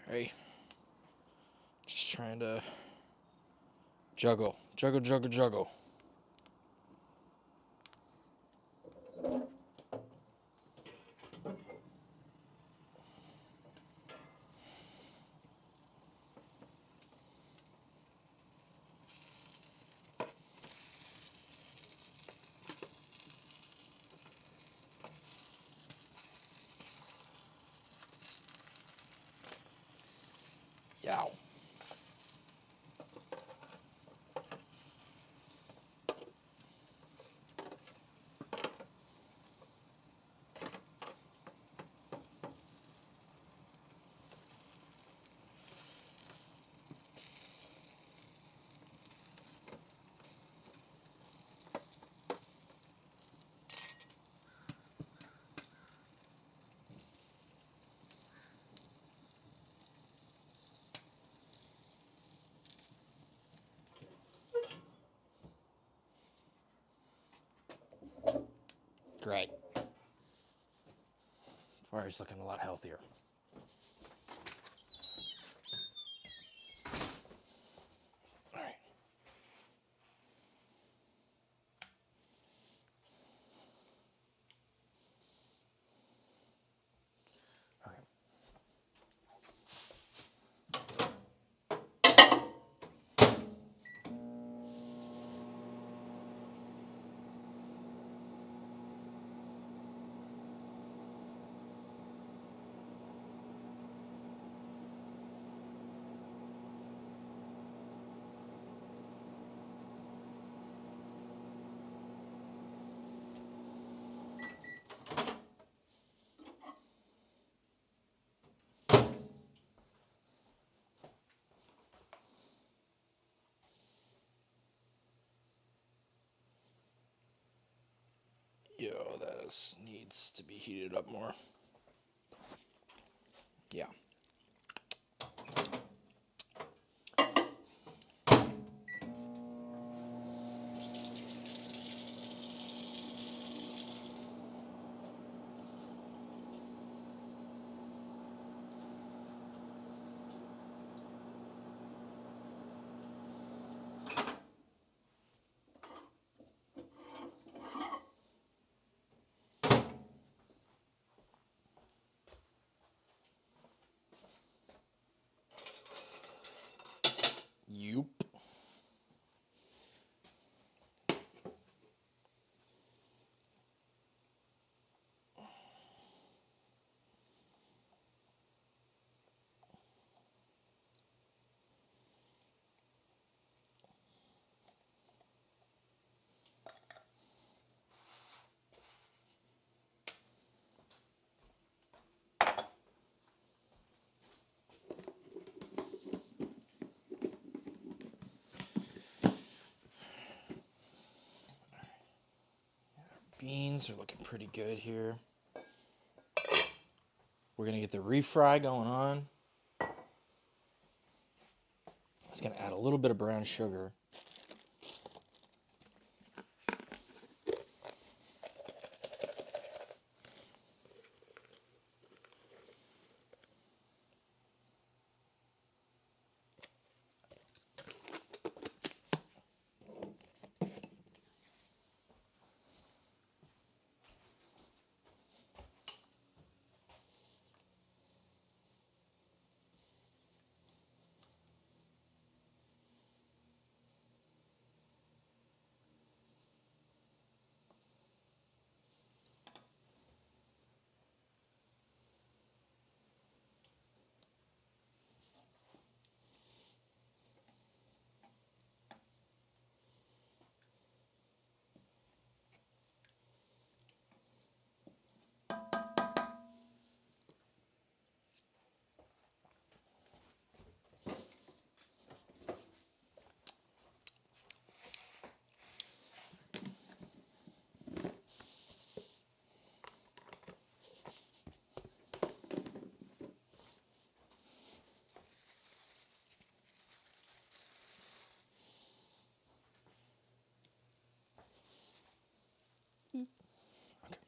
Sorry. Just trying to juggle. Yow. Great. Fire's looking a lot healthier. All right. Okay. Yo, needs to be heated up more. Yeah. Beans are looking pretty good here. We're gonna get the refry going on. I'm just gonna add a little bit of brown sugar. Okay.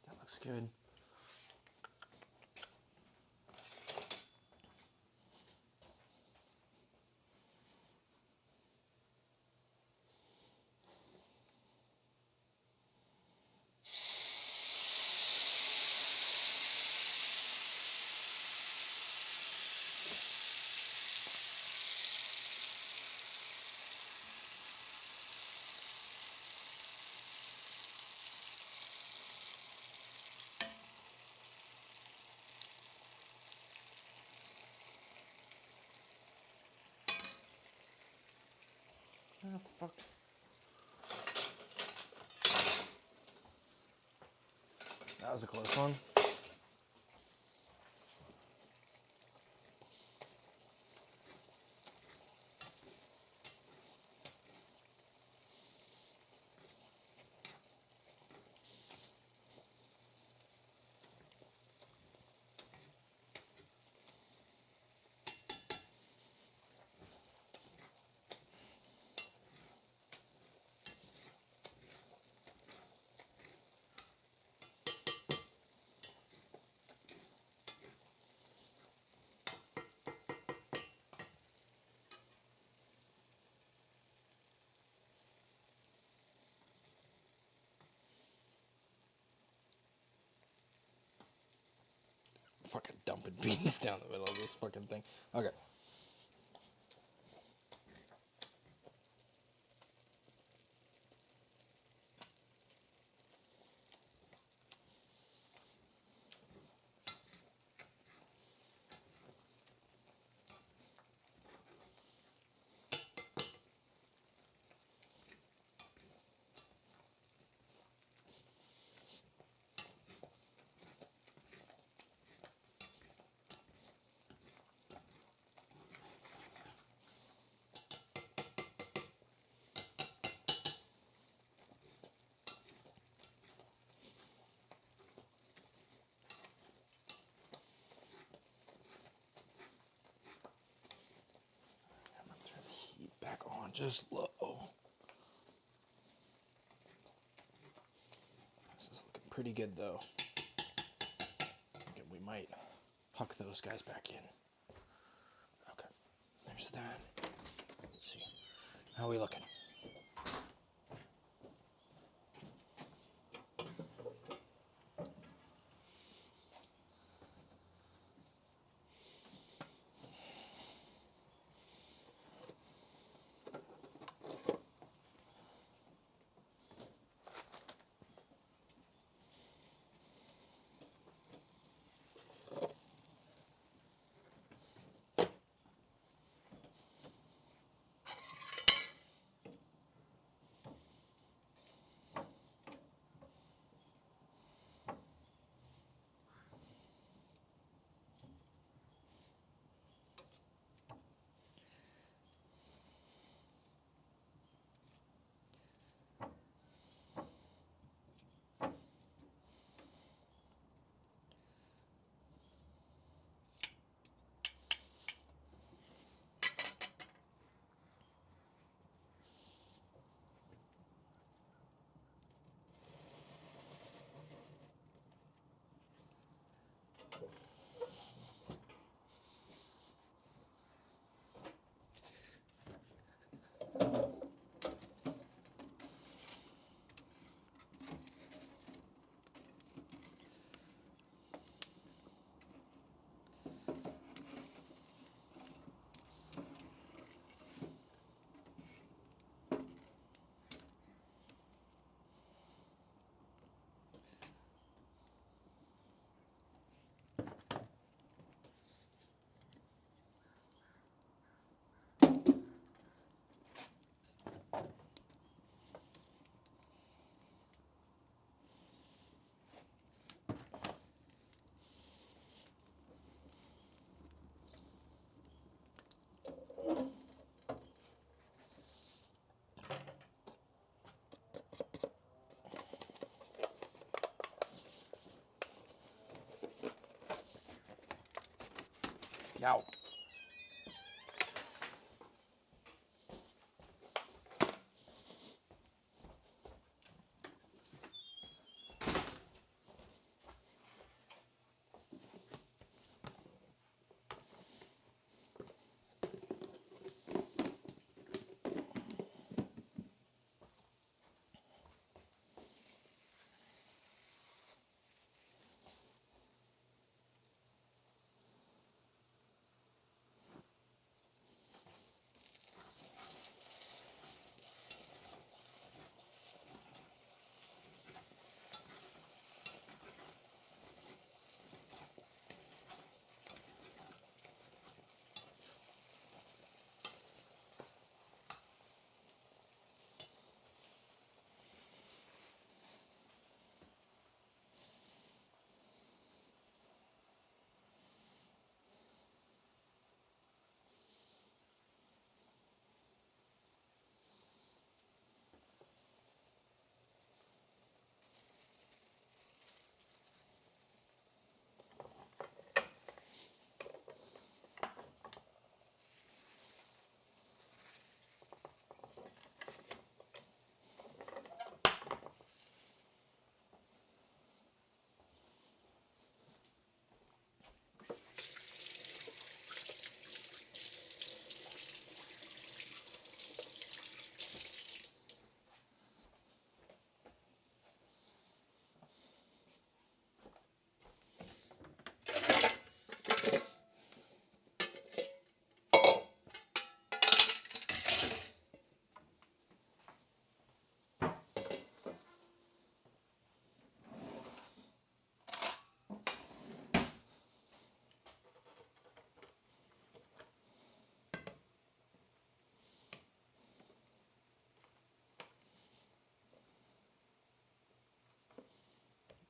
That looks good. Oh, fuck. That was a close one. Fucking dumping beans down the middle of this fucking thing. Okay. I'm gonna turn the heat back on just low. This is looking pretty good though. Okay, we might huck those guys back in. Okay, there's that. Let's see. How are we looking? Ow.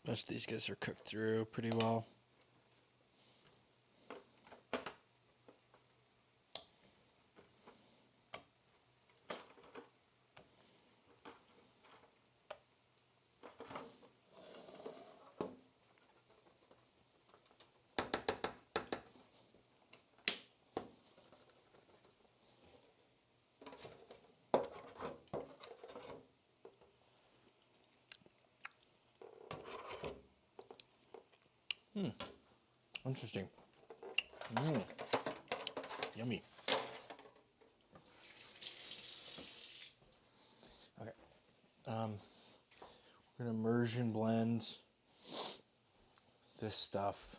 Most of these guys are cooked through pretty well. Interesting. Yummy. Okay. We're gonna immersion blend this stuff.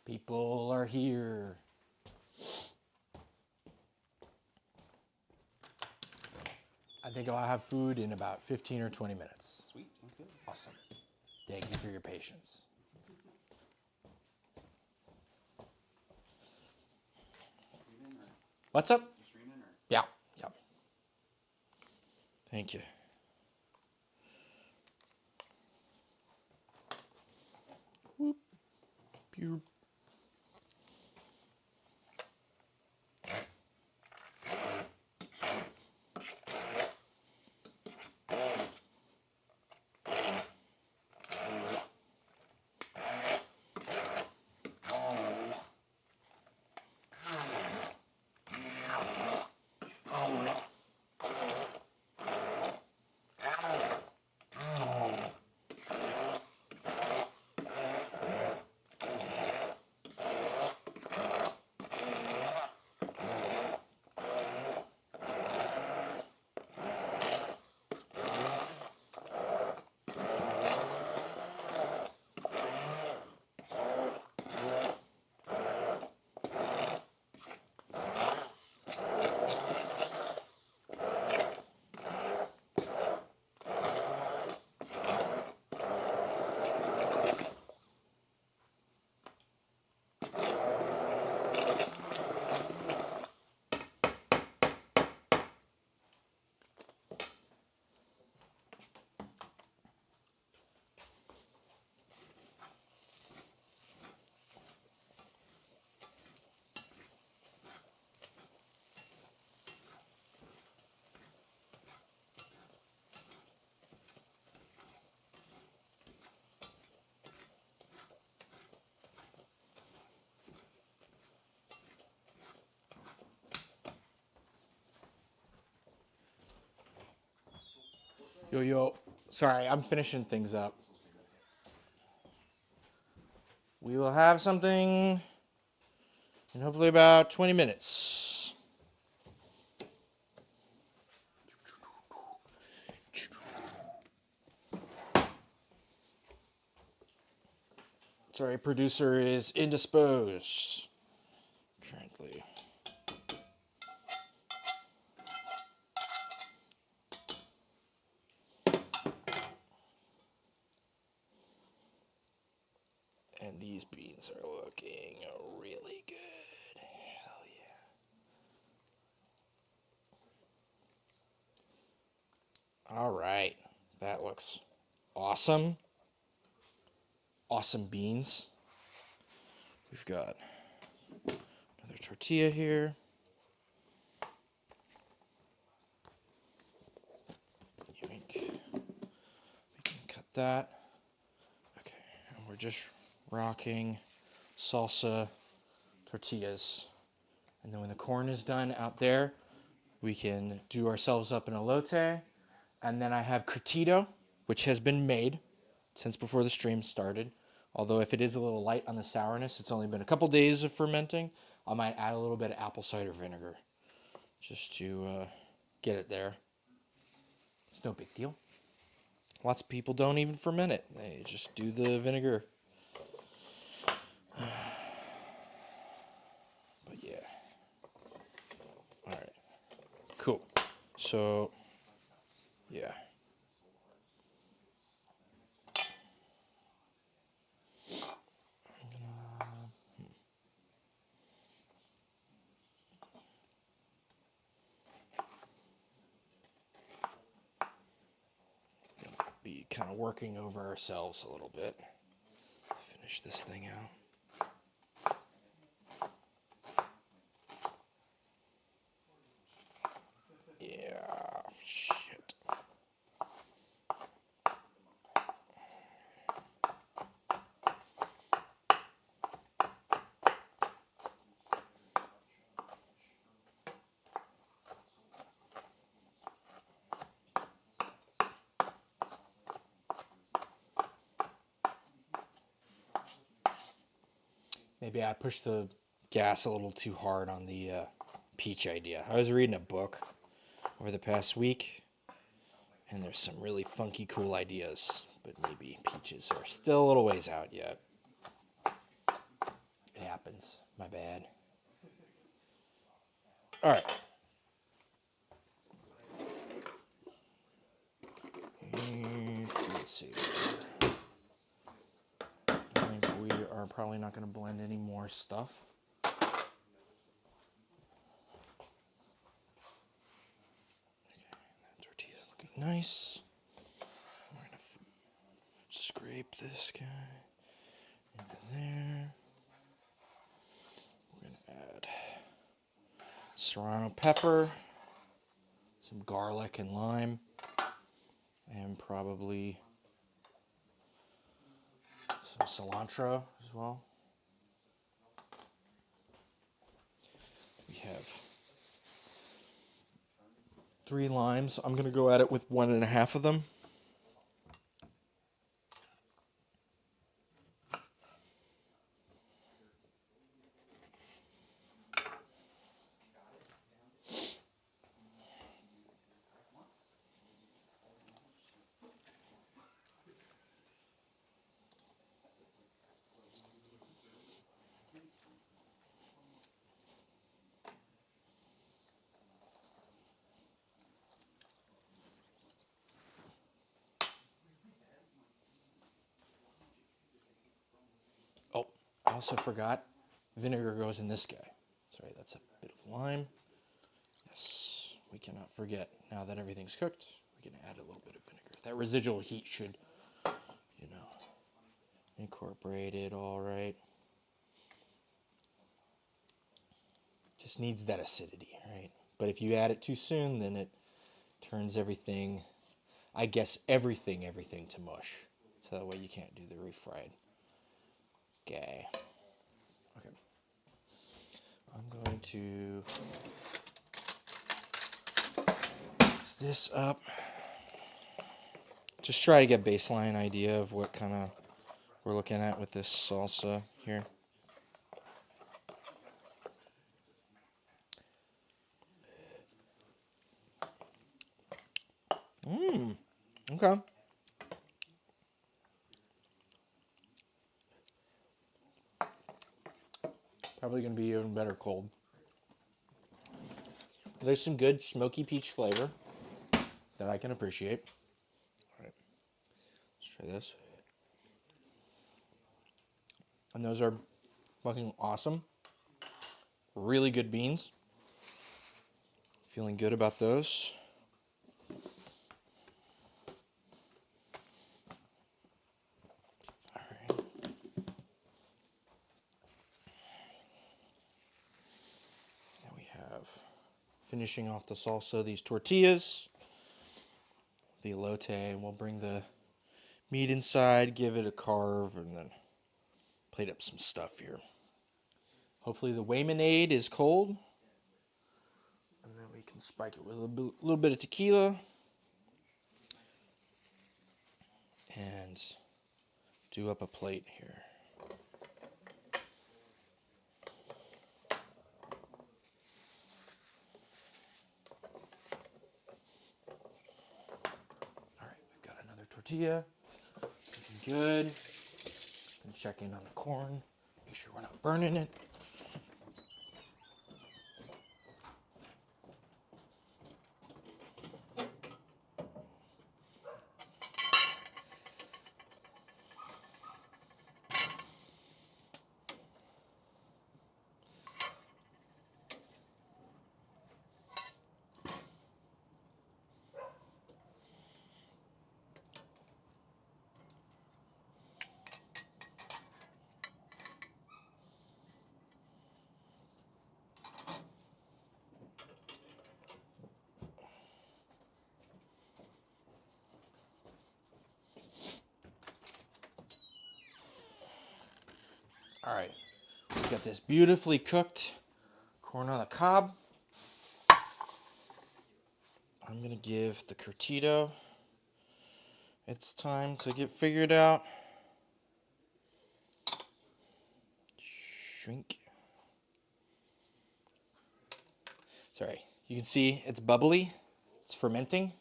People are here. I think I'll have food in about 15 or 20 minutes. Sweet, sounds good. Awesome. Thank you for your patience. Streaming or What's up? you streaming or? Yeah. Thank you. Whoop. Pew. Yo. Sorry, I'm finishing things up. We will have something in hopefully about 20 minutes. Sorry, producer is indisposed currently. And these beans are looking really good. Hell yeah. All right. That looks awesome. Awesome beans. We've got another tortilla here. Yoink. We can cut that. Okay. And we're just rocking salsa tortillas. And then when the corn is done out there, we can do ourselves up an elote. And then I have curtido, which has been made since before the stream started. Although if it is a little light on the sourness, it's only been a couple days of fermenting. I might add a little bit of apple cider vinegar just to get it there. It's no big deal. Lots of people don't even ferment it. They just do the vinegar. But yeah. All right. Cool. So, yeah. Be kind of working over ourselves a little bit. Finish this thing out. Yeah, shit. Maybe I pushed the gas a little too hard on the peach idea. I was reading a book over the past week, and there's some really funky, cool ideas, but maybe peaches are still a little ways out yet. It happens. My bad. All right. Let's see. I think we are probably not going to blend any more stuff. Nice. We're gonna scrape this guy into there. We're gonna add serrano pepper, some garlic and lime, and probably some cilantro as well. We have 3 limes. I'm gonna go at it with 1.5 of them. Oh, I also forgot vinegar goes in this guy. Sorry, that's a bit of lime. Yes, we cannot forget. Now that everything's cooked, we can add a little bit of vinegar. That residual heat should, incorporate it all right. Just needs that acidity, right? But if you add it too soon, then it turns everything, I guess everything to mush. So that way you can't do the refried guy. Okay. I'm going to mix this up. just try to get baseline idea of what kind of we're looking at with this salsa here. Okay. Probably going to be even better cold. There's some good smoky peach flavor that I can appreciate. All right, let's try this. And those are fucking awesome. Really good beans. Feeling good about those. All right. Now we have, finishing off the salsa, these tortillas, the elote, and we'll bring the meat inside, give it a carve, and then plate up some stuff here. Hopefully the Waymanade is cold. And then we can spike it with a little bit of tequila. And do up a plate here. All right, we've got another tortilla. Looking good. And check in on the corn. Make sure we're not burning it. All right, we've got this beautifully cooked corn on the cob. I'm gonna give the curtido its time to get figured out. Shrink. Sorry, you can see it's bubbly, it's fermenting.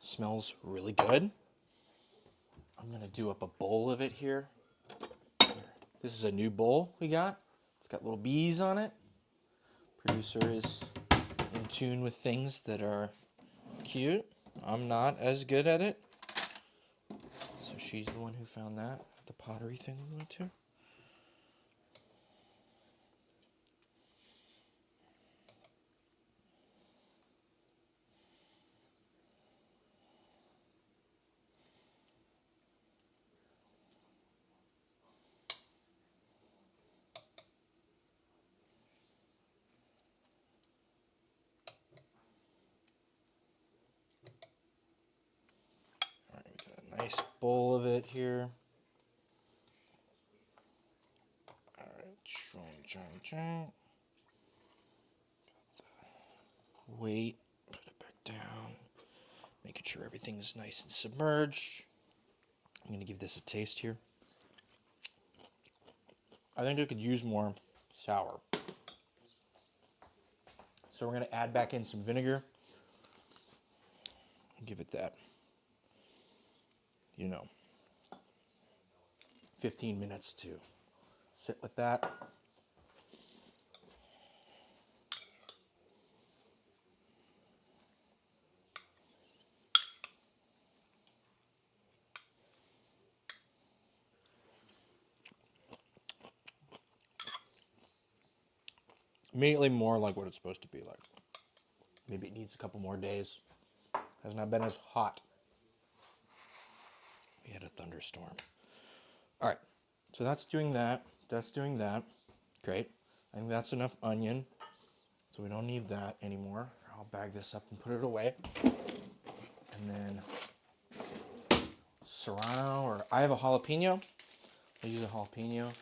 Smells really good. I'm gonna do up a bowl of it here. This is a new bowl we got. It's got little bees on it. Producer is in tune with things that are cute. I'm not as good at it. So she's the one who found that, the pottery thing we went to. Nice bowl of it here. All right, weight, put it back down, making sure everything's nice and submerged. I'm gonna give this a taste here. I think I could use more sour. So we're gonna add back in some vinegar. Give it that, 15 minutes to sit with that. Immediately more like what it's supposed to be like. Maybe it needs a couple more days. Has not been as hot. We had a thunderstorm. All right, so that's doing that. That's doing that. Great. I think that's enough onion. So we don't need that anymore. I'll bag this up and put it away. And then serrano, or I have a jalapeno. I'll use a jalapeno.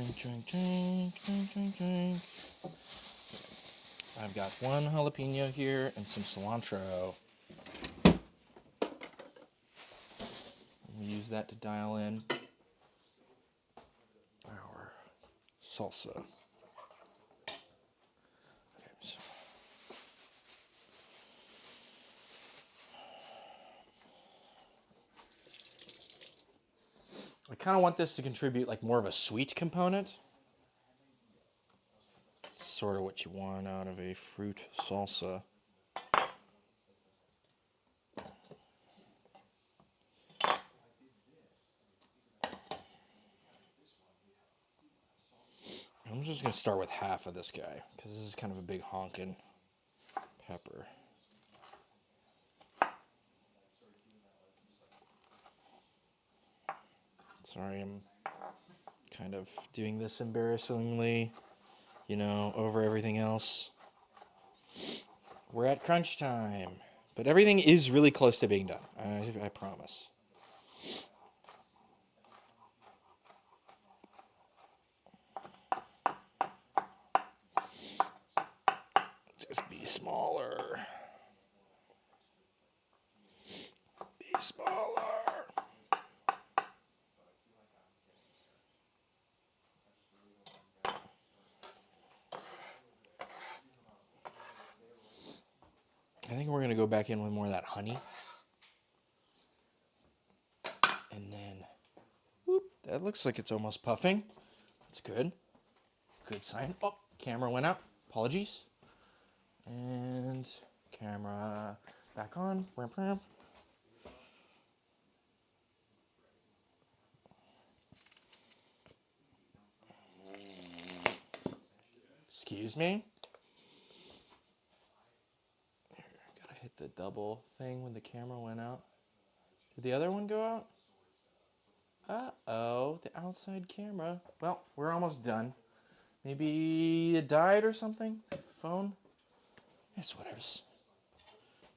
Drink, drink, drink, drink, drink, drink. I've got one jalapeno here and some cilantro. We use that to dial in our salsa. Okay, so I kind of want this to contribute like more of a sweet component. Sort of what you want out of a fruit salsa. I'm just going to start with half of this guy because this is kind of a big honkin' pepper. Sorry, I'm kind of doing this embarrassingly, over everything else. We're at crunch time, but everything is really close to being done. I promise. Just be smaller. Be smaller. I think we're going to go back in with more of that honey. And then, whoop, that looks like it's almost puffing. That's good. Good sign. Oh, camera went out. Apologies. And camera back on. Excuse me. Gotta hit the double thing when the camera went out. Did the other one go out? Uh-oh, the outside camera. Well, we're almost done. Maybe it died or something? Phone? Yes, whatevs.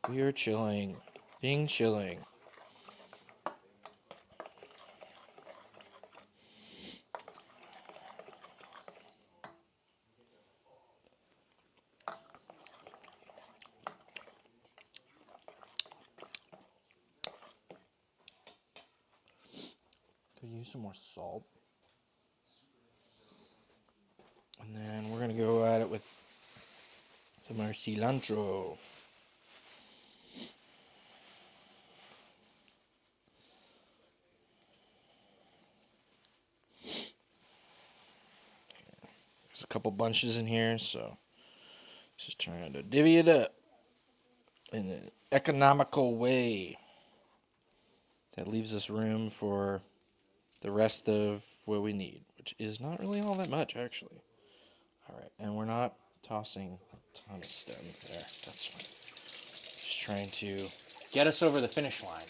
We are chilling. Being chilling. Could use some more salt. And then we're going to go at it with some more cilantro. There's a couple bunches in here, so just trying to divvy it up in an economical way that leaves us room for the rest of what we need, which is not really all that much, actually. All right, and we're not tossing a ton of stem there. That's fine. Just trying to get us over the finish line.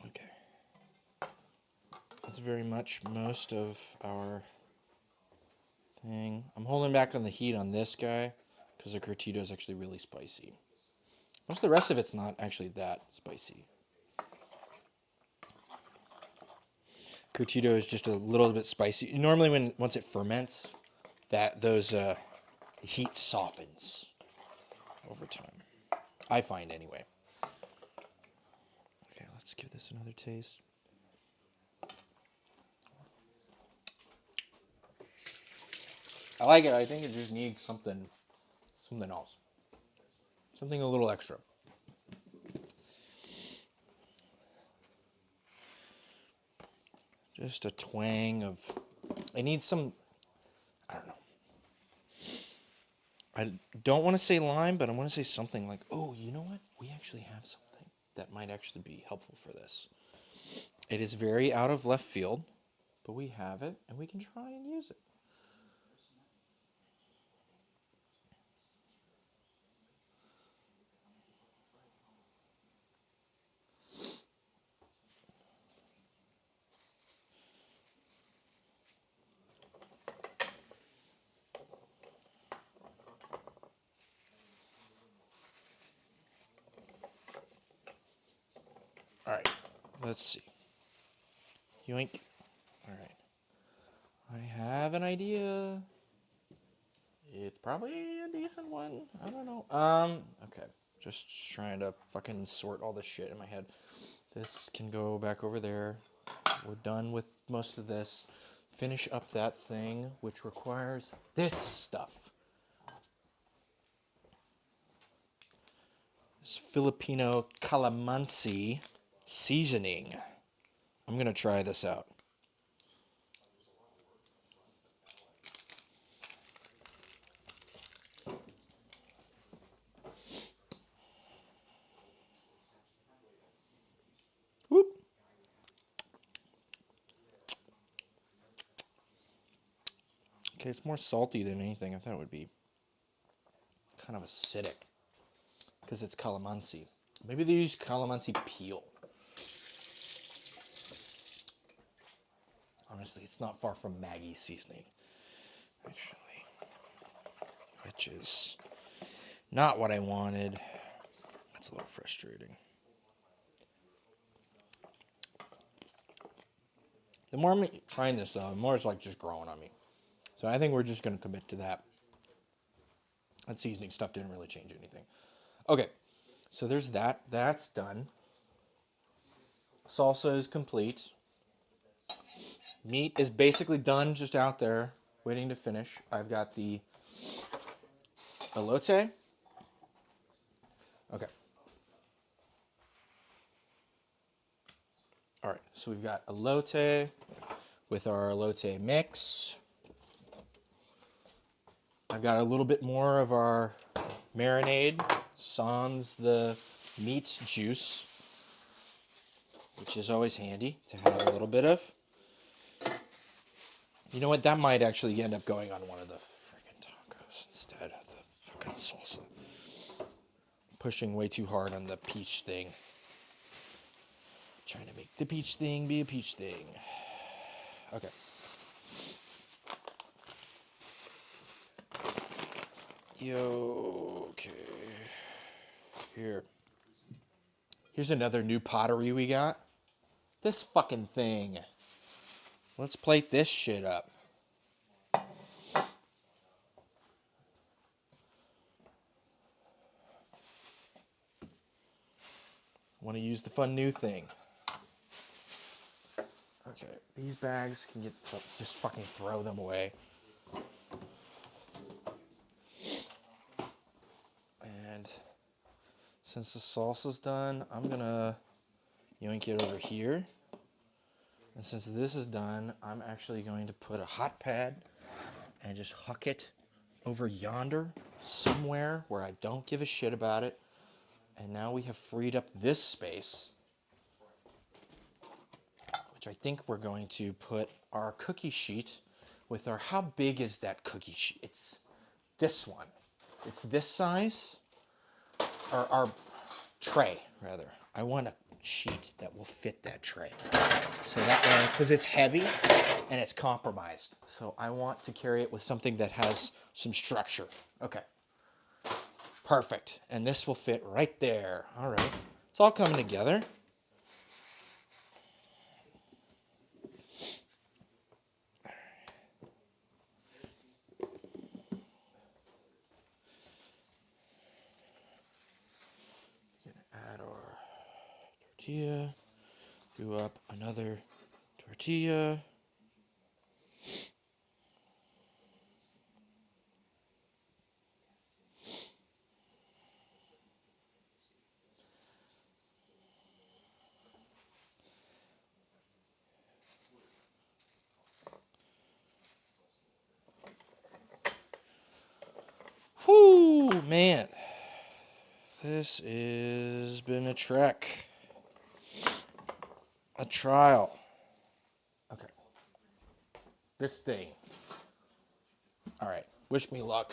Okay. That's very much most of our thing. I'm holding back on the heat on this guy because the curtido is actually really spicy. Most of the rest of it's not actually that spicy. Curtido is just a little bit spicy. Normally, once it ferments, those heat softens over time. I find anyway. Okay, let's give this another taste. I like it. I think it just needs something else. Something a little extra. Just a twang of... It needs some... I don't know. I don't want to say lime, but I want to say something like, oh, you know what? We actually have something that might actually be helpful for this. It is very out of left field. but we have it, and we can try and use it. All right, let's see. Yoink. All right. I have an idea. It's probably a decent one. I don't know. Okay. Just trying to fucking sort all this shit in my head. This can go back over there. We're done with most of this. Finish up that thing, which requires this stuff. This Filipino calamansi seasoning. I'm gonna try this out. Whoop. Okay, it's more salty than anything. I thought it would be kind of acidic because it's calamansi. Maybe they use calamansi peel. Honestly, it's not far from Maggie's seasoning, actually, which is not what I wanted. That's a little frustrating. The more I'm trying this, though, the more it's like just growing on me. So I think we're just going to commit to that. That seasoning stuff didn't really change anything. Okay, so there's that. That's done. Salsa is complete. Meat is basically done, just out there, waiting to finish. I've got the elote. Okay. All right, so we've got elote with our elote mix. I've got a little bit more of our marinade, sans the meat juice, which is always handy to have a little bit of. You know what? That might actually end up going on one of the freaking tacos instead of the fucking salsa. Pushing way too hard on the peach thing. Trying to make the peach thing be a peach thing. Okay. Yo, okay. Here's another new pottery we got. This fucking thing. Let's plate this shit up. Want to use the fun new thing. Okay, these bags can get, just fucking throw them away. And since the salsa's done, I'm gonna yoink it over here. And since this is done, I'm actually going to put a hot pad and just huck it over yonder somewhere where I don't give a shit about it. And now we have freed up this space, which I think we're going to put our cookie sheet with our, how big is that cookie sheet? It's this one. It's this size, or our tray, rather. I want a sheet that will fit that tray. So that way, because it's heavy and it's compromised. So I want to carry it with something that has some structure. Okay. Perfect. And this will fit right there. All right. It's all coming together. Add our tortilla. Do up another tortilla. Whoo, man. This has been a trek. A trial. Okay. This thing. All right. Wish me luck.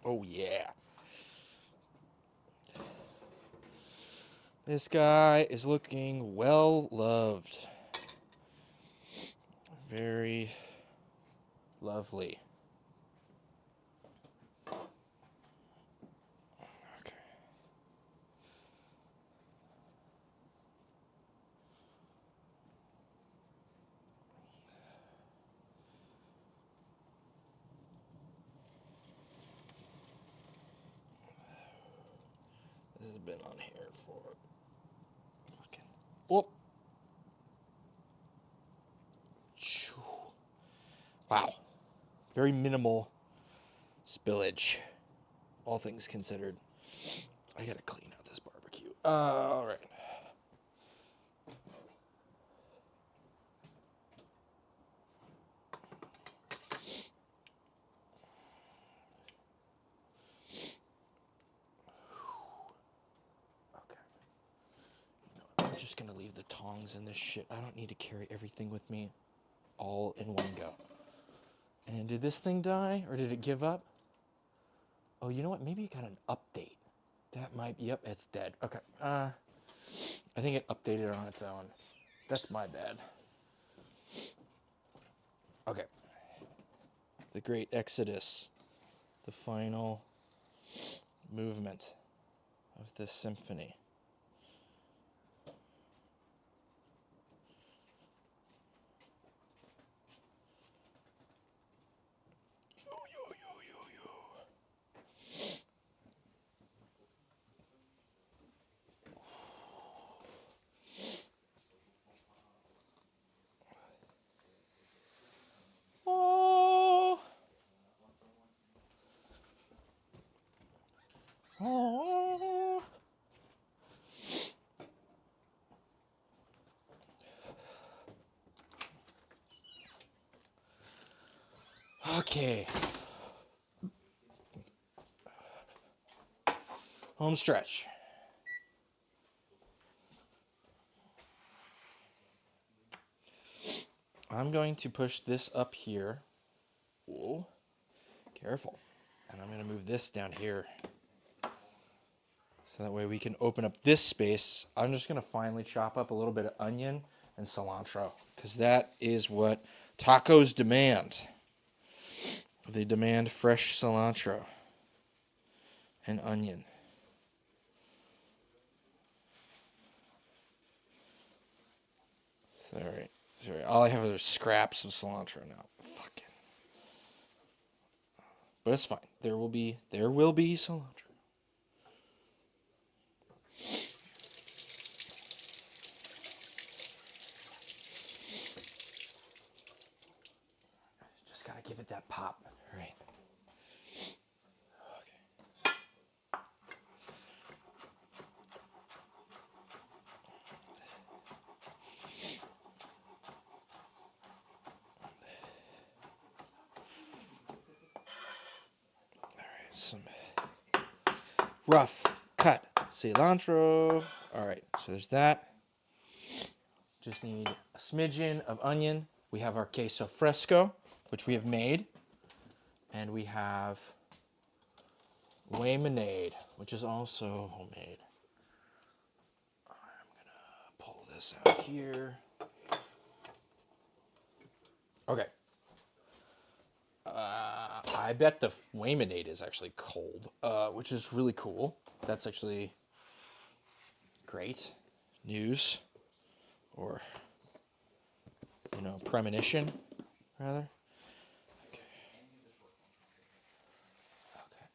Oh, yeah. This guy is looking well loved. Very lovely. Okay. This has been on here for fucking. Whoop. Wow. Very minimal spillage, all things considered. I gotta clean out this barbecue. All right. Okay. I'm just gonna leave the tongs in this shit. I don't need to carry everything with me all in one go. And did this thing die or did it give up? Oh, you know what? Maybe it got an update. That might, yep, it's dead. Okay. I think it updated on its own. That's my bad. Okay. The Great Exodus. The final movement of this symphony. Oh. Oh. Okay. Home stretch. I'm going to push this up here. Whoa. Careful. And I'm going to move this down here. So that way we can open up this space. I'm just going to finally chop up a little bit of onion and cilantro, because that is what tacos demand. They demand fresh cilantro and onion. Sorry. All I have are scraps of cilantro now. Fucking. But it's fine. There will be cilantro. Just gotta give it that pop. All right. Okay. Some rough cut cilantro. All right, so there's that. Just need a smidgen of onion. We have our queso fresco, which we have made. And we have lemonade, which is also homemade. I'm going to pull this out here. Okay. I bet the lemonade is actually cold, which is really cool. That's actually great news, or, premonition, rather. Okay.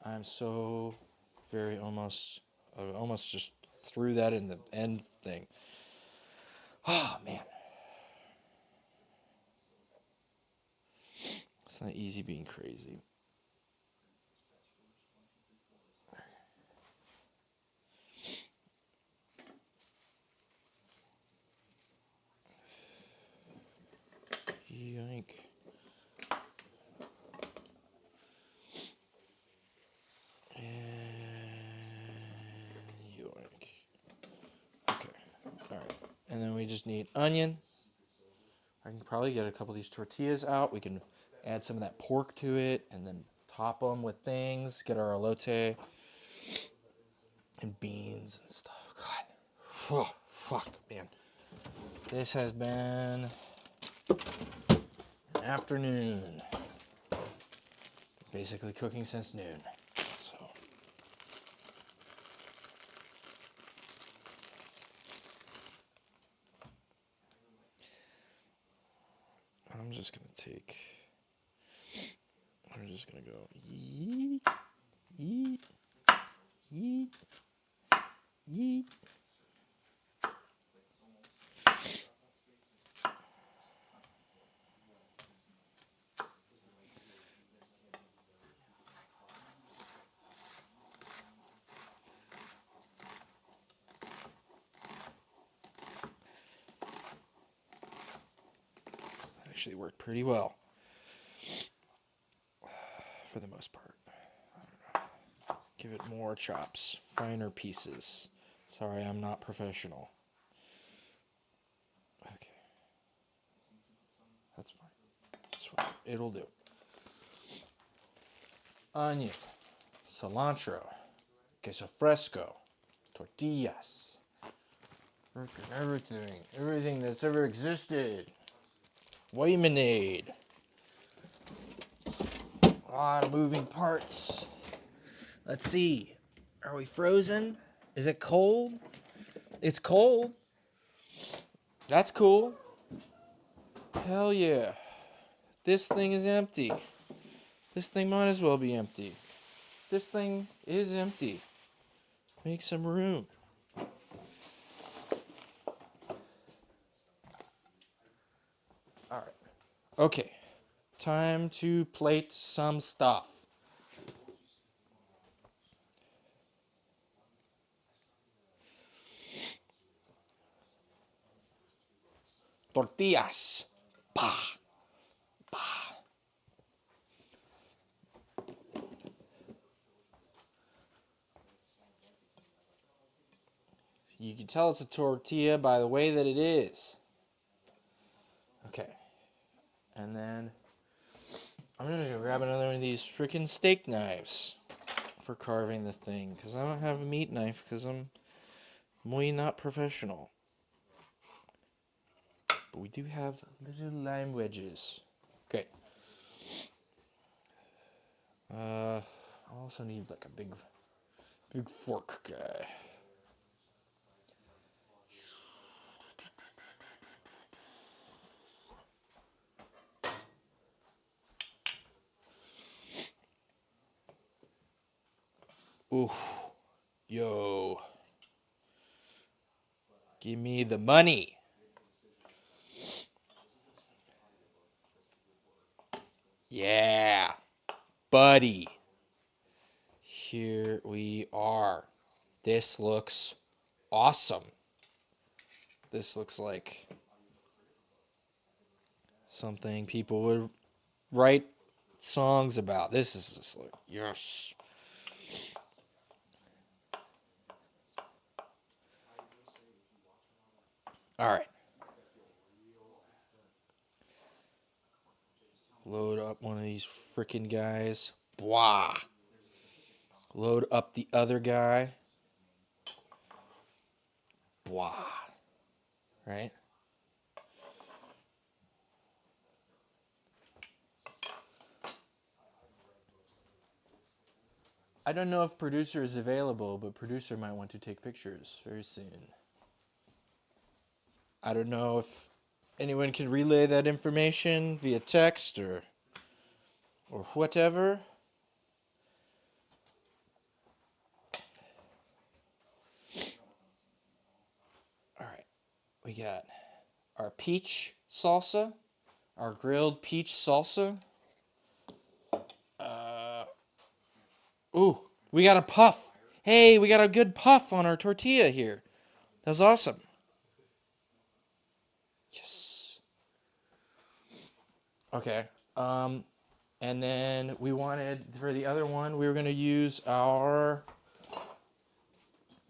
I'm so very almost just threw that in the end thing. Oh, man. It's not easy being crazy. Yoink. And then we just need onion. I can probably get a couple of these tortillas out. We can add some of that pork to it and then top them with things. Get our elote and beans and stuff. God. Oh, fuck, man. This has been an afternoon. Basically cooking since noon. So I'm just gonna go yeet, yeet, yeet, yeet. That actually worked pretty well for the most part. I don't know. Give it more chops, finer pieces. Sorry, I'm not professional. Okay. That's fine. That's fine. It'll do. Onion, cilantro, queso fresco, tortillas. Freaking everything that's ever existed. Waymanade. A lot of moving parts. Let's see. Are we frozen? Is it cold? It's cold. That's cool. Hell yeah. This thing is empty. This thing might as well be empty. This thing is empty. Make some room. All right. Okay. Time to plate some stuff. Tortillas. Bah. Bah. You can tell it's a tortilla by the way that it is. Okay. And then I'm going to go grab another one of these freaking steak knives for carving the thing. Because I don't have a meat knife because I'm muy not professional. But we do have little lime wedges. Okay. I also need like a big fork guy. Ooh, yo. Give me the money. Yeah, buddy. Here we are. This looks awesome. This looks like something people would write songs about. This is just like, yes. All right. Load up one of these freaking guys. Blah. Load up the other guy. Blah. Right? I don't know if producer is available, but producer might want to take pictures very soon. I don't know if anyone can relay that information via text or whatever. All right. We got our peach salsa, our grilled peach salsa. Ooh, we got a puff. Hey, we got a good puff on our tortilla here. That was awesome. Yes. Okay. And then we wanted, for the other one, we were going to use our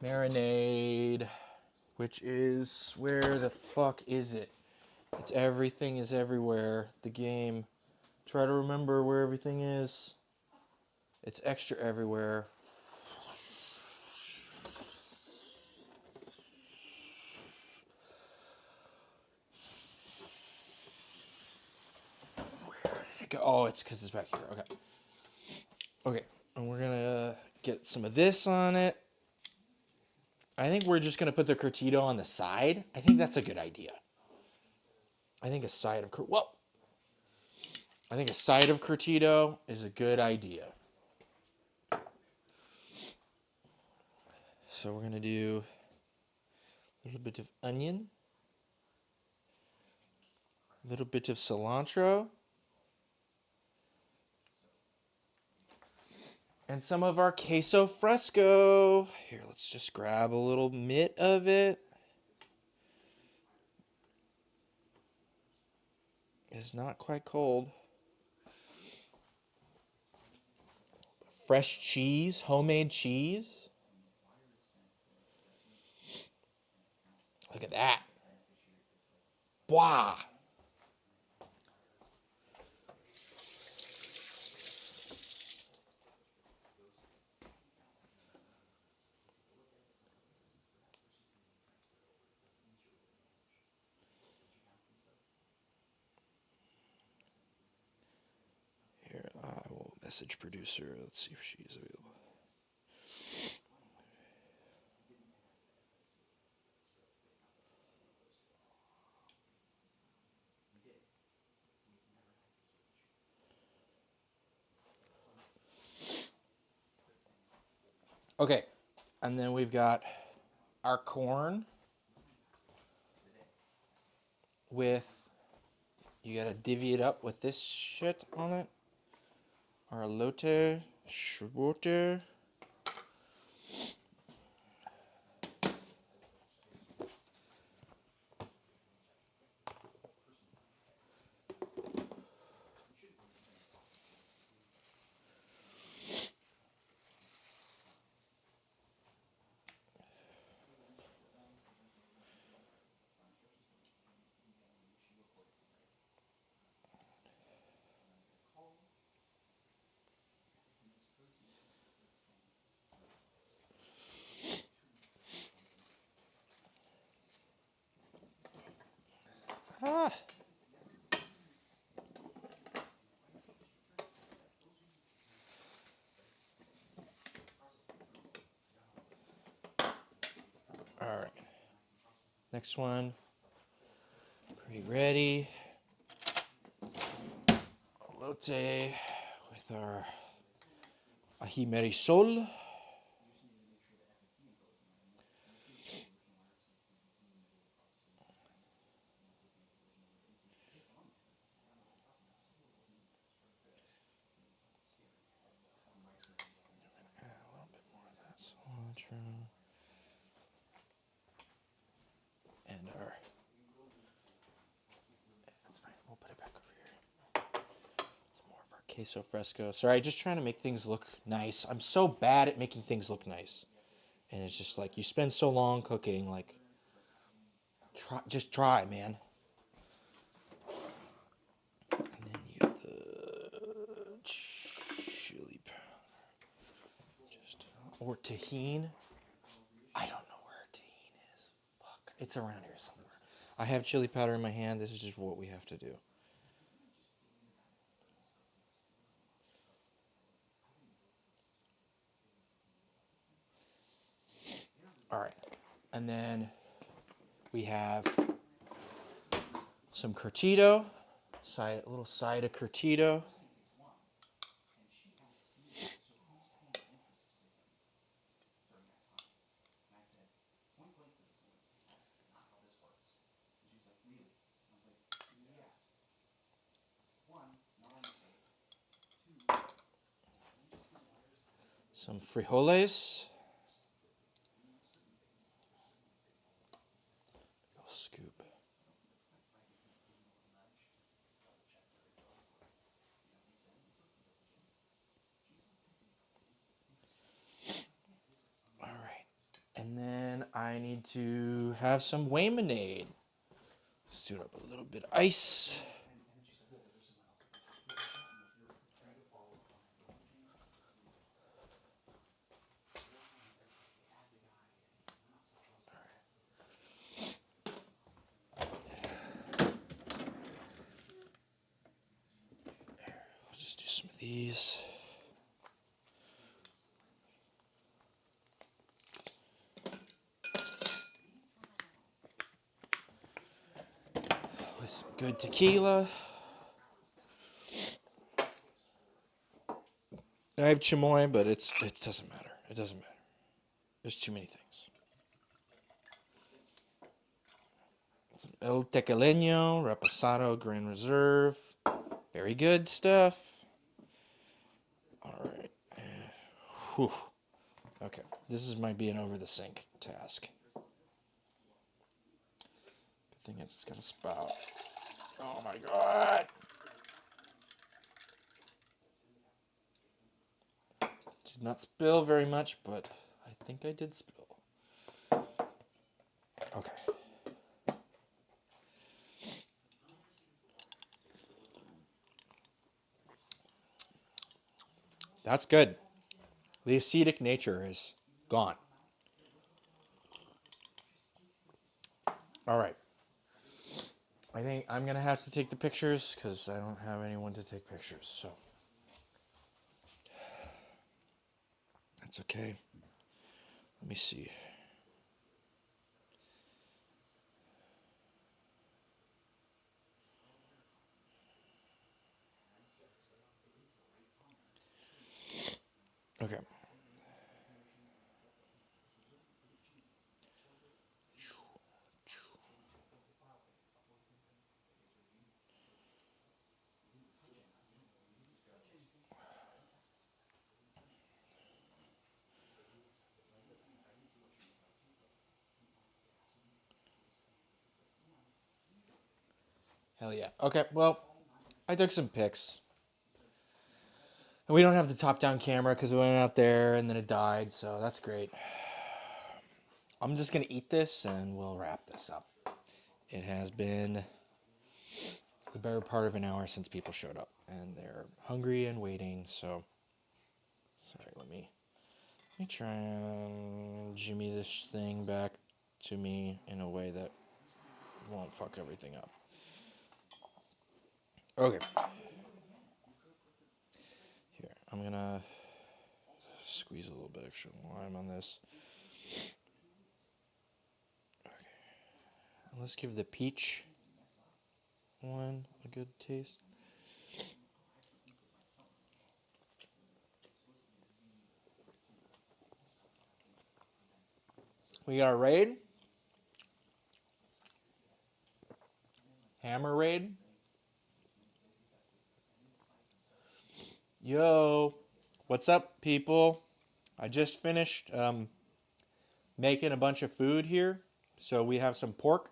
marinade. which is, where the fuck is it? It's Everything is Everywhere, the game. Try to remember where everything is. It's extra everywhere. Where did it go? Oh, it's because it's back here. Okay. Okay. And we're going to get some of this on it. I think we're just going to put the curtido on the side. I think that's a good idea. I think a side of I think a side of curtido is a good idea. So we're going to do a little bit of onion, a little bit of cilantro, and some of our queso fresco. Here, let's just grab a little mitt of it. It's not quite cold. Fresh cheese, homemade cheese. Look at that. Wow. Here, I will message producer. Let's see if she's available. Okay, and then we've got our corn with, you gotta divvy it up with this shit on it. Our elote, schwote. Ah. All right. Next one. Pretty ready. Elote with our ají marisol. Add a little bit more of that cilantro. And our, that's fine. We'll put it back over here. Some more of our queso fresco. Sorry, just trying to make things look nice. I'm so bad at making things look nice. And it's just like, you spend so long cooking, like, just try, man. And then you got the chili powder. Just, or tahini. I don't know where tahini is. Fuck. It's around here somewhere. I have chili powder in my hand. This is just what we have to do. All right. And then we have some curtido. A little side of curtido. Some frijoles. Scoop. All right. And then I I need to have some Waymanade. Let's do it up a little bit of ice. Let's just do some of these. With some good tequila. I have chamoy, but it doesn't matter. It doesn't matter. There's too many things. Some El Tequeleño, Reposado, Grand Reserve. Very good stuff. All right. Whew. Okay. This might be an over the sink task. Good thing it's got a spout. Oh my god. Did not spill very much, but I think I did spill. Okay. That's good. The acetic nature is gone. All right. I think I'm going to have to take the pictures because I don't have anyone to take pictures. So that's okay. Let me see. Okay. Hell yeah. Okay, well, I took some pics. And we don't have the top-down camera because we went out there and then it died, so that's great. I'm just going to eat this and we'll wrap this up. It has been the better part of an hour since people showed up. And they're hungry and waiting, so... Sorry, let me try and jimmy this thing back to me in a way that won't fuck everything up. Okay. Here, I'm gonna squeeze a little bit extra lime on this. Okay. Let's give the peach one a good taste. We got a raid. Hammer raid. Yo, what's up, people? I just finished making a bunch of food here. So we have some pork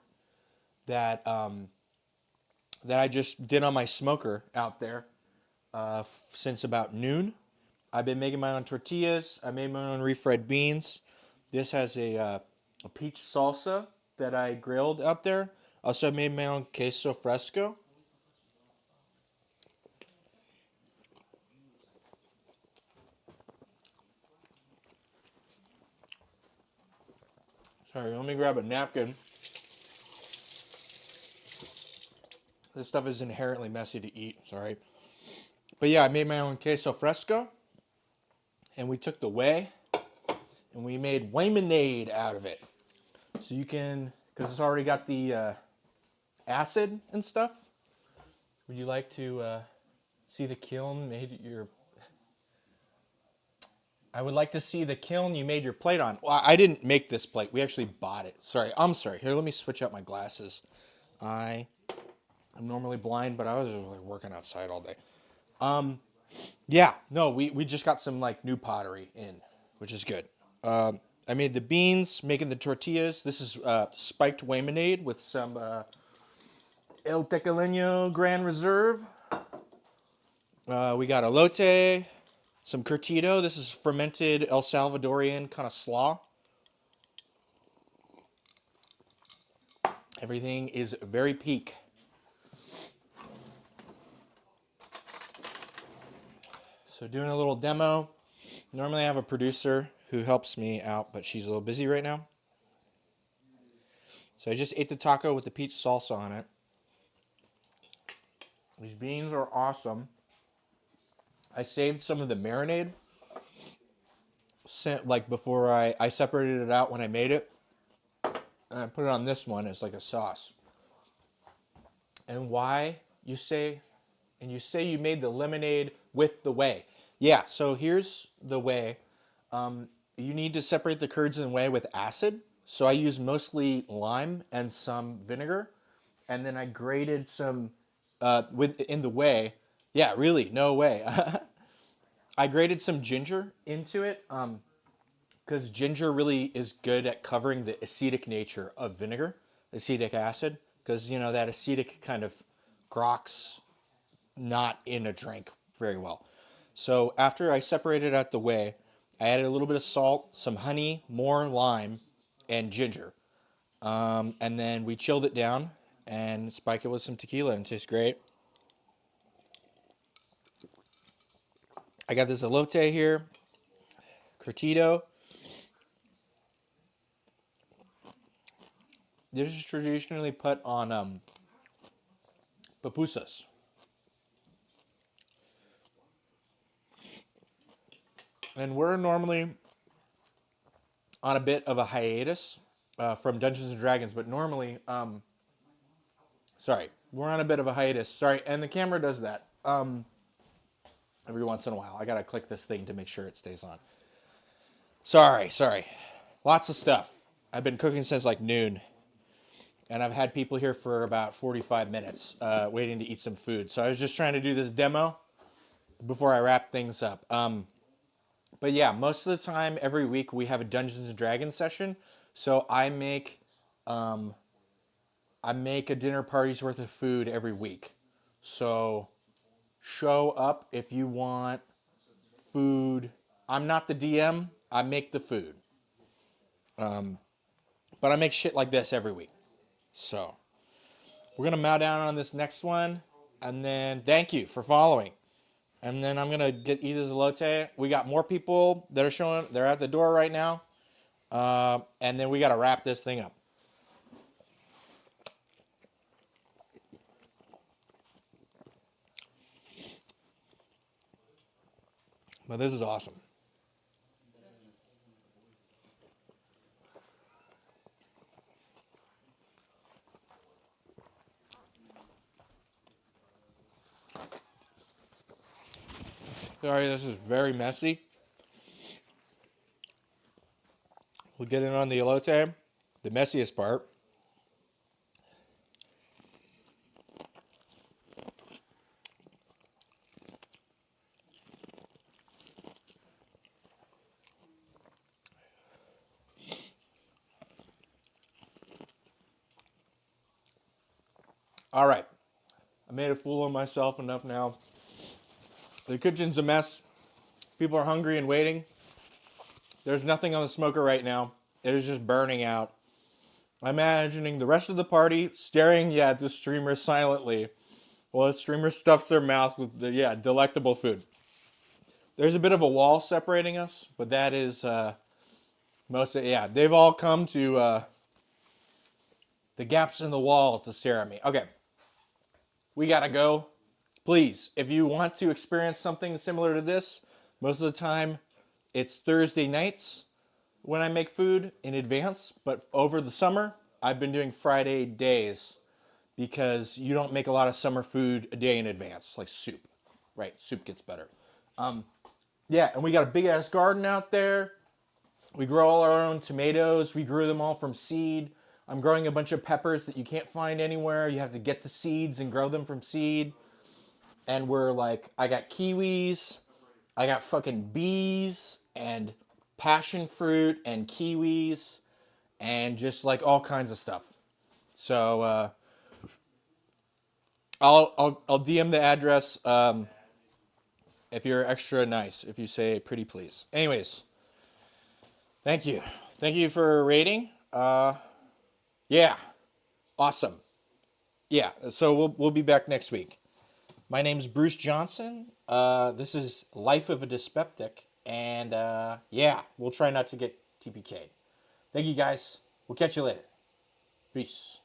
that that I just did on my smoker out there since about noon. I've been making my own tortillas. I made my own refried beans. This has a peach salsa that I grilled out there. Also made my own queso fresco. Sorry, let me grab a napkin. This stuff is inherently messy to eat, sorry. But yeah, I made my own queso fresco. And we took the whey and we made Waymanade out of it. So you can, because it's already got the acid and stuff. Would you like to see the kiln made your... I would like to see the kiln you made your plate on. Well, I didn't make this plate. We actually bought it. Sorry, I'm sorry. Here, let me switch out my glasses. I'm normally blind, but I was like working outside all day. Yeah, no, we just got some like new pottery in, which is good. I made the beans, making the tortillas. This is spiked Waymanade with some El Tequeleño Grand Reserve. We got elote, some curtido. This is fermented El Salvadorian kind of slaw. Everything is very peak. So doing a little demo. Normally I have a producer who helps me out, but she's a little busy right now. So I just ate the taco with the peach salsa on it. These beans are awesome. I saved some of the marinade, like before I separated it out when I made it. And I put it on this one as like a sauce. And why you say you made the lemonade with the whey. Yeah, so here's the whey. You need to separate the curds and whey with acid. So I use mostly lime and some vinegar. And then I grated some in the whey. Yeah, really, no way. I grated some ginger into it because ginger really is good at covering the acetic nature of vinegar, acetic acid, because you know that acetic kind of grok's not in a drink very well. So after I separated out the whey, I added a little bit of salt, some honey, more lime, and ginger. And then we chilled it down and spike it with some tequila and it tastes great. I got this elote here, curtido. This is traditionally put on pupusas. And we're normally on a bit of a hiatus from Dungeons and Dragons, but normally, sorry, we're on a bit of a hiatus. Sorry, and the camera does that every once in a while. I gotta click this thing to make sure it stays on. Sorry. Lots of stuff. I've been cooking since like noon, and I've had people here for about 45 minutes waiting to eat some food. So I was just trying to do this demo before I wrap things up. But yeah, most of the time, every week we have a Dungeons and Dragons session. So I make a dinner party's worth of food every week. So show up if you want food. I'm not the DM. I make the food. But I make shit like this every week. So we're gonna mow down on this next one, and then thank you for following. And then I'm gonna eat this elote. We got more people that are showing. They're at the door right now. And then we gotta wrap this thing up. But this is awesome. Sorry, this is very messy. We'll get in on the elote, the messiest part. All right. I made a fool of myself enough now. The kitchen's a mess. People are hungry and waiting. There's nothing on the smoker right now. It is just burning out. I'm imagining the rest of the party staring at the streamer silently while the streamer stuffs their mouth with the delectable food. There's a bit of a wall separating us, but that is they've all come to the gaps in the wall to stare at me. Okay. We gotta go. Please, if you want to experience something similar to this, most of the time it's Thursday nights when I make food in advance, but over the summer, I've been doing Friday days because you don't make a lot of summer food a day in advance, like soup, right? Soup gets better. Yeah, and we got a big ass garden out there. We grow all our own tomatoes. We grew them all from seed. I'm growing a bunch of peppers that you can't find anywhere. You have to get the seeds and grow them from seed. And I got kiwis, I got fucking bees and passion fruit and kiwis and just like all kinds of stuff. So I'll DM the address if you're extra nice, if you say pretty please. Anyways, thank you for rating. Yeah, Awesome. Yeah, so we'll be back next week. My name's Bruce Johnson. This is Life of a Dyspeptic, and yeah, we'll try not to get TPK'd. Thank you guys. We'll catch you later. Peace.